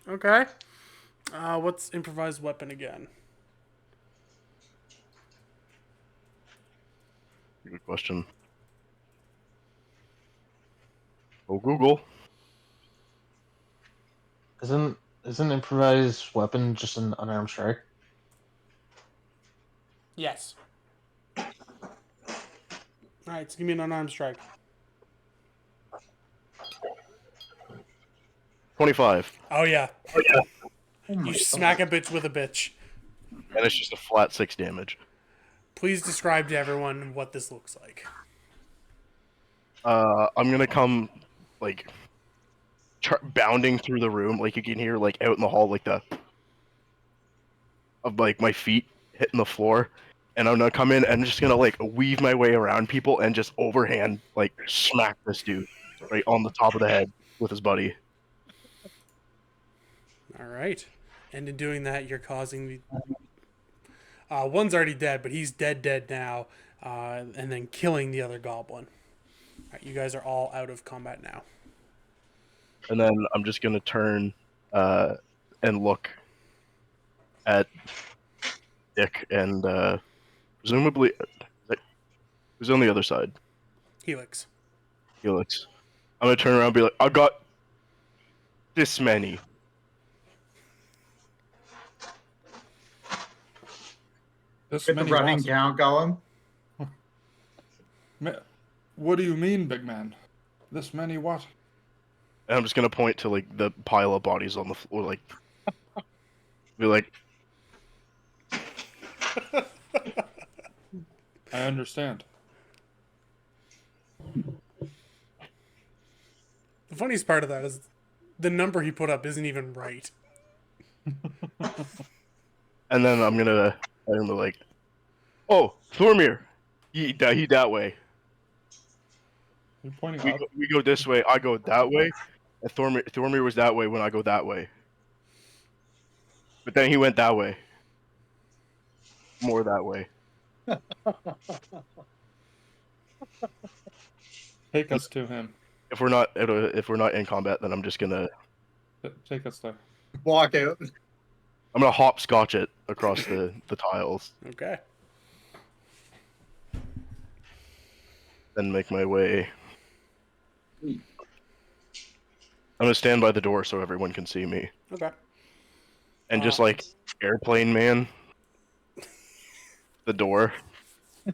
Okay. What's improvised weapon again? Good question. Oh, Google. Isn't improvised weapon just an unarmed strike? Yes. All right, so give me an unarmed strike. 25. Oh yeah, Oh my you God. smack a bitch with a bitch. And it's just a flat 6 damage. Please describe to everyone what this looks like. I'm gonna come, like, bounding through the room, like you can hear, like, out in the hall, like, of, like, my feet hitting the floor. And I'm gonna come in and I'm just gonna, like, weave my way around people and just overhand, like, smack this dude right on the top of the head with his buddy. All right, and in doing that, you're causing the. One's already dead, but he's dead now, and then killing the other goblin. All right, you guys are all out of combat now. And then I'm just gonna turn and look at Dick and presumably who's on the other side? Helix. Felix. I'm gonna turn around and be like, I got this many. This Get the many running wasps. count going. What do you mean, big man? This many what? And I'm just gonna point to like the pile of bodies on the floor, like be like, I understand. The funniest part of that is the number he put up isn't even right. and then I'm gonna be like, oh, Thormir, he that way. You're pointing We up. we go this way, I go that way, and Thormir was that way when I go that way. But then he went that way. More that way. Take us to him. If we're not in combat, then I'm just gonna Take us there. Walk out. I'm gonna hopscotch it across the tiles, Okay. then make my way. I'm gonna stand by the door so everyone can see me, Okay. and just like airplane man, the door. All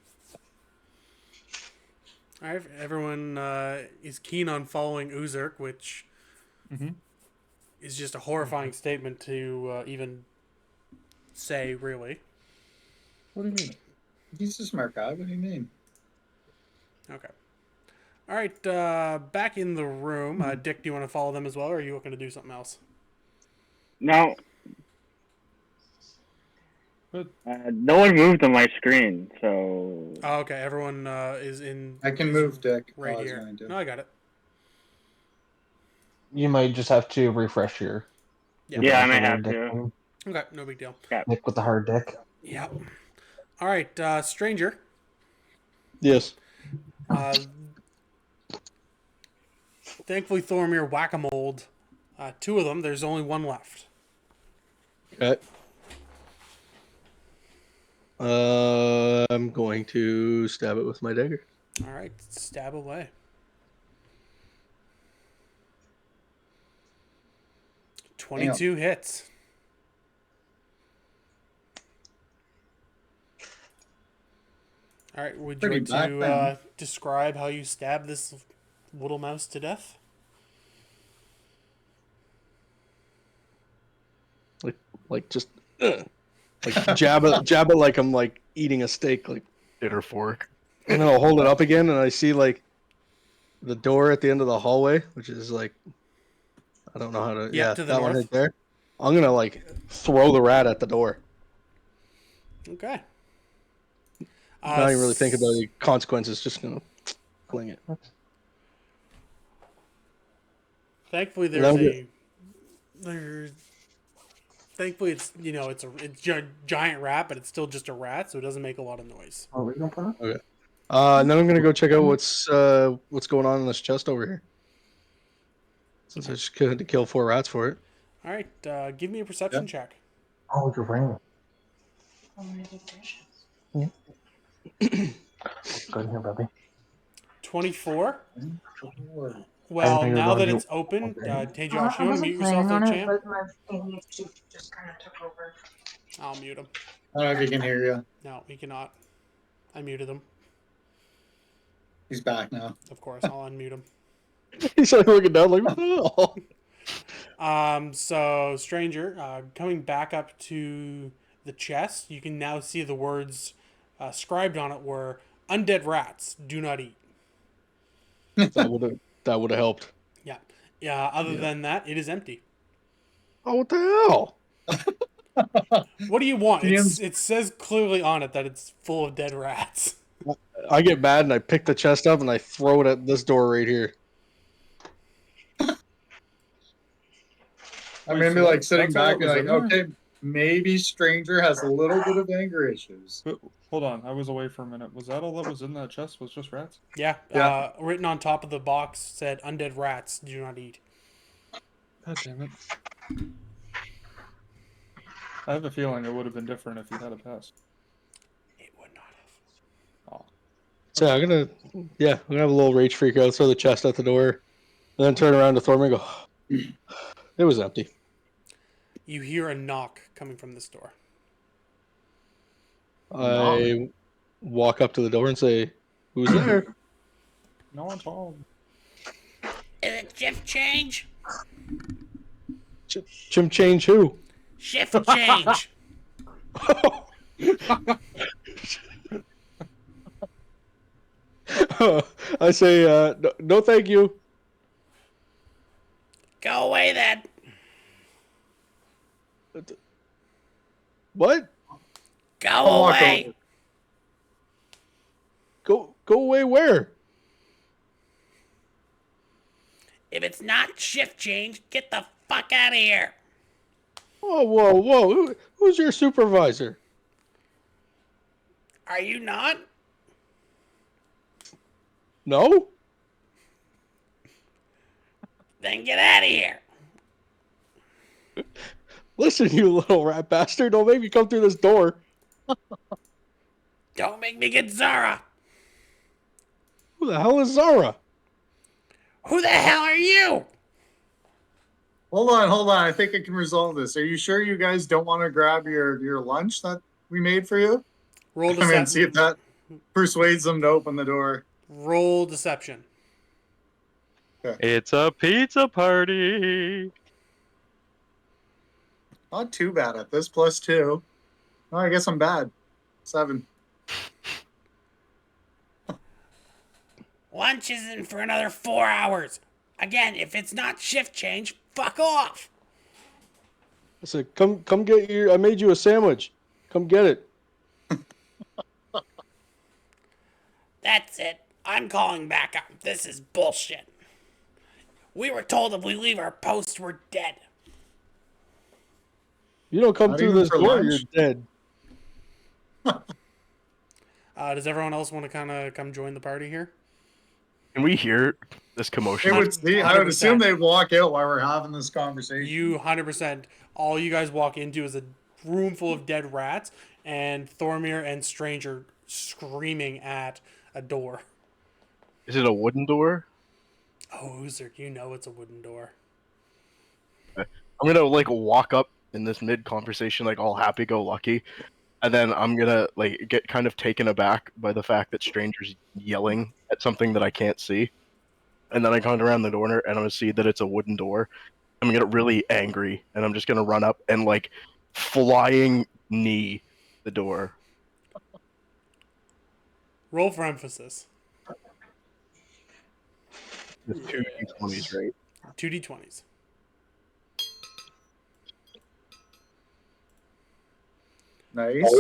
right. Everyone is keen on following Uzurk, which Mhm. is just a horrifying statement to even say, really. What do you mean? He's a smart guy. What do you mean? Okay. All right. Back in the room. Dick, do you want to follow them as well, or are you looking to do something else? No, Good. no one moved on my screen, so Oh, okay. Everyone is in. I can is move Dick. right Oh, I was here. going to. No, I got it. You might just have to refresh your. Yeah. yeah, I browser may there, have Dick. to. Okay. No big deal. Dick with the hard dick. Yep. All right. Stranger. Yes. Thankfully, Thormir whack-a-mole. Two of them. There's only one left. Okay. I'm going to stab it with my dagger. All right. Stab away. 22 hits. All right. Would you Pretty like back to then. describe how you stab this little mouse to death? Like just like jab it like I'm like eating a steak. Like, Bitter fork. and then I'll hold it up again, and I see like the door at the end of the hallway, which is like I don't know how to. Yeah, to the that one north. right there. I'm gonna like throw the rat at the door. Okay. Not even really think about the consequences. Just gonna fling it. Thankfully, And there's thankfully it's it's a giant rat, but it's still just a rat, so it doesn't make a lot of noise. Oh, we don't put it? Okay. And then I'm gonna go check out what's going on in this chest over here. Since I just had to kill 4 rats for it. All right, give me a perception check. Oh, you're right. Go in here, baby. 24. Lord. I Well, know you're now going that to- it's open, Okay. Josh, you want to mute yourself there, champ? but my ADHD just kind of took over. I'll mute him. I don't know if he can hear you. No, he cannot. I muted him. He's back now. Of course, I'll unmute him. He's like looking down like, oh. So, stranger, coming back up to the chest, you can now see the words scribed on it were "Undead rats do not eat." That would have helped. Yeah. Yeah. Other than that, it is empty. Oh, what the hell? What do you want? DM's It says clearly on it that it's full of dead rats. I get mad and I pick the chest up and I throw it at this door right here. I'm Wait, gonna be so like sitting that's all back that and was like, in there? okay, maybe Stranger has a little bit of anger issues. But, hold on, I was away for a minute. Was that all that was in that chest? Was just rats? Yeah. Yeah. Written on top of the box said "Undead rats do not eat." God damn it! I have a feeling it would have been different if you had a pass. It would not have. Oh, So I'm gonna have a little rage freak out, throw the chest out the door, and then turn around to Thorman and go, it was empty. You hear a knock coming from this door. I walk up to the door and say, who's there? no one's home. Is it shift change? Chim change who? Shift change. I say, no thank you. Go away then. What? Go I'll walk over. Go away where? If it's not shift change, get the fuck out of here. Oh, whoa. Who's your supervisor? Are you not? No? Then get out of here. Listen, you little rat bastard. Don't make me come through this door. Don't make me get Zara. Who the hell is Zara? Who the hell are you? Hold on. I think I can resolve this. Are you sure you guys don't want to grab your lunch that we made for you? Roll Come in, see if that persuades them to open the door. Roll deception. It's a pizza party. Not too bad at this. +2. Oh, I guess I'm bad. 7. Lunch isn't for another 4 hours. Again, if it's not shift change, fuck off. I said, come get your. I made you a sandwich. Come get it. That's it. I'm calling back up. This is bullshit. We were told if we leave our post, we're dead. You don't come Not through even this for door, lunch? you're dead. Does everyone else want to kind of come join the party here? Can we hear this commotion? I would assume 100%. they'd walk out while we're having this conversation. You 100%. All you guys walk into is a room full of dead rats and Thormir and Stranger screaming at a door. Is it a wooden door? Oh, Uzurk, you know it's a wooden door. I'm gonna like walk up in this mid conversation like all happy go lucky, and then I'm gonna like get kind of taken aback by the fact that Stranger's yelling at something that I can't see. And then I come around the door and I'm gonna see that it's a wooden door. I'm gonna get really angry and I'm just gonna run up and like flying knee the door. Roll for emphasis. The two d20s, right? 2d20s. Nice.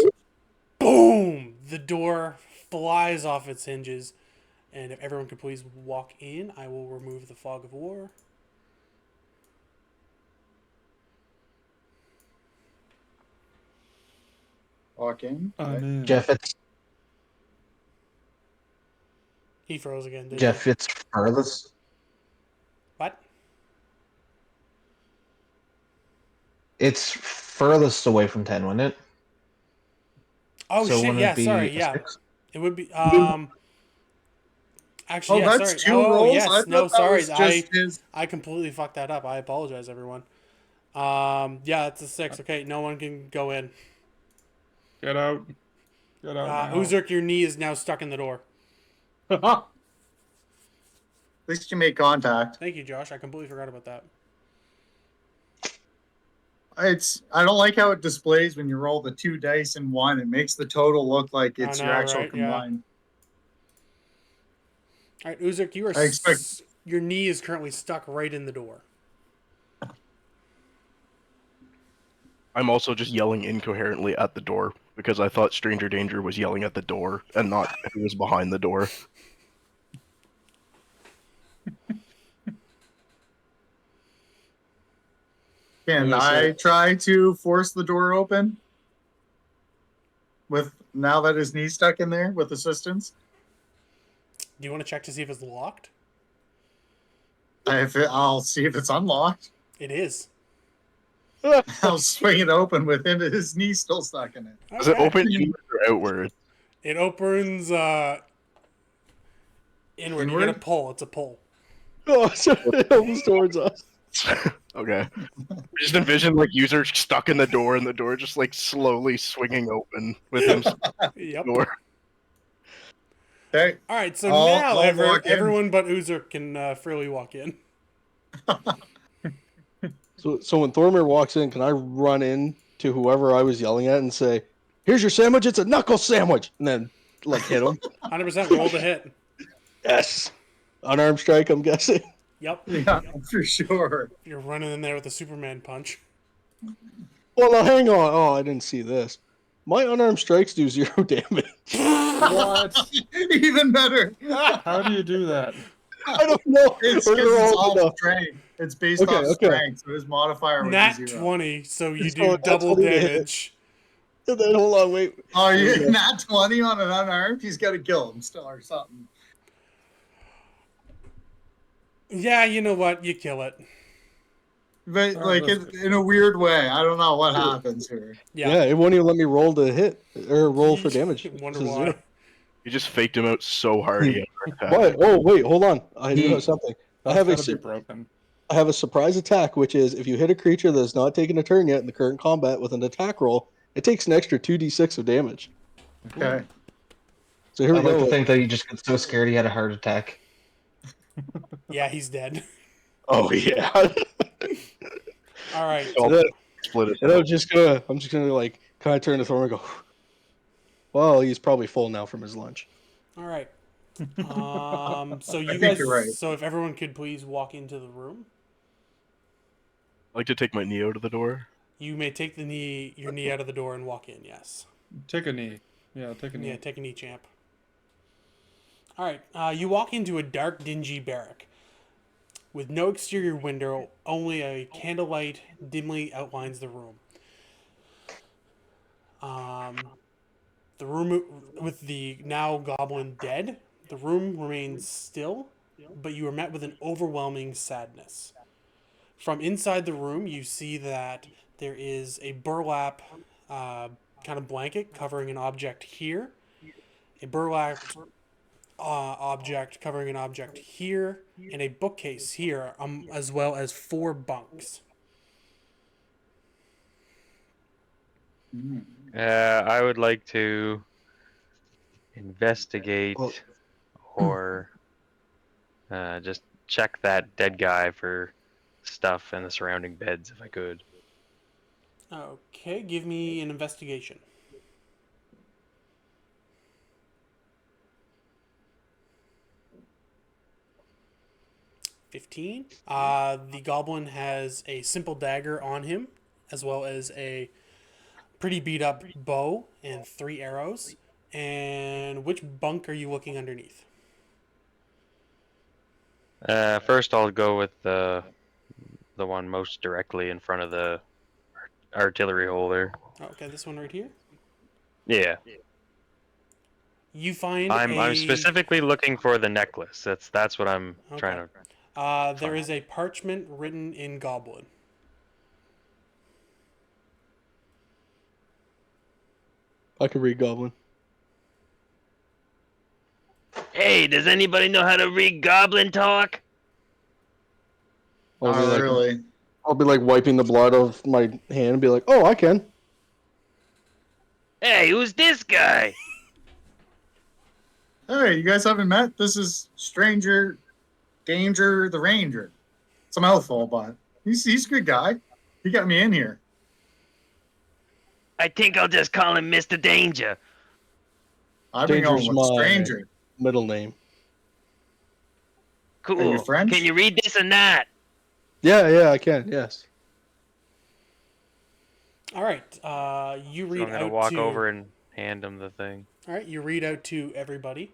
Boom! The door flies off its hinges. And if everyone could please walk in, I will remove the fog of war. Walk in. I'm in. Jeff, it's He froze again, didn't Jeff, it's furthest. he? What? It's furthest away from 10, wouldn't it? Oh So shit! wouldn't Yeah, it be sorry. a Yeah, 6? it would be. Actually, Oh, yeah, that's sorry. two Oh, rolls? I yes. thought No, that sorry. was just his... I completely fucked that up. I apologize, everyone. Yeah, it's a 6. Okay, no one can go in. Get out. Get out. now. Uzurk, your knee is now stuck in the door. At least you made contact. Thank you, Josh. I completely forgot about that. I don't like how it displays when you roll the 2 dice in one. It makes the total look like it's I your know, actual right? Yeah. combined. All right, Uzurk, you are. I expect- Your knee is currently stuck right in the door. I'm also just yelling incoherently at the door because I thought Stranger Danger was yelling at the door and not who was behind the door. Can I try to force the door open? With now that his knee's stuck in there with assistance? Do you want to check to see if it's locked? I'll see if it's unlocked. It is. I'll swing it open with his knee still stuck in it. Does it Okay. open inward or outward? It opens inward. You Inward? get a pull. It's a pull. Oh, so it opens towards us. Okay. Just envision like user stuck in the door and the door just like slowly swinging open with him stuck in Yep. the door. Okay. All right, so I'll now walk in. everyone but Uzurk can freely walk in. So when Thormir walks in, can I run in to whoever I was yelling at and say, "Here's your sandwich. It's a knuckle sandwich," and then like hit him? 100% roll to hit. Yes. Unarmed strike, I'm guessing. Yep. Yeah, for sure. You're running in there with a Superman punch. Well, now hang on. Oh, I didn't see this. My unarmed strikes do 0 damage. What? Even better. How do you do that? I don't know. It's Or because they're it's all all enough. strength. It's based Okay, off okay. strength, so his modifier would Nat be 0. 20, so you It's do all nat double 20 to hit. damage. And then hold on, wait. Oh, you nat 20 on an unarmed? He's got to kill him still or something. Yeah, you know what? You kill it. But Oh, like that's in a weird way. I don't know what happens here. Yeah. It won't even let me roll to hit or roll for damage. Wonder This is why. 0. You just faked him out so hard. He had What? Oh, wait, hold on. I do have something. I have That's a gotta be broken. I have a surprise attack, which is if you hit a creature that has not taken a turn yet in the current combat with an attack roll, it takes an extra 2d6 of damage. Okay. So here we I'd like go. to think that he just got so scared he had a heart attack. Yeah, he's dead. Oh yeah. All right. I'll split it. And I'm just gonna like kind of turn to Thor and go, Well, he's probably full now from his lunch. All right. So I you think guys. you're right. So if everyone could please walk into the room, I like to take my knee out of the door. you may take your knee out of the door and walk in. Yes. Take a knee. Yeah, take a knee. Yeah, take a knee, champ. All right. You walk into a dark, dingy barrack with no exterior window. Only a candlelight dimly outlines the room. The room with the now goblin dead. The room remains still, but you are met with an overwhelming sadness. From inside the room, you see that there is a burlap kind of blanket covering an object here, a burlap object covering an object here, and a bookcase here, as well as 4 bunks. I would like to investigate Well- or just check that dead guy for stuff in the surrounding beds if I could. Okay, give me an investigation. $15. The goblin has a simple dagger on him, as well as a pretty beat up bow and 3 arrows. And which bunk are you looking underneath? First, I'll go with the one most directly in front of the artillery holder. Okay, this one right here. Yeah, You find I'm specifically looking for the necklace. That's what I'm trying to. there is a parchment written in goblin. I can read Goblin. Hey, does anybody know how to read goblin talk? I'll be Not like, really. I'll be like wiping the blood off my hand and be like, "Oh, I can." Hey, who's this guy? Hey, you guys haven't met? This is Stranger Danger the Ranger. It's a mouthful, but he's a good guy. He got me in here. I think I'll just call him Mr. Danger. I've been going Danger's with my Stranger. middle name. Cool. Are you French? Can you read this or not? Yeah, I can. Yes. All right. You So read I'm gonna out walk to. over and hand him the thing. All right. You read out to everybody.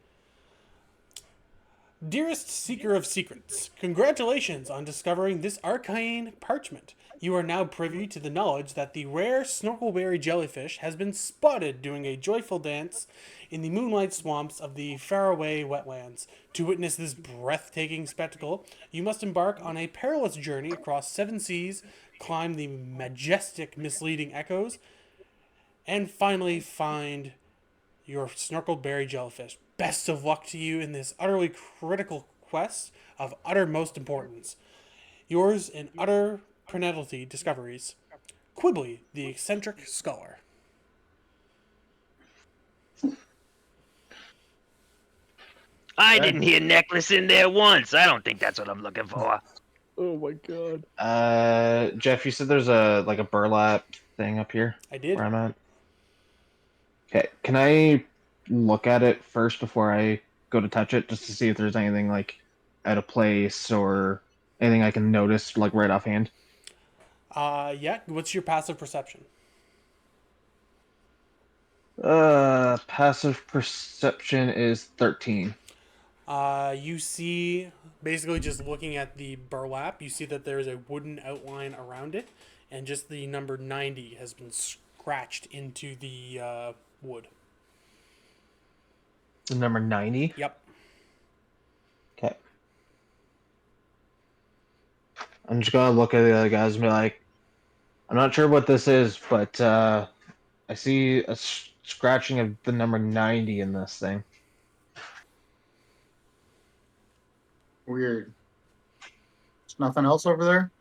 Dearest Seeker of Secrets, congratulations on discovering this arcane parchment. You are now privy to the knowledge that the rare snorkelberry jellyfish has been spotted doing a joyful dance in the moonlight swamps of the faraway wetlands. To witness this breathtaking spectacle, you must embark on a perilous journey across 7 seas, climb the majestic, misleading echoes, and finally find your snorkelberry jellyfish. Best of luck to you in this utterly critical quest of uttermost importance. Yours in utter prenatity discoveries, Quibbly, the eccentric scholar. I didn't hear necklace in there once. I don't think that's what I'm looking for. Oh my god. Jeff, you said there's a burlap thing up here I did. where I'm at. Okay, can I look at it first before I go to touch it, just to see if there's anything like out of place or anything I can notice like right offhand? Yeah. What's your passive perception? Passive perception is 13. You see, basically just looking at the burlap, you see that there's a wooden outline around it, and just the number 90 has been scratched into the wood. The number 90. Yep. Okay. I'm just gonna look at the other guys and be like, I'm not sure what this is, but I see a scratching of the number 90 in this thing. Weird. There's nothing else over there?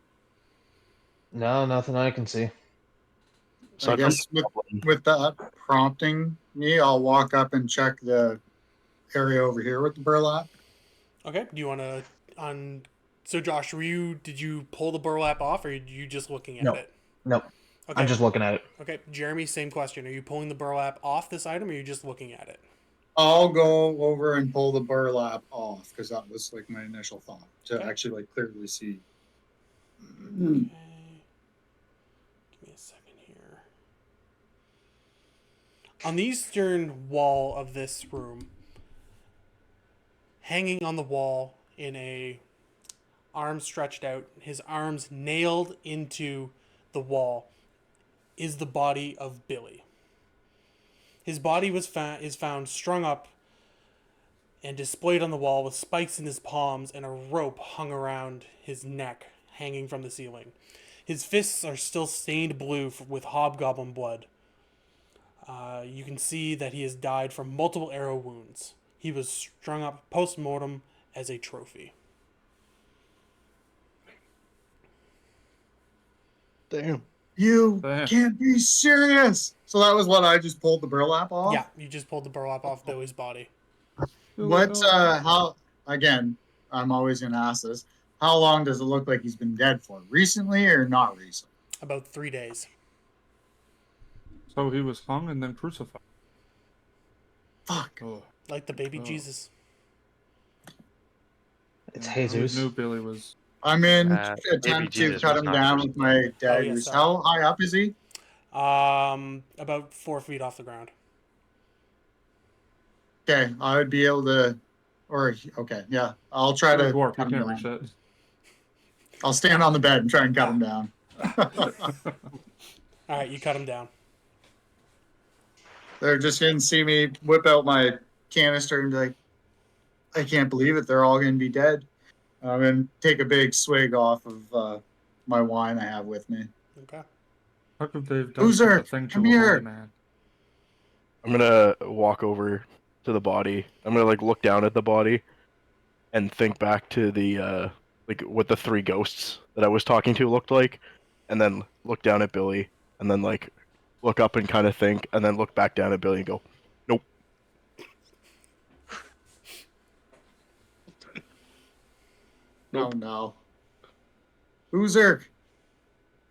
No, nothing I can see. I guess with that prompting me, I'll walk up and check the area over here with the burlap. Okay. Do you want to So Josh, did you pull the burlap off, or are you just looking at No. it? Nope. Okay. I'm just looking at it. Okay, Jeremy, same question. Are you pulling the burlap off this item, or are you just looking at it? I'll go over and pull the burlap off because that was like my initial thought to Okay. actually like clearly see. Okay. Give me a second here. On the eastern wall of this room, hanging on the wall in a arm stretched out, his arms nailed into the wall, is the body of Billy. His body is found strung up and displayed on the wall with spikes in his palms and a rope hung around his neck, hanging from the ceiling. His fists are still stained blue with hobgoblin blood. You can see that he has died from multiple arrow wounds. He was strung up post-mortem as a trophy. Damn. You Damn. can't be serious. So that was what I just pulled the burlap off. Yeah, you just pulled the burlap off Billy's body. What? How? Again, I'm always gonna ask this. How long does it look like he's been dead for? Recently or not recently? About 3 days. So he was hung and then crucified. Fuck. Oh, Like the baby Oh. Jesus. It's yeah, I always Jesus. knew Billy was. I'm in Baby attempt to Jesus cut was him not down the with my daggers. sorry. How high up is he? About 4 feet off the ground. Okay, I would be able to. Or okay, yeah, I'll try You're a to dwarf. cut You him can't down. reach I'll stand on the bed and try and cut him down. that. All right, you cut him down. They're just gonna see me whip out my canister and be like, I can't believe it. They're all gonna be dead. I'm gonna take a big swig off of my wine I have with me. Okay. How could they have done Who's such there? a thing to Come a here. holy man? I'm gonna walk over to the body. I'm gonna like look down at the body and think back to the like what the three ghosts that I was talking to looked like, and then look down at Billy, and then like look up and kind of think, and then look back down at Billy and go, nope. Oh no. Boozer,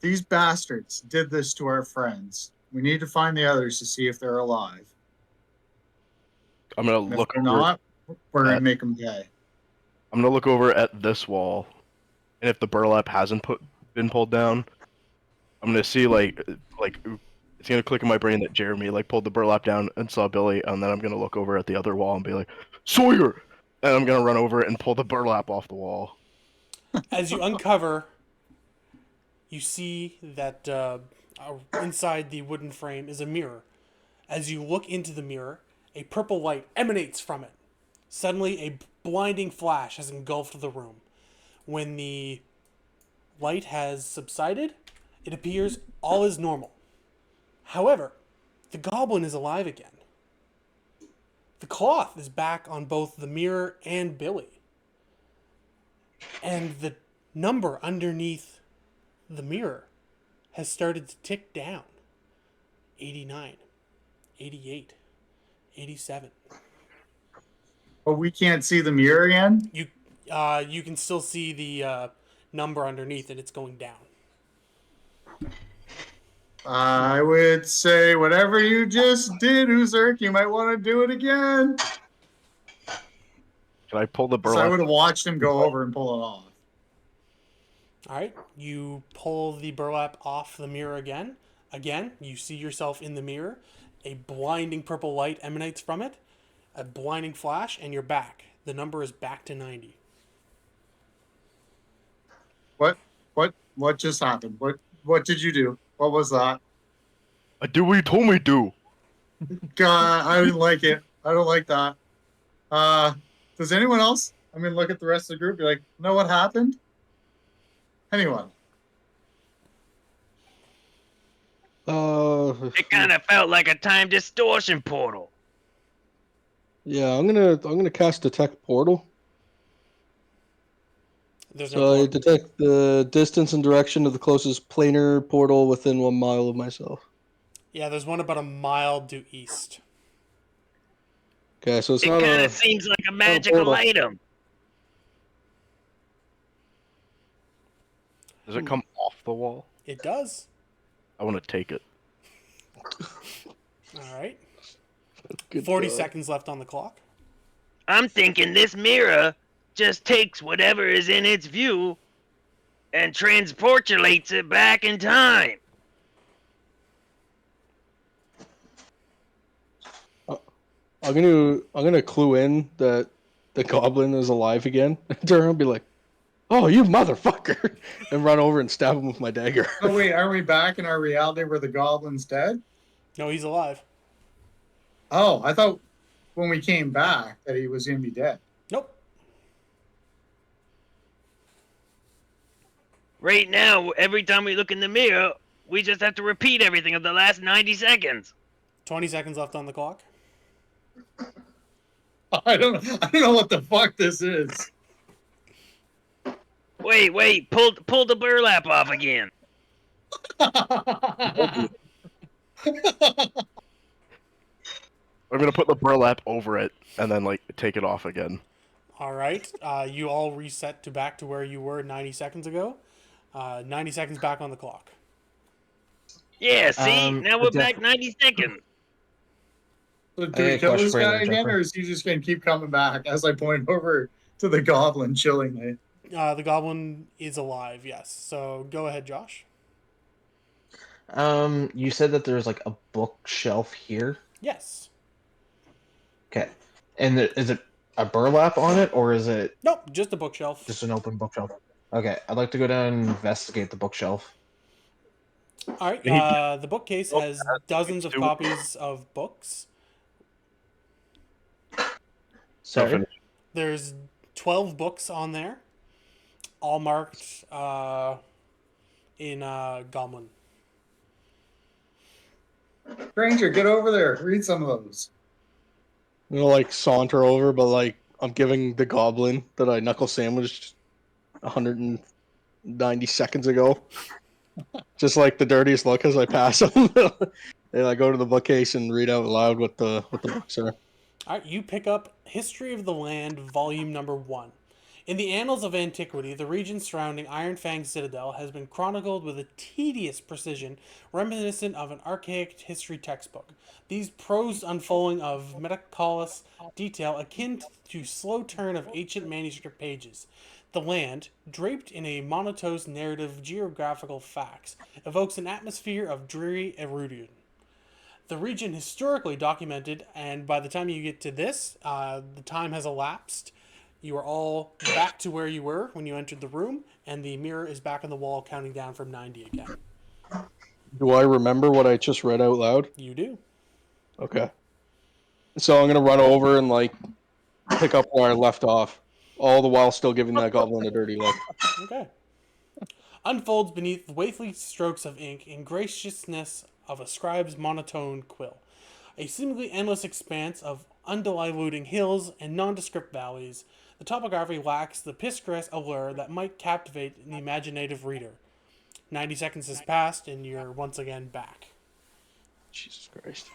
these bastards did this to our friends. We need to find the others to see if they're alive. I'm gonna And if look they're over. not, we're gonna at- make them pay. I'm gonna look over at this wall, and if the burlap hasn't been pulled down, I'm gonna see like it's gonna click in my brain that Jeremy like pulled the burlap down and saw Billy, and then I'm gonna look over at the other wall and be like, Sawyer, and I'm gonna run over and pull the burlap off the wall. As you uncover, you see that inside the wooden frame is a mirror. As you look into the mirror, a purple light emanates from it. Suddenly, a blinding flash has engulfed the room. When the light has subsided, it appears all is normal. However, the goblin is alive again. The cloth is back on both the mirror and Billy. And the number underneath the mirror has started to tick down. 89, 88, 87. But we can't see the mirror again. You can still see the number underneath it. It's going down. I would say whatever you just did, Uzurk, you might want to do it again. Can I pull the Because I burlap? would have watched him go over and pull it off. All right, you pull the burlap off the mirror again. Again, you see yourself in the mirror. A blinding purple light emanates from it. A blinding flash, and you're back. The number is back to 90. What just happened? What did you do? What was that? I did what you told me to do. God, I didn't like it. I don't like that. Does anyone else? I mean, look at the rest of the group. Be like, know what happened? Anyone? It kind of felt like a time distortion portal. Yeah, I'm gonna cast detect portal. There's So no I portal. detect the distance and direction of the closest planar portal within 1 mile of myself. Yeah, there's one about a mile due east. Okay, so it's It not kind a. of seems like a magical portal. item. Does it come off the wall? It does. I want to take it. All right. Good 40 God. seconds left on the clock. I'm thinking this mirror just takes whatever is in its view and transportulates it back in time. I'm gonna clue in that the goblin is alive again. Turn around and be like, "Oh, you motherfucker!" and run over and stab him with my dagger. Oh wait, are we back in our reality where the goblin's dead? No, he's alive. Oh, I thought when we came back that he was gonna be dead. Nope. Right now, every time we look in the mirror, we just have to repeat everything of the last 90 seconds. 20 seconds left on the clock. I don't know what the fuck this is. Wait, pull the burlap off again. I'm gonna put the burlap over it and then like take it off again. All right. You all reset to back to where you were 90 seconds ago. 90 seconds back on the clock. Yeah, see? Now we're def- back 90 seconds. So I do got we a kill question this for you guy there, again, Jumper. or is he just gonna keep coming back as I point over to the goblin chillingly? The goblin is alive, yes. So go ahead, Josh. You said that there's like a bookshelf here. Yes. Okay. And is it a burlap on it, or is it Nope, just a bookshelf. just an open bookshelf? Okay, I'd like to go down and investigate the bookshelf. All right. The bookcase Oh, has dozens of two. copies of books. Sorry. Nothing. There's 12 books on there, all marked in Goblin. Stranger, get over there. Read some of those. I'm gonna like saunter over, but like I'm giving the goblin that I knuckle sandwiched 190 seconds ago. Just like the dirtiest look as I pass them. And I go to the bookcase and read out loud what the books are. All right, you pick up History of the Land, Volume Number 1. In the annals of antiquity, the region surrounding Iron Fang Citadel has been chronicled with a tedious precision reminiscent of an archaic history textbook. These prose unfolding of meticulous detail akin to slow turn of ancient manuscript pages. The land, draped in a monotonous narrative of geographical facts, evokes an atmosphere of dreary erudition. The region historically documented, and by the time you get to this, the time has elapsed. You are all back to where you were when you entered the room, and the mirror is back on the wall counting down from 90 again. Do I remember what I just read out loud? You do. Okay. So I'm gonna run over and like pick up where I left off, all the while still giving that goblin a dirty look. Okay. Unfolds beneath waifly strokes of ink in graciousness of a scribe's monotone quill. A seemingly endless expanse of undiluting hills and nondescript valleys, the topography lacks the picturesque allure that might captivate the imaginative reader. 90 seconds has passed, and you're once again back. Jesus Christ.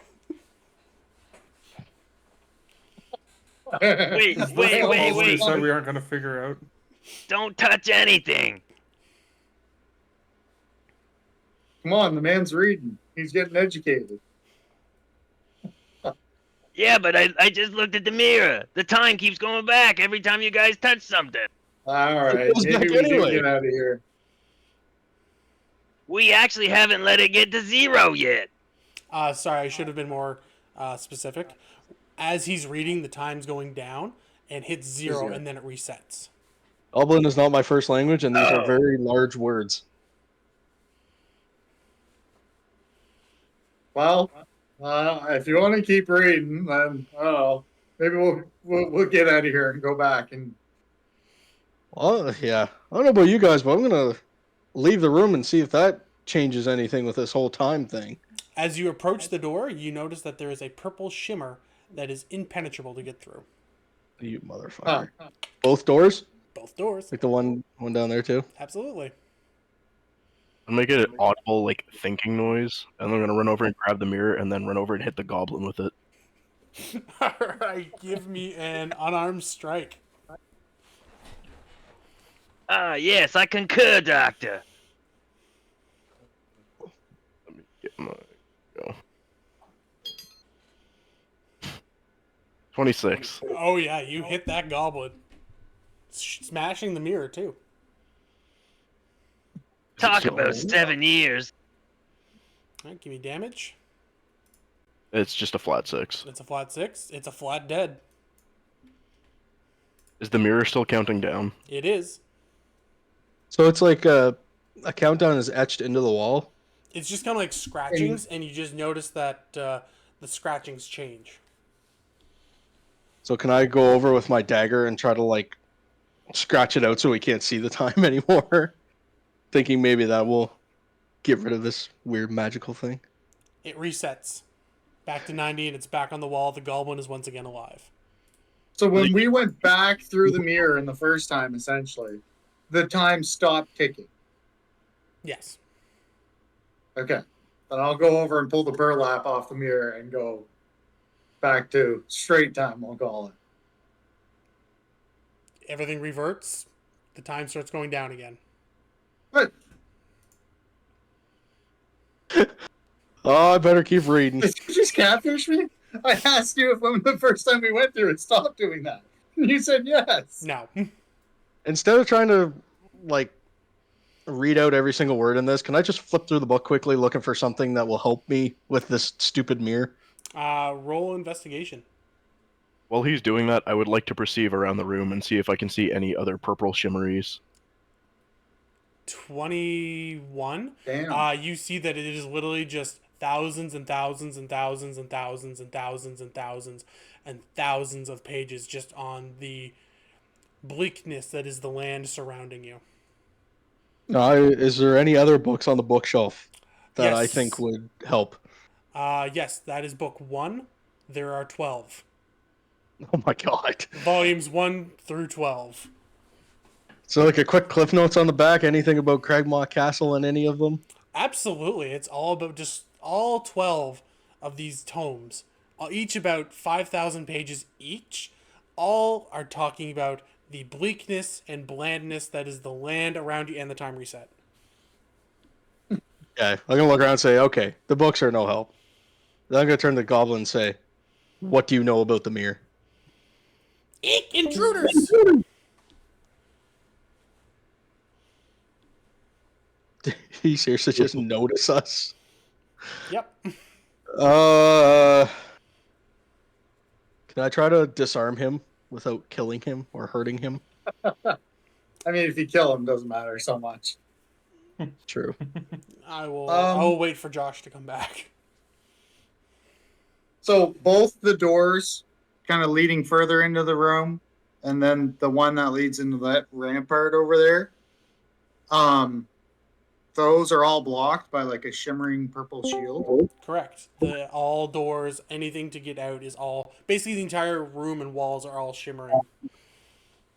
Wait. We said we aren't gonna figure out. Don't touch anything. Come on, the man's reading. He's getting educated. Yeah, but I just looked at the mirror. The time keeps going back every time you guys touch something. All right, goes maybe back we anyway. do get out of here. We actually haven't let it get to 0 yet. Sorry, I should have been more specific. As he's reading, the time's going down and hits 0, and then it resets. Goblin is not my first language, and these are very large words. Well, if you want to keep reading, then I don't know. Maybe we'll get out of here and go back and. Well, yeah. I don't know about you guys, but I'm gonna leave the room and see if that changes anything with this whole time thing. As you approach the door, you notice that there is a purple shimmer that is impenetrable to get through. You motherfucker. Both doors? Both doors. Like the one down there too? Absolutely. I'm gonna get an audible like thinking noise, and I'm gonna run over and grab the mirror, and then run over and hit the goblin with it. All right, give me an unarmed strike. Ah, yes, I concur, Doctor. Let 26. Oh yeah, you hit that goblin. Smashing the mirror too. Talk So- about 7 years. Alright, give me damage. It's just a flat 6. It's a flat 6. It's a flat dead. Is the mirror still counting down? It is. So it's like a countdown is etched into the wall. It's just kind of like scratchings, and you just notice that the scratchings change. So can I go over with my dagger and try to like scratch it out so we can't see the time anymore? Thinking maybe that will get rid of this weird magical thing. It resets back to 90, and it's back on the wall. The goblin is once again alive. So when we went back through the mirror in the first time, essentially, the time stopped ticking. Yes. Okay. Then I'll go over and pull the burlap off the mirror and go back to straight time, we'll call it. Everything reverts. The time starts going down again. But Oh, I better keep reading. did you just catfish me? I asked you if when the first time we went through it stopped doing that. And you said yes. No. Instead of trying to like read out every single word in this, can I just flip through the book quickly looking for something that will help me with this stupid mirror? Roll investigation. While he's doing that, I would like to perceive around the room and see if I can see any other purple shimmeries. 21. Damn. You see that it is literally just thousands and thousands and thousands and thousands and thousands and thousands and thousands of pages just on the bleakness that is the land surrounding you. Is there any other books on the bookshelf that I Yes. think would help? Yes, that is book 1. There are 12. Oh my god. Volumes 1 through 12. So like a quick cliff notes on the back, anything about Cragmaw Castle in any of them? Absolutely. It's all about just all 12 of these tomes, each about 5,000 pages each. All are talking about the bleakness and blandness that is the land around you and the time reset. Yeah, I'm gonna look around and say, okay, the books are no help. Then I'm gonna turn to the goblin and say, what do you know about the mirror? Eek, intruders! Did he seriously just notice us? Yep. Can I try to disarm him without killing him or hurting him? I mean, if you kill him, doesn't matter so much. True. I will wait for Josh to come back. So both the doors kind of leading further into the room, and then the one that leads into that rampart over there. Those are all blocked by like a shimmering purple shield. Correct. All doors, anything to get out is all basically the entire room and walls are all shimmering.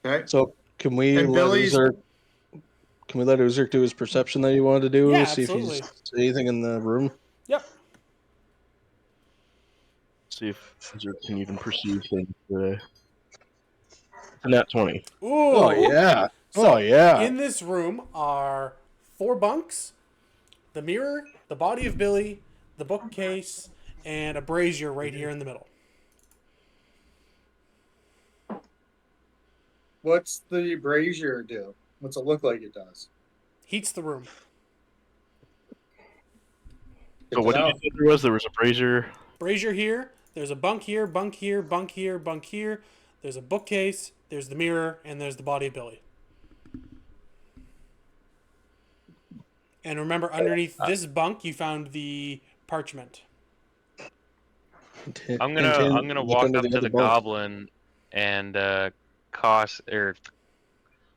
Okay. So can we And let Billy's- Uzurk do his perception that he wanted to do? Yeah, See absolutely. if he's anything in the room. Yep. See if Zerk can even perceive things today. It's a nat 20. Ooh. Oh yeah. So, Oh yeah. In this room are 4 bunks, the mirror, the body of Billy, the bookcase, and a brazier right here in the middle. What's the brazier do? What's it look like it does? Heats the room. So what did you say there was? There was a brazier. Brazier here. There's a bunk here, bunk here, bunk here, bunk here. There's a bookcase. There's the mirror, and there's the body of Billy. And remember, underneath this bunk, you found the parchment. I'm gonna walk up to the goblin and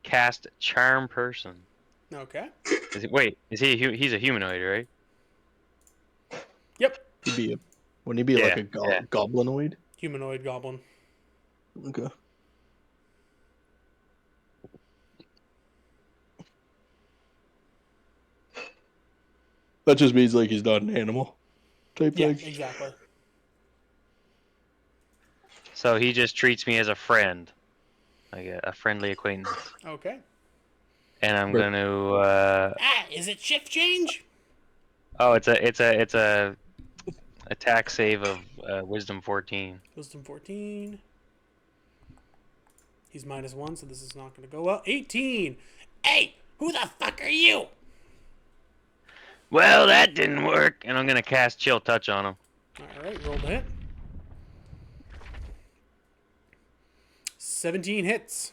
cast charm person. Okay. Is he? He's a humanoid, right? Yep. Wouldn't he be like a goblinoid? Humanoid goblin. Okay. That just means like he's not an animal type Yeah, thing. exactly. So he just treats me as a friend, like a friendly acquaintance. Okay. And I'm gonna. Is it shift change? Oh, it's a attack save of Wisdom 14. Wisdom 14. He's -1, so this is not going to go well. 18. Hey, who the fuck are you? Well, that didn't work. And I'm gonna cast Chill Touch on him. All right, roll to hit. 17 hits.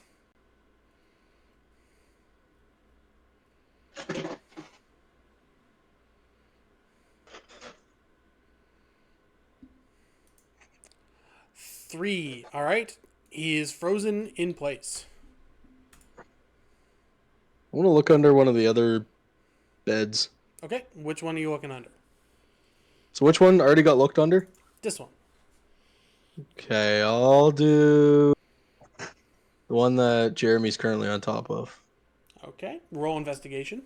Three. All right. He is frozen in place. I want to look under one of the other beds. Okay. Which one are you looking under? So which one already got looked under? This one. Okay, I'll do the one that Jeremy's currently on top of. Okay. Roll investigation.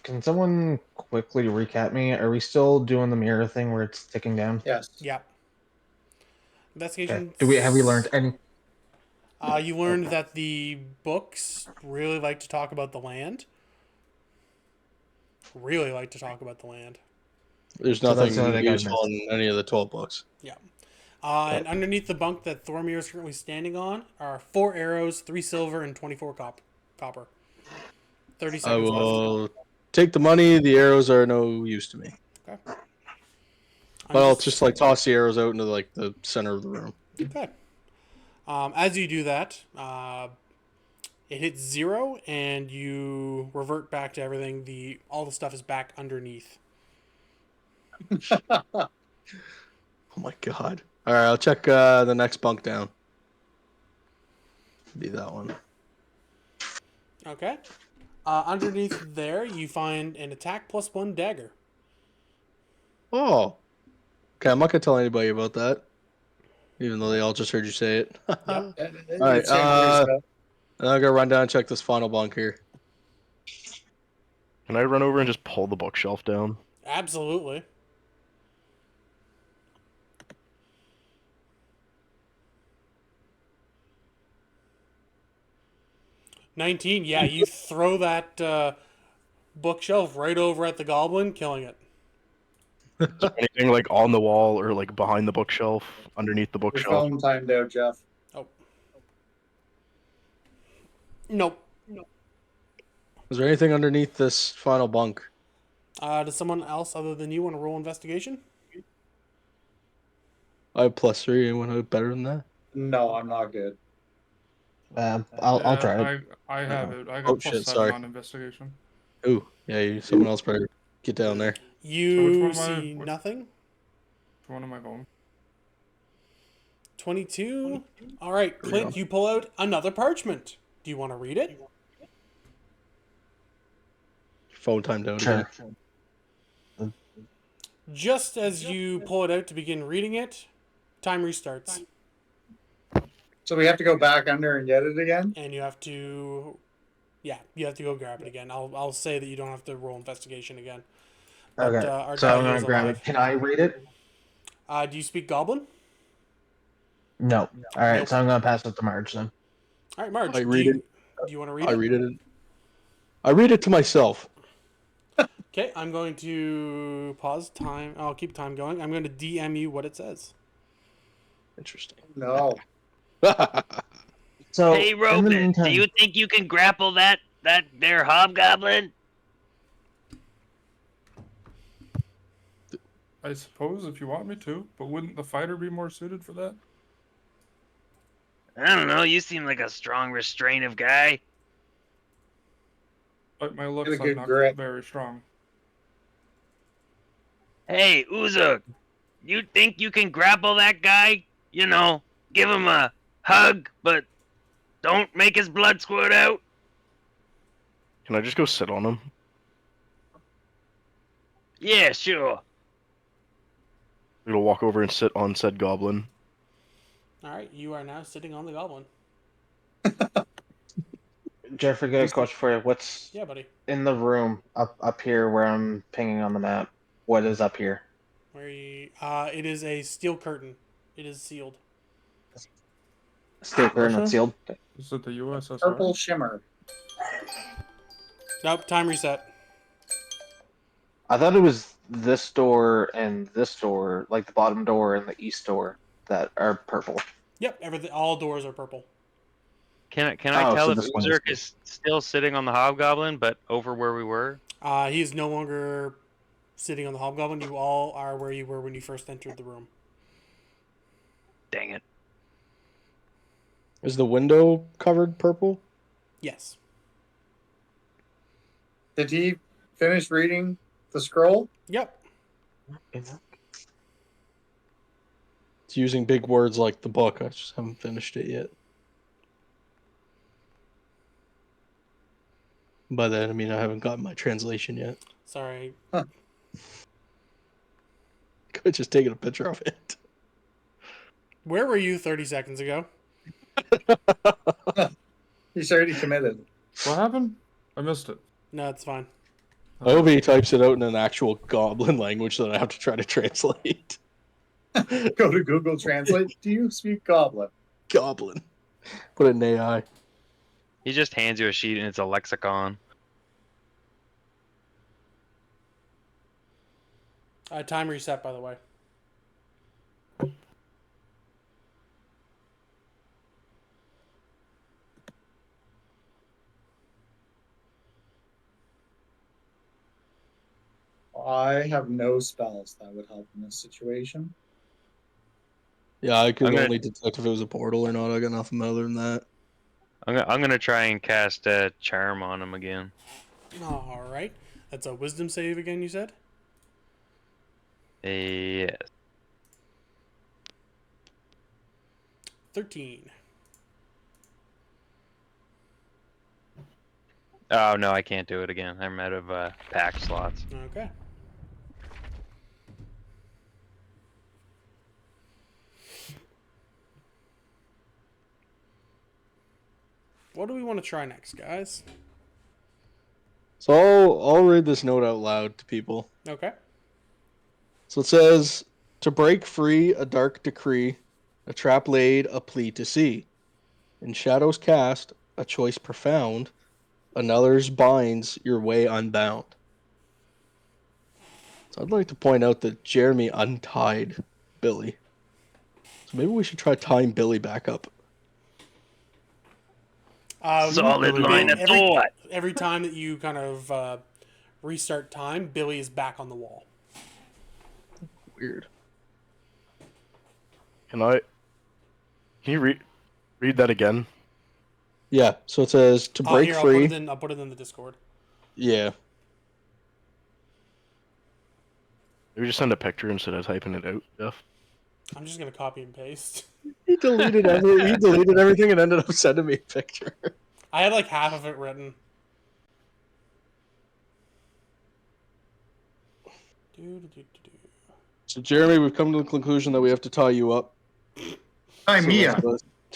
Can someone quickly recap me? Are we still doing the mirror thing where it's ticking down? Yes. Yep. Investigation. Okay. Have we learned any? You learned that the books really like to talk about the land. Really like to talk about the land. There's So that's nothing the only thing I useful missed. in any of the 12 books. Yeah. And underneath the bunk that Thormir is currently standing on are 4 arrows, 3 silver, and 24 copper. 30 I seconds left. will take the money. The arrows are no use to me. Okay. But I'll just like toss the arrows out into like the center of the room. Okay. As you do that, it hits 0, and you revert back to everything. All the stuff is back underneath. Oh my god. Alright, I'll check the next bunk down. Be that one. Okay. Underneath there, you find an attack +1 dagger. Oh. Okay, I'm not gonna tell anybody about that. Even though they all just heard you say it. Yep. Alright, I'm gonna run down and check this final bunk here. Can I run over and just pull the bookshelf down? Absolutely. $19. Yeah, you throw that bookshelf right over at the goblin, killing it. Anything like on the wall or like behind the bookshelf, underneath the Your bookshelf? phone timed out, Jeff. Oh. Nope. Is there anything underneath this final bunk? Does someone else other than you want to roll investigation? I have +3. Anyone have better than that? No, I'm not good. I'll try it. I have it. I got Oh, +7 shit, sorry. on investigation. Ooh, yeah, someone else better get down there. You which one am I- see which- nothing. Which one am I going? 22. All right, Clint, you pull out another parchment. Do you want to read it? Phone time down Sure. again. Just as you pull it out to begin reading it, time restarts. So we have to go back under and get it again? And you have to... Yeah, you have to go grab it again. I'll say that you don't have to roll investigation again. But, Okay. our So guy I'm here gonna is grab alive. it. Can I read it? Do you speak Goblin? No. All right. Nope. So I'm gonna pass it to Marge then. All right, Marge. I read do you want to read I it? read it. I read it to myself. Okay, I'm going to pause time. I'll keep time going. I'm going to DM you what it says. Interesting. No. So Hey, in the Rogan, meantime, do you think you can grapple that there hobgoblin? I suppose if you want me to, but wouldn't the fighter be more suited for that? I don't know. You seem like a strong, restraintive guy. But my looks, Get a good I'm not grip. very strong. Hey, Uzuk, you think you can grapple that guy? You know, give him a hug, but don't make his blood squirt out? Can I just go sit on him? Yeah, sure. I'm gonna walk over and sit on said goblin. All right, you are now sitting on the goblin. Jeffrey, got a question for you. What's Yeah, buddy. in the room up here where I'm pinging on the map? What is up here? Where you, it is a steel curtain. It is sealed. Steel curtain that's sealed. Is it the USSR? Purple shimmer. Nope, time reset. I thought it was this door and this door, like the bottom door and the east door, that are purple. Yep, everything. All doors are purple. Can I Oh, tell so if this one is Uzurk good. is still sitting on the hobgoblin, but over where we were? He is no longer sitting on the hobgoblin. You all are where you were when you first entered the room. Dang it. Is the window covered purple? Yes. Did he finish reading the scroll? Yep. It's using big words like the book. I just haven't finished it yet. By that I mean I haven't gotten my translation yet. Sorry. Could have just taken a picture of it. Where were you 30 seconds ago? He's already committed. What happened? I missed it. No, it's fine. I hope he types it out in an actual goblin language that I have to try to translate. Go to Google Translate. Do you speak Goblin? Goblin. Put it in AI. He just hands you a sheet and it's a lexicon. Time reset, by the way. I have no spells that would help in this situation. Yeah, I could I'm gonna- only detect if it was a portal or not. I got nothing other than that. I'm gonna try and cast a charm on him again. All right. That's a wisdom save again, you said? Yes. 13. Oh no, I can't do it again. I'm out of pack slots. Okay. What do we want to try next, guys? So I'll read this note out loud to people. Okay. So it says, to break free a dark decree, a trap laid, a plea to see. In shadows cast, a choice profound, another's binds your way unbound. So I'd like to point out that Jeremy untied Billy. So maybe we should try tying Billy back up. Solid line of thought. Every time that you kind of restart time, Billy is back on the wall. Weird. Can you read that again? Yeah, so it says, to break Here, free. I'll put it in the Discord. Yeah. Maybe just send a picture instead of typing it out, Jeff. I'm just going to copy and paste. He deleted everything and ended up sending me a picture. I had like half of it written. So Jeremy, we've come to the conclusion that we have to tie you up. Hi, Mia.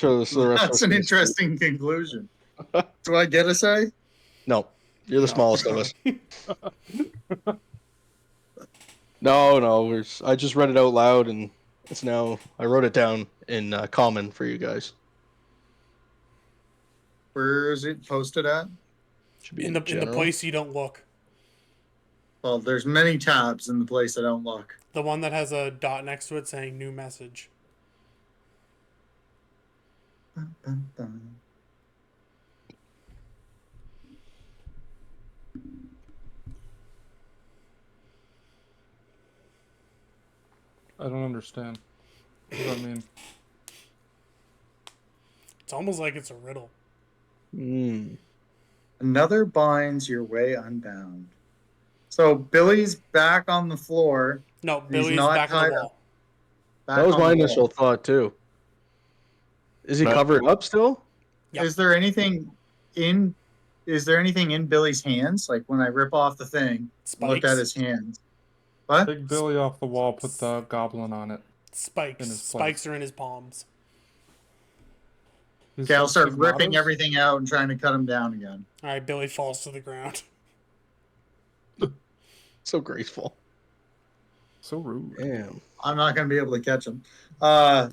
That's an interesting conclusion. Do I get a say? No, you're the smallest of us. No. I just read it out loud, and it's now. I wrote it down in common for you guys. Where is it posted at? Should be In the place you don't look. Well, there's many tabs in the place I don't look. The one that has a dot next to it saying new message. I don't understand. What does that mean? It's almost like it's a riddle. Another binds your way unbound. So Billy's back on the floor. No, He's Billy's not back on tied the up. wall. That was my initial thought too. Is he covered up still? Yep. Is there anything in Billy's hands? Like when I rip off the thing, look at his hands. What? Take Billy off the wall, put the goblin on it. Spikes. Spikes are in his palms. Okay, I'll start ripping everything out and trying to cut him down again. All right, Billy falls to the ground. So graceful. So rude. Damn. I'm not going to be able to catch him. Yeah.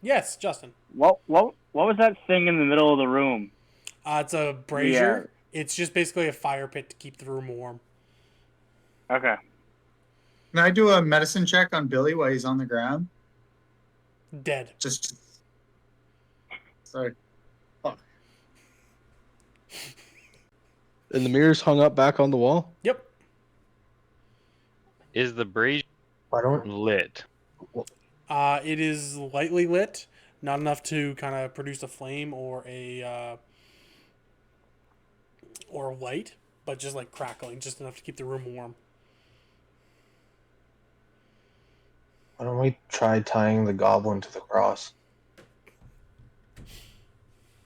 Yes, Justin. What was that thing in the middle of the room? It's a brazier. It's just basically a fire pit to keep the room warm. Okay. Can I do a medicine check on Billy while he's on the ground? Dead. Just sorry. Fuck. And the mirror's hung up back on the wall. Yep. Is the brazier Why don't lit? It is lightly lit, not enough to kind of produce a flame or a light, but just like crackling, just enough to keep the room warm. why don't we try tying the goblin to the cross?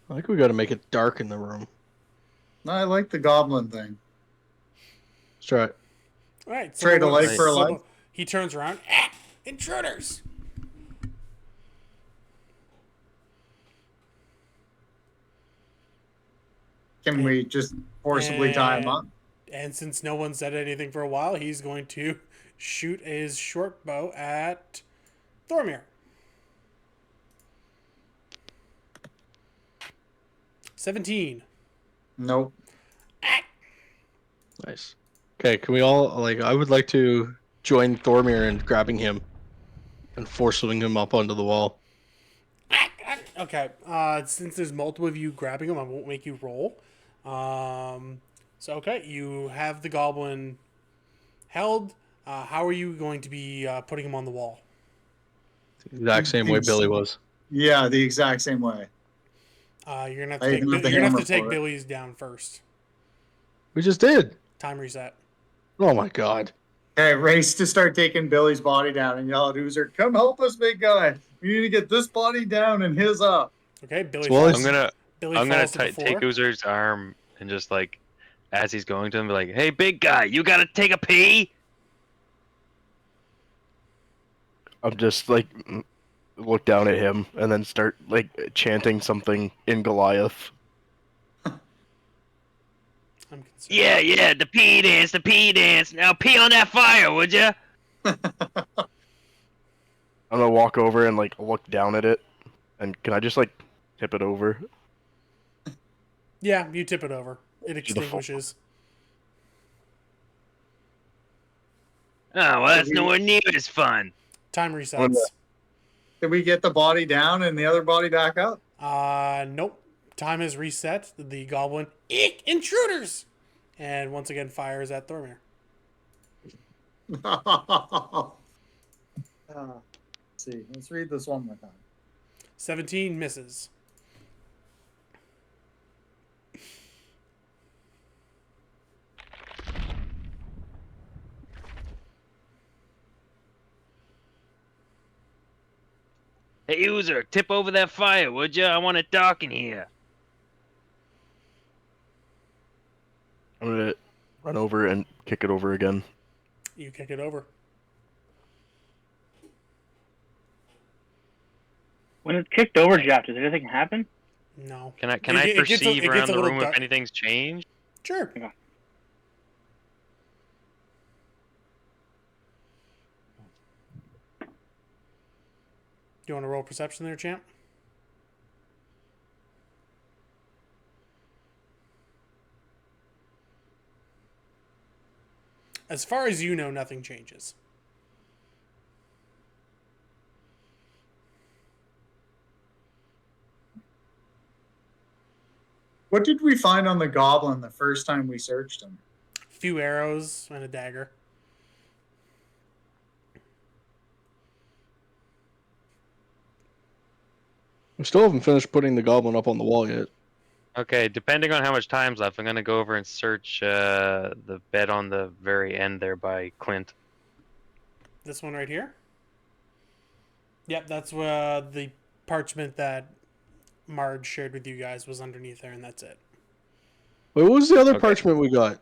I think we got to make it dark in the room. No, I like the goblin thing. Let's try it. All right. Trade a life for a someone- life. He turns around. Ah, intruders! Can we just forcibly tie him up? And since no one said anything for a while, he's going to shoot his short bow at Thormir. 17. Nope. Nice. Okay, can we all I would like to join Thormir in grabbing him and forcing him up onto the wall. Okay. Since there's multiple of you grabbing him, I won't make you roll. Okay, you have the goblin held. How are you going to be putting him on the wall? Exact same way Billy was. Yeah, the exact same way. You're gonna have I to even have the you're gonna have hammer to take for it. Billy's down first. We just did. Time reset. Oh my god. Okay, race to start taking Billy's body down and yell at Oozer, "Come help us, big guy! We need to get this body down and his up." Okay, Billy. Well, falls, Billy I'm gonna falls to the take floor. Oozer's arm and just like, as he's going to him, be like, "Hey, big guy, you gotta take a pee." I'm just like look down at him and then start like chanting something in Goliath. I'm concerned. Yeah, the pee dance, the pee dance. Now pee on that fire, would ya? I'm gonna walk over and like look down at it, and can I just like tip it over? Yeah, you tip it over. It the extinguishes. Oh, well, that's nowhere near as fun. Time resets. Did we get the body down and the other body back up? Nope. Time has reset. The goblin, eek, intruders! And once again fires at Thormir. Let's see. Let's read this one more time. 17 misses. Hey, user, tip over that fire, would ya? I want it dark in here. I'm gonna run over and kick it over again. You kick it over. When it's kicked over, Jeff, does anything happen? No. Can I It gets a- perceive it gets around a the little room dark. if anything's changed? Sure. Okay. Do you want to roll perception there, champ? As far as you know, nothing changes. What did we find on the goblin the first time we searched him? Few arrows and a dagger. We still haven't finished putting the goblin up on the wall yet. Okay, depending on how much time's left, I'm gonna go over and search the bed on the very end there by Clint. This one right here? Yep, that's the parchment that Marge shared with you guys was underneath there, and that's it. Wait, what was the other Okay. parchment we got?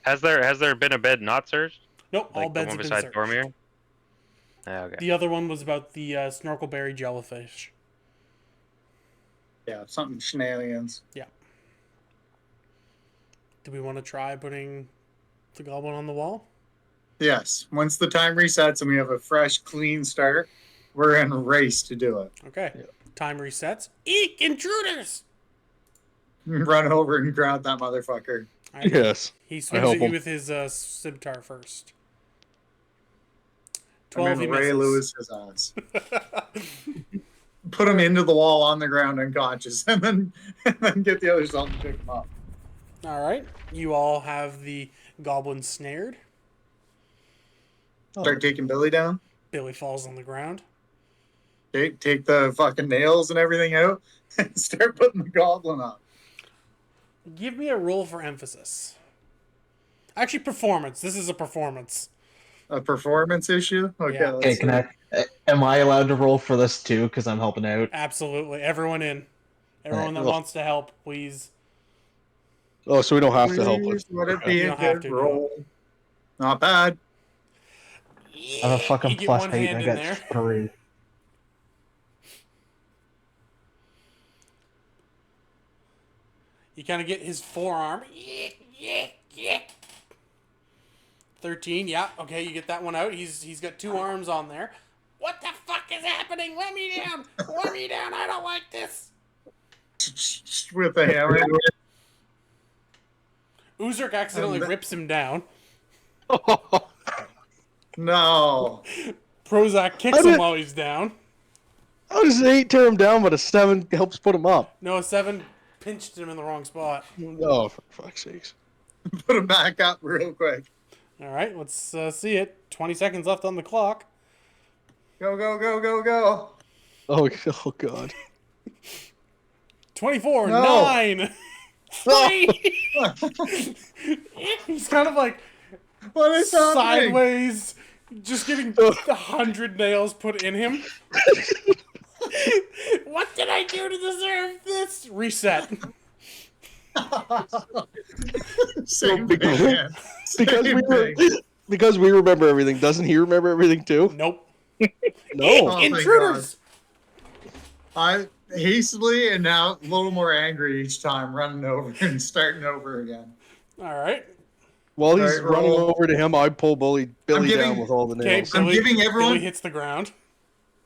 Has there been a bed not searched? Nope, all Like the beds one have been beside searched. Dormir? Okay. The other one was about the snorkelberry jellyfish. Yeah, something shenanigans. Do we want to try putting the goblin on the wall? Yes. Once the time resets and we have a fresh, clean start, we're in a race to do it. Okay. Time resets. Eek, intruders! Run over and grab that motherfucker. All right. Yes. He swings help at you him. with his scimitar first. 12 he Ray misses. Lewis his ass. Put him into the wall on the ground unconscious, and then get the others on to pick him up. All right. You all have the goblin snared. Start taking Billy down. Billy falls on the ground. Take the fucking nails and everything out, and start putting the goblin up. Give me a roll for emphasis. Actually, performance. This is a performance. A performance issue. Okay. Yeah. Let's Okay, see. can I? Am I allowed to roll for this too? Because I'm helping out. Absolutely. Everyone in. Everyone that Alright. wants to help, please. Oh, so we don't have to help her. Please let it Okay. be You a don't have good to, no. roll. Not bad. I have a fucking You get plus one 8. hand I in got there. 3. You kind of get his forearm. 13, yeah. Okay, you get that one out. He's got 2 arms on there. What the fuck is happening? Let me down! Let me down! I don't like this! With the hammer. Uzurk accidentally rips him down. No. Prozac kicks him while he's down. How does an 8 tear him down, but a 7 helps put him up? No, a 7 pinched him in the wrong spot. Oh, for fuck's sakes. Put him back up real quick. All right, let's see it. 20 seconds left on the clock. Go, go, go, go, go. Oh, oh God. 24, No. 9, 3. He's kind of like What is happening? sideways, just getting 100 nails put in him. What did I do to deserve this? Reset. Same because, thing, man. because Same we were thing. because we remember everything. Doesn't he remember everything too? Nope. No. Oh, thank Intruders. I hastily and now a little more angry each time, running over and starting over again. All right. While he's Alright, running roll. over to him, I pull Billy giving- down with all the Okay, nails. I'm giving everyone- Billy hits the ground.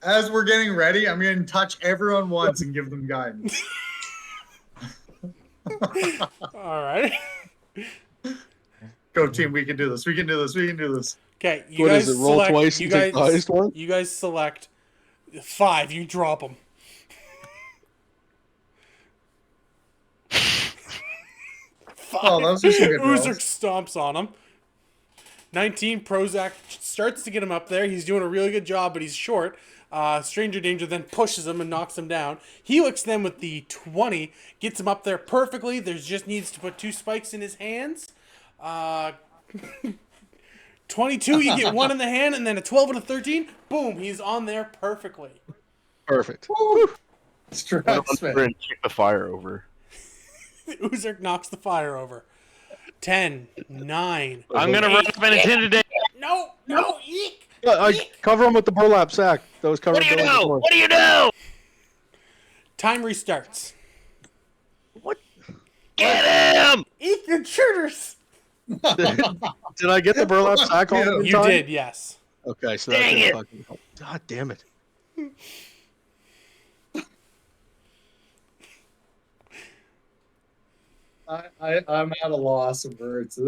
As we're getting ready, I'm going to touch everyone once and give them guidance. All right. Go team, we can do this. We can do this. We can do this. Okay, you What guys is it, roll select. twice You and take guys, the highest one? you guys select 5. You drop them. Oh, those are some good rolls. Uzurk stomps on him. 19, Prozac starts to get him up there. He's doing a really good job, but he's short. Stranger Danger then pushes him and knocks him down. Helix then with the 20 gets him up there perfectly. There's just needs to put 2 spikes in his hands. 22, you get 1 in the hand, and then a 12 and a 13. Boom, he's on there perfectly. Perfect. Stress, Run over man. and kick the fire over. Uzurk knocks the fire over. 10, 9. I'm gonna run up and intimidate. No, no, eek. I cover him with the burlap sack. That was What covered do you Billy do? before. What do you do? Time restarts. Get him! Eek intruders. Did I get the burlap sack on him in You time? did, yes. Okay, so that Dang didn't it. fucking help. God damn it. I'm at a loss of words.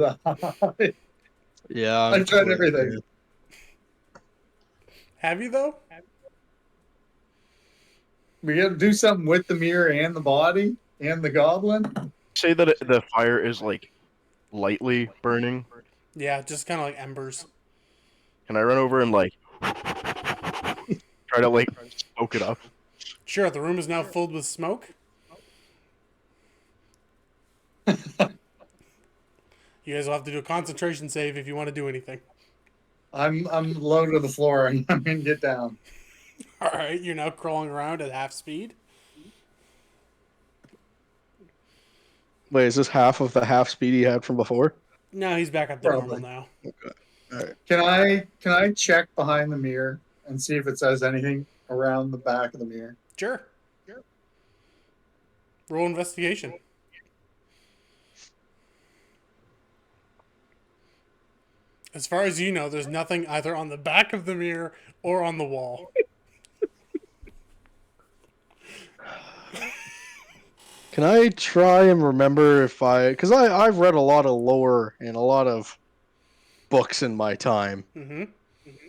Yeah. I tried everything. Have you, though? We got to do something with the mirror and the body and the goblin. Say that the fire is like lightly burning. Yeah, just kind of like embers. Can I run over and like try to like smoke it up? Sure, the room is now filled with smoke. You guys will have to do a concentration save if you want to do anything. I'm low to the floor and I'm gonna get down. All right, you're now crawling around at half speed. Wait, is this half of the half speed he had from before? No, he's back up to Probably. normal now. Can I check behind the mirror and see if it says anything around the back of the mirror? Sure. Roll investigation. As far as you know, there's nothing either on the back of the mirror or on the wall. Can I try and remember if because I've read a lot of lore and a lot of books in my time. Mm-hmm.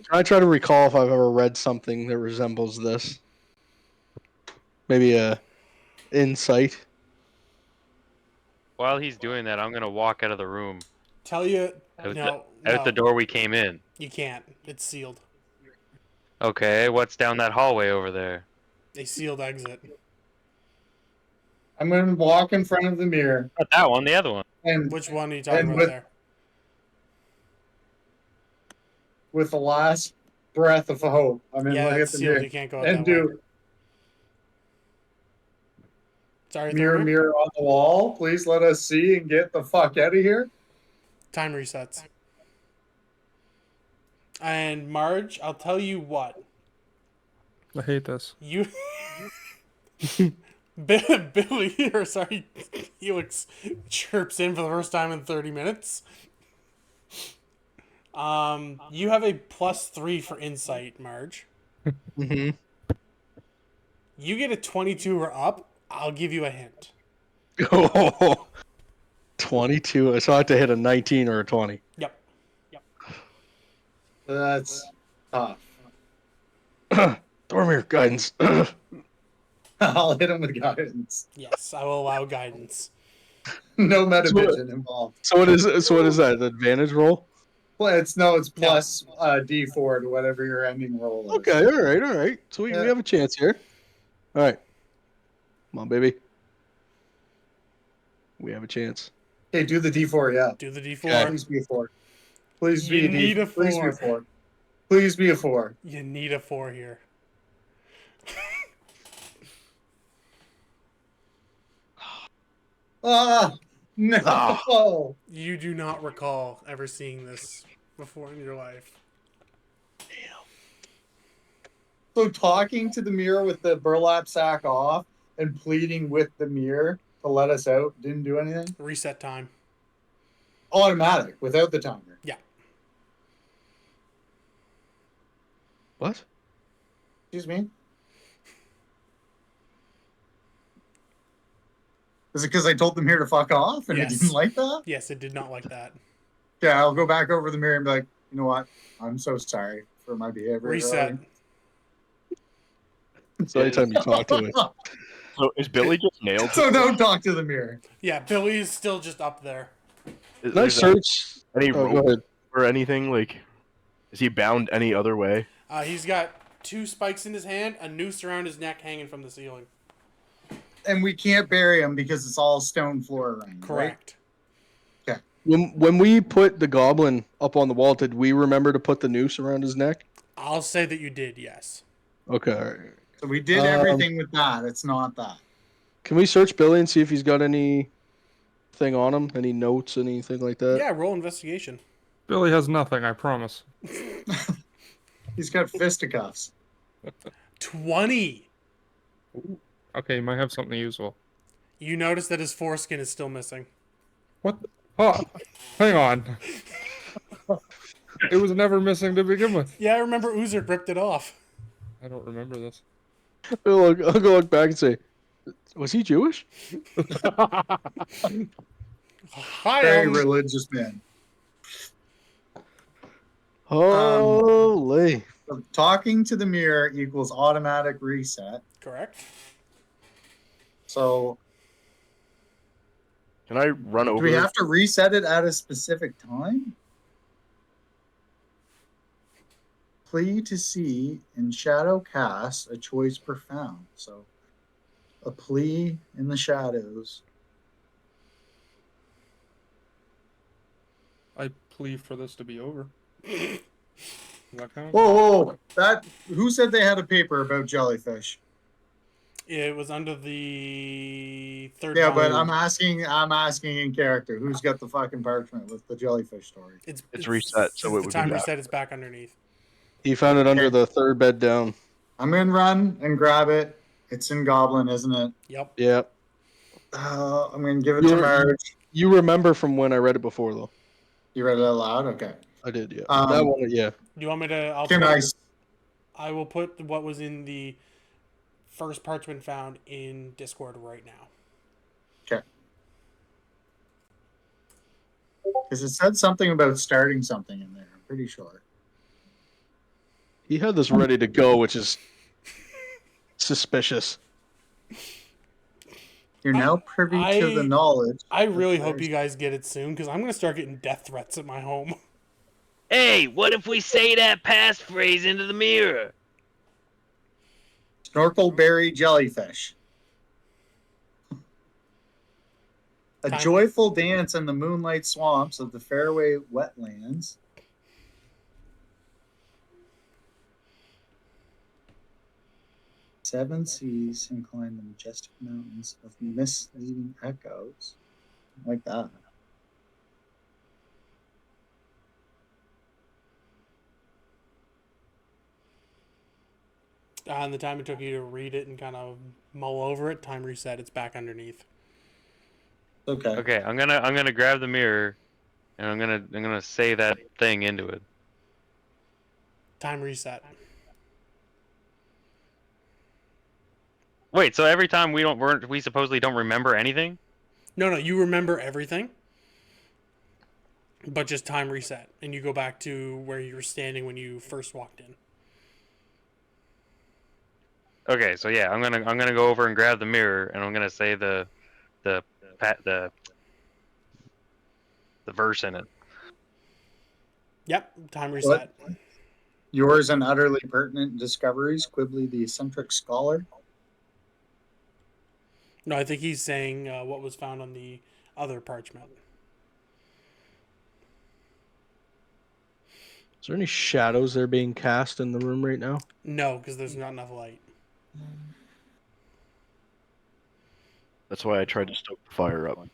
I try to recall if I've ever read something that resembles this. Maybe a insight. While he's doing that, I'm gonna walk out of the room, Tell you, out, no, out the no, door we came in. you can't. It's sealed. Okay, what's down that hallway over there? A sealed exit. I'm gonna walk in front of the mirror Not that one, the other one. and Which one are you talking And about with- there? with the last breath of hope, I'm gonna Yeah, look at it's the sealed. mirror You can't go out and that do way. Sorry, mirror, Thurman. mirror on the wall. Please let us see and get the fuck out of here. Time resets. And Marge, I'll tell you what. I hate this. You Billy, or sorry, Helix chirps in for the first time in 30 minutes. You have a +3 for insight, Marge. Mm-hmm. You get a 22 or up, I'll give you a hint. Oh, 22. So I have to hit a 19 or a 20. Yep. That's tough. Dormir guidance. I'll hit him with guidance. Yes, I will allow guidance. No metavision involved. So what is that? The advantage roll? Well, it's plus D4 to whatever your ending roll is. Okay, all right. So we have a chance here. All right. Come on, baby. We have a chance. Okay, do the D4, yeah. Do the D4. Okay. Please be a 4. Please be You a D4. need a Please be a 4. 4. Please be a 4. You need a 4 here. Ah! No! You do not recall ever seeing this before in your life. So talking to the mirror with the burlap sack off and pleading with the mirror to let us out didn't do anything? Reset time. Automatic, without the timer. Yeah. What? Excuse me? Is it because I told the mirror to fuck off and Yes. it didn't like that? Yes, it did not like that. Yeah, I'll go back over the mirror and be like, you know what? I'm so sorry for my behavior. Reset. So anytime you talk to it. So is Billy just nailed? So don't talk to the mirror. Yeah, Billy is still just up there. Is Can I there search? any Oh, go rope ahead. or anything? Like, is he bound any other way? He's got 2 spikes in his hand, a noose around his neck hanging from the ceiling. And we can't bury him because it's all stone floor around. Right? Correct. When we put the goblin up on the wall, did we remember to put the noose around his neck? I'll say that you did, yes. Okay. All right. So we did everything with that. It's not that. Can we search Billy and see if he's got anything on him? Any notes, anything like that? Yeah, roll investigation. Billy has nothing, I promise. He's got fisticuffs. 20! Okay, you might have something useful. You notice that his foreskin is still missing. What? Oh, hang on. It was never missing to begin with. Yeah, I remember Uzur ripped it off. I don't remember this. I'll go look back and say, was he Jewish? Hi, Very religious man. Holy. So talking to the mirror equals automatic reset. Correct. So Can I run do over? we have to reset it at a specific time? Plea to see in shadow cast a choice profound. So a plea in the shadows. I plead for this to be over. Does that count? Whoa! That who said they had a paper about jellyfish? It was under the third Yeah, but volume. I'm asking in character. Who's got the fucking parchment with the jellyfish story? It's reset, so since it the would be time back. reset, it's back underneath. He found it under the third bed down. I'm gonna run and grab it. It's in Goblin, isn't it? Yep. Yeah. I'm gonna give it to You're- Marge. You remember from when I read it before, though. You read it out loud? Okay. I did, yeah. Um, that one, yeah. Do you want me to? Can I? I will put what was in the first parchment found in Discord right now. Okay. Because it said something about starting something in there. I'm pretty sure. He had this ready to go, which is suspicious. You're now privy to the knowledge. I really hope you guys get it soon, because I'm going to start getting death threats at my home. Hey, what if we say that passphrase into the mirror? Snorkelberry jellyfish. A Time. joyful dance in the moonlight swamps of the fairway wetlands. Seven seas incline the majestic mountains of misleading echoes. Like that. And the time it took you to read it and kind of mull over it, time reset. It's back underneath. Okay. Okay, I'm gonna grab the mirror, and I'm gonna say that thing into it. Time reset. Wait, so every time we supposedly don't remember anything? No, you remember everything, but just time reset, and you go back to where you were standing when you first walked in. Okay, so yeah, I'm gonna go over and grab the mirror, and I'm gonna say the verse in it. Yep, time reset. What? Yours and utterly pertinent discoveries, Quibbly the eccentric scholar. No, I think he's saying what was found on the other parchment. Is there any shadows that are being cast in the room right now? No, because there's not enough light. That's why I tried to stoke the fire up.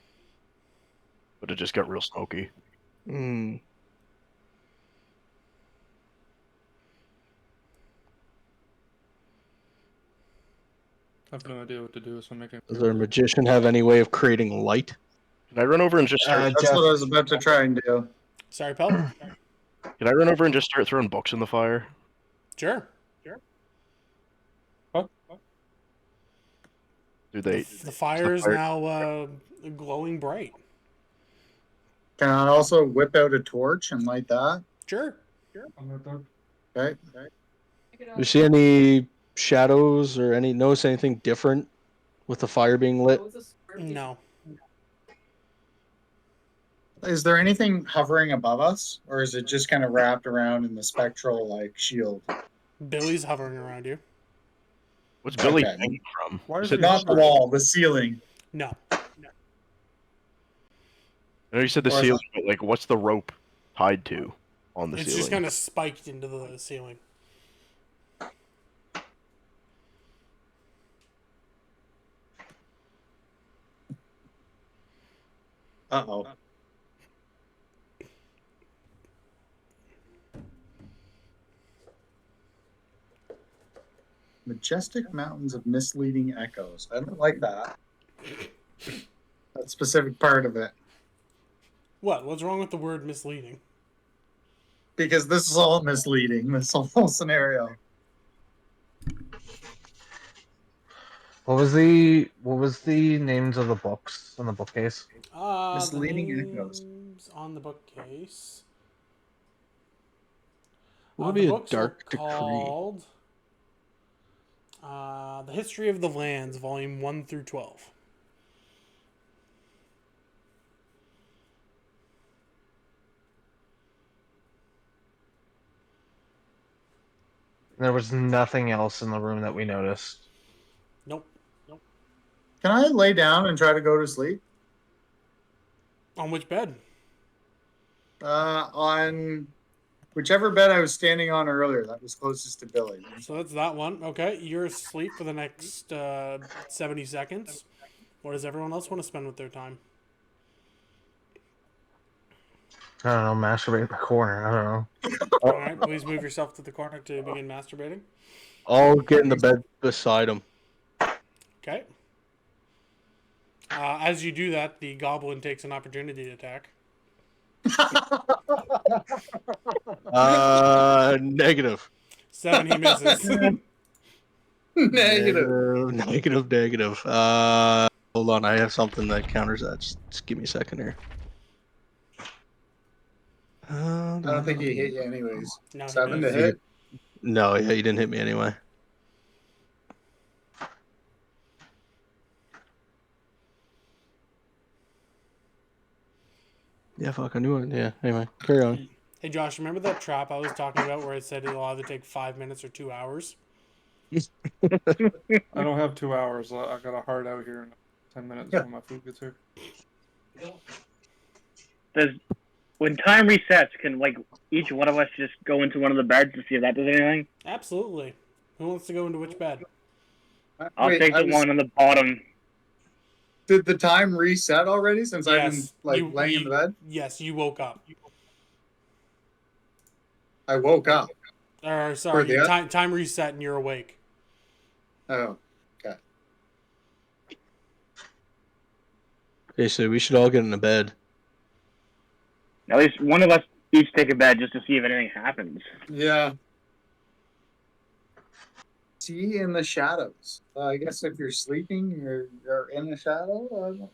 But it just got real smoky. Hmm. I have no idea what to do, so I'm making. Does our magician have any way of creating light? Can I run over and just start? That's Jeff, what I was about to try and do. Sorry, Pel. Can I run over and just start throwing books in the fire? Sure. Do they? The fire is now glowing bright. Can I also whip out a torch and light that? Sure. Okay. Do you see any shadows or notice anything different with the fire being lit? No. Is there anything hovering above us, or is it just kind of wrapped around in the spectral shield? Billy's hovering around you. What's Billy Okay. hanging from? Why is You he said- Not the wall, the ceiling. No. I know you said the Or is ceiling, but like, what's the rope tied to on the It's ceiling? just kind of spiked into the ceiling. Uh-oh. Majestic mountains of misleading echoes. I don't like that. That specific part of it. What? What's wrong with the word misleading? Because this is all misleading, this whole scenario. what was the names of the books on the bookcase? Misleading the echoes. names on the bookcase. What would The be a books dark are decree? called The History of the Lands, Volume 1 through 12. There was nothing else in the room that we noticed. Nope. Can I lay down and try to go to sleep? On which bed? On whichever bed I was standing on earlier, that was closest to Billy. So that's that one. Okay, you're asleep for the next 70 seconds. What does everyone else want to spend with their time? I don't know, masturbate in the corner. I don't know. All right, please move yourself to the corner to begin masturbating. I'll get in the bed beside him. Okay. As you do that, the goblin takes an opportunity attack. Negative. 7, he misses. Negative. Hold on, I have something that counters that. Just give me a second here. I don't think he hit you anyways. No, he 7 to missed. hit. No, yeah, you didn't hit me anyway. Yeah, fuck, I knew it. Yeah, anyway, carry on. Hey Josh, remember that trap I was talking about where it said it'll either take 5 minutes or 2 hours? I don't have 2 hours. I got a hard out here in 10 minutes when my food gets here. When time resets, can like each one of us just go into one of the beds to see if that does anything? Absolutely. Who wants to go into which bed? I'll Wait, take the one on the bottom. Did the time reset already since I've been Yes, like you- laying in the bed? Yes, you woke up. I woke up. Or sorry, For the- time reset and you're awake. Oh, okay. Okay, so we should all get in a bed. At least one of us each take a bed just to see if anything happens. Yeah. See in the shadows. I guess if you're sleeping, you're in the shadow. I don't know.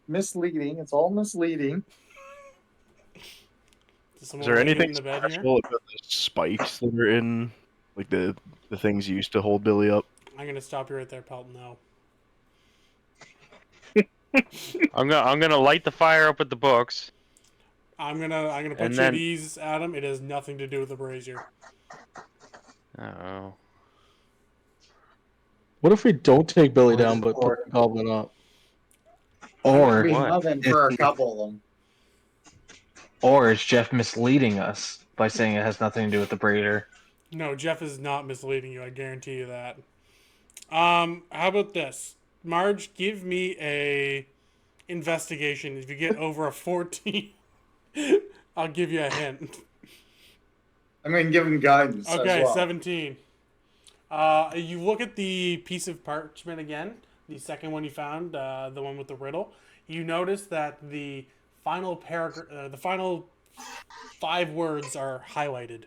Misleading. It's all misleading. Is there anything in the bed here? special about the spikes that are in, like the things used to hold Billy up? I'm gonna stop you right there, Pelton. No. I'm gonna light the fire up with the books. I'm gonna put And you then- at ease, Adam. It has nothing to do with the brazier. Oh. What if we don't take Billy down but put the goblin up? Or, We What? haven't for a couple of them. or is Jeff misleading us by saying it has nothing to do with the brazier? No, Jeff is not misleading you. I guarantee you that. How about this, Marge? Give me a investigation. If you get over a 14, I'll give you a hint. I'm going to give him guidance. Okay, as well. 17. You look at the piece of parchment again, the second one you found, the one with the riddle. You notice that the final paragraph, the final 5 words are highlighted.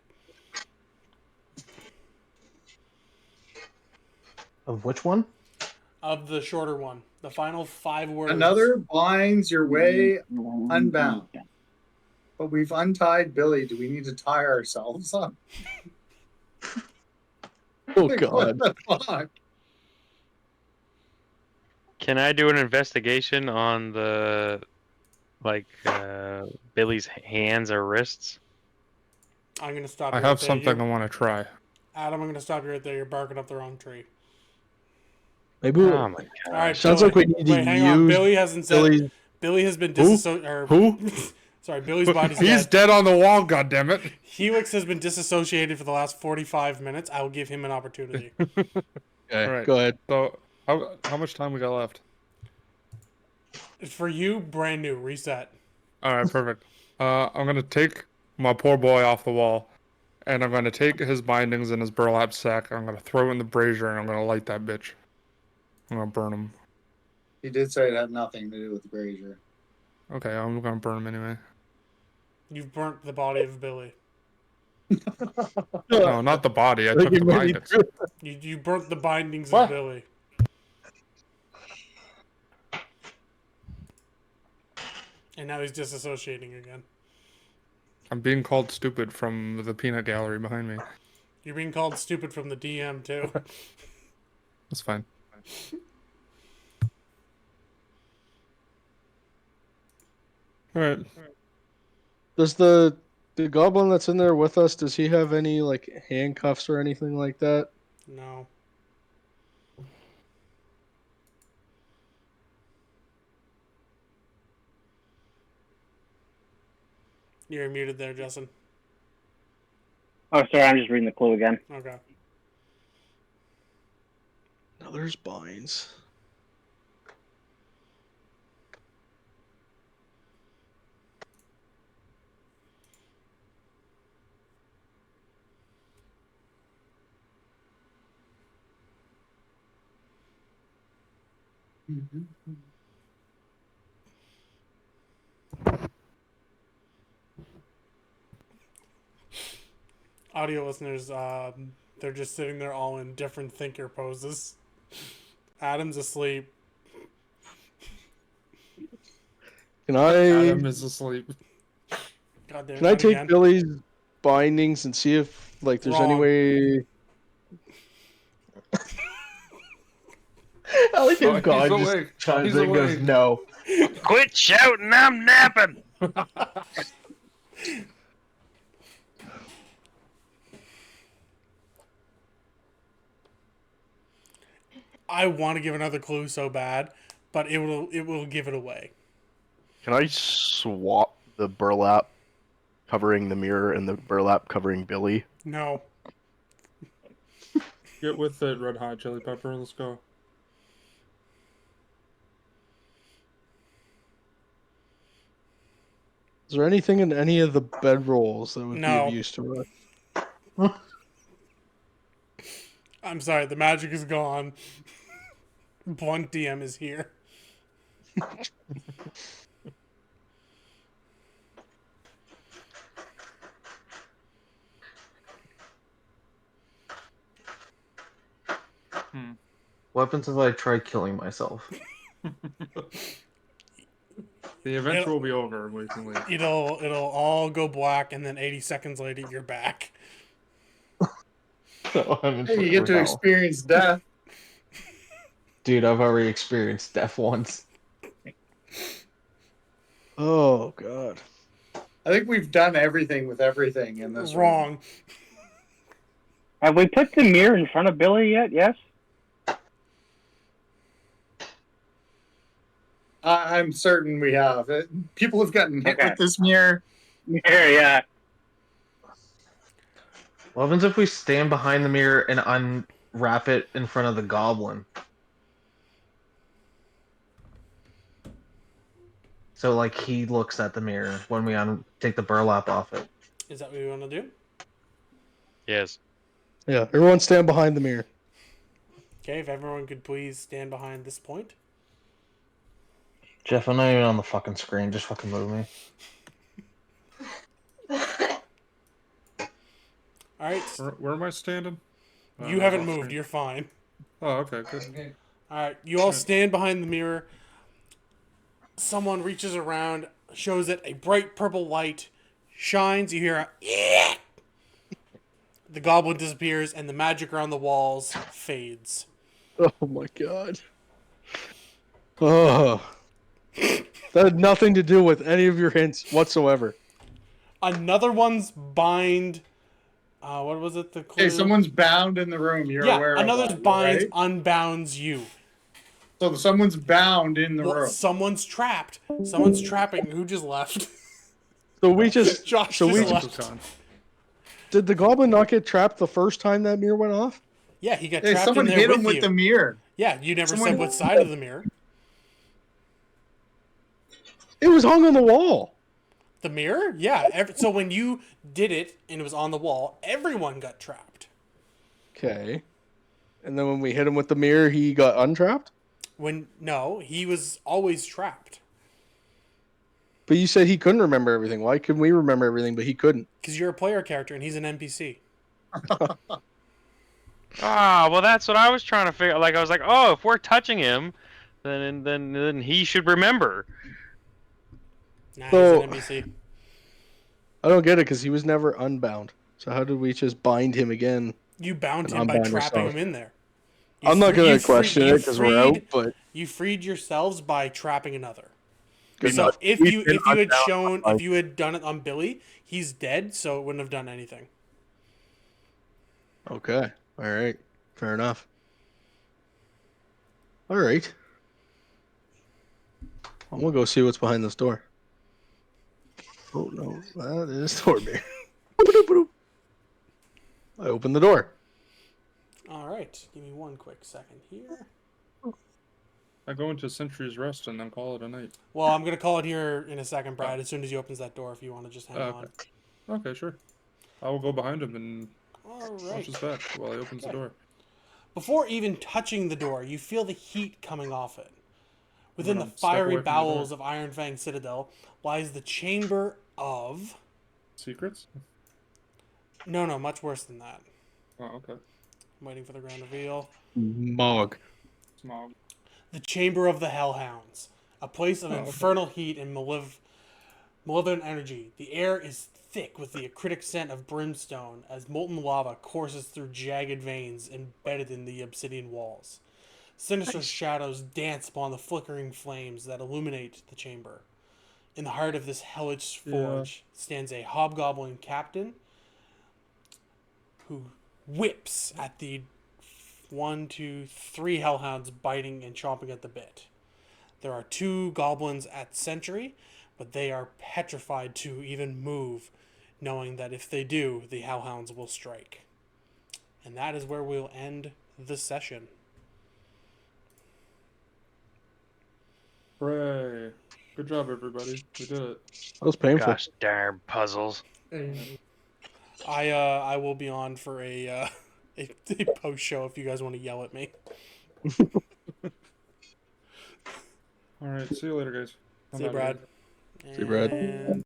Of which one? Of the shorter one, the final 5 words. Another binds your way unbound. But we've untied Billy. Do we need to tie ourselves up? Oh Like, god. what the fuck? Can I do an investigation on the, Billy's hands or wrists? I'm gonna stop. I you have right there. something I You're- want to try. Adam, I'm gonna stop you right there. You're barking up the wrong tree. Maybe Oh my All god. right, sounds Billy. like we need to Wait, hang on. use Billy hasn't said. Billy's. Billy has been Who? disassociated. Who? Sorry, Billy's body's He's dead. dead on the wall, goddammit. Helix has been disassociated for the last 45 minutes. I will give him an opportunity. Okay, Alright. go ahead. So, how much time we got left? For you, brand new, reset. Alright, perfect. I'm gonna take my poor boy off the wall, and I'm gonna take his bindings and his burlap sack, I'm gonna throw it in the brazier, and I'm gonna light that bitch. I'm gonna burn him. He did say it had nothing to do with the brazier. Okay, I'm gonna burn him anyway. You've burnt the body of Billy. No, not the body, I think took you the made me bindings. You burnt the bindings What? of Billy. And now he's disassociating again. I'm being called stupid from the peanut gallery behind me. You're being called stupid from the DM, too. That's fine. Alright. Does the goblin that's in there with us, does he have any like handcuffs or anything like that? No. You're muted there, Justin. Oh, sorry, I'm just reading the clue again. Okay. No, there's binds. Audio listeners, they're just sitting there all in different thinker poses. Adam's asleep. Can I Adam is asleep. God damn, can I not take again. Billy's bindings and see if Like, there's any Wrong. way? I like Oh, his god he's just awake. chimes He's in and goes, awake. no. Quit shouting, I'm napping. I want to give another clue so bad, but it will give it away. Can I swap the burlap covering the mirror and the burlap covering Billy? No. Get with it, Red Hot Chili Pepper. Let's go. Is there anything in any of the bedrolls that would be No. of use to us? I'm sorry, the magic is gone. Blunt DM is here. What happens if I try killing myself? The adventure will be over. We can leave. It'll all go black, and then 80 seconds later, you're back. So I'm in Hey, you get to hell. experience death. Dude, I've already experienced death once. Oh god. I think we've done everything with everything in this room. Wrong. Have we put the mirror in front of Billy yet? Yes. I'm certain we have. People have gotten hit Okay. with this mirror. Mirror, yeah. What happens if we stand behind the mirror and unwrap it in front of the goblin? So, like, he looks at the mirror when we take the burlap off it. Is that what you want to do? Yes. Yeah, everyone stand behind the mirror. Okay, if everyone could please stand behind this point. Jeff, I'm not even on the fucking screen. Just fucking move me. All right. Where am I standing? You haven't moved. You're fine. Oh, okay, good. All right. You all stand behind the mirror. Someone reaches around, shows it a bright purple light, shines. You hear a yeah. The goblin disappears, and the magic around the walls fades. Oh my god. Oh. That had nothing to do with any of your hints whatsoever. Another one's bind. What was it? The clue? Hey, someone's bound in the room. You're aware of another's that, binds right? unbounds you. So someone's bound in the Well, room. someone's trapped. Someone's trapping. Who just left? So we just Josh so we just just left. Gone. did the goblin not get trapped the first time that mirror went off? Yeah, he got Hey, trapped someone in there hit with him you. with the mirror. Yeah, you never Someone- said what side of the mirror. It was hung on the wall. The mirror? Yeah. So when you did it and it was on the wall, everyone got trapped. Okay. And then when we hit him with the mirror, he got untrapped? No, he was always trapped. But you said he couldn't remember everything. Why couldn't we remember everything, but he couldn't? Because you're a player character and he's an NPC. Ah, well, that's what I was trying to figure. Like, I was like, oh, if we're touching him, then he should remember. Nah, So- he's an NPC. I don't get it because he was never unbound. So how did we just bind him again? You bound And him by unbind trapping yourself. him in there. I'm not you going to question it because we're out, but You freed yourselves by trapping another. good So enough. if We've you been had unbound shown by- if you had done it on Billy, he's dead, so it wouldn't have done anything. Okay. All right. Fair enough. All right. I'm going to go see what's behind this door. Oh, no. That is Thorbear. I open the door. All right, give me one quick second here. I go into Century's Rest and then call it a night. Well, I'm gonna call it here in a second, Brad. As soon as he opens that door, if you want to just hang on. Okay, sure. I will go behind him and All watch right. his back while he opens the door. Before even touching the door, you feel the heat coming off it. Within the gonna step away fiery from the bowels door. of Iron Fang Citadel lies the chamber of... Secrets? No, much worse than that. Oh, okay. I'm waiting for the grand reveal. Mog. Smog. The Chamber of the Hellhounds. A place of Oh, okay. infernal heat and malevolent energy. The air is thick with the acritic scent of brimstone as molten lava courses through jagged veins embedded in the obsidian walls. Sinister shadows dance upon the flickering flames that illuminate the chamber. In the heart of this hellish forge stands a hobgoblin captain who whips at the 1, 2, 3 hellhounds biting and chomping at the bit. There are 2 goblins at sentry, but they are petrified to even move, knowing that if they do, the hellhounds will strike. And that is where we'll end the session. Hooray. Good job, everybody. We did it. That was painful. Gosh darn puzzles. I will be on for a post show if you guys want to yell at me. All right. See you later, guys. See you, Brad. See you, Brad. And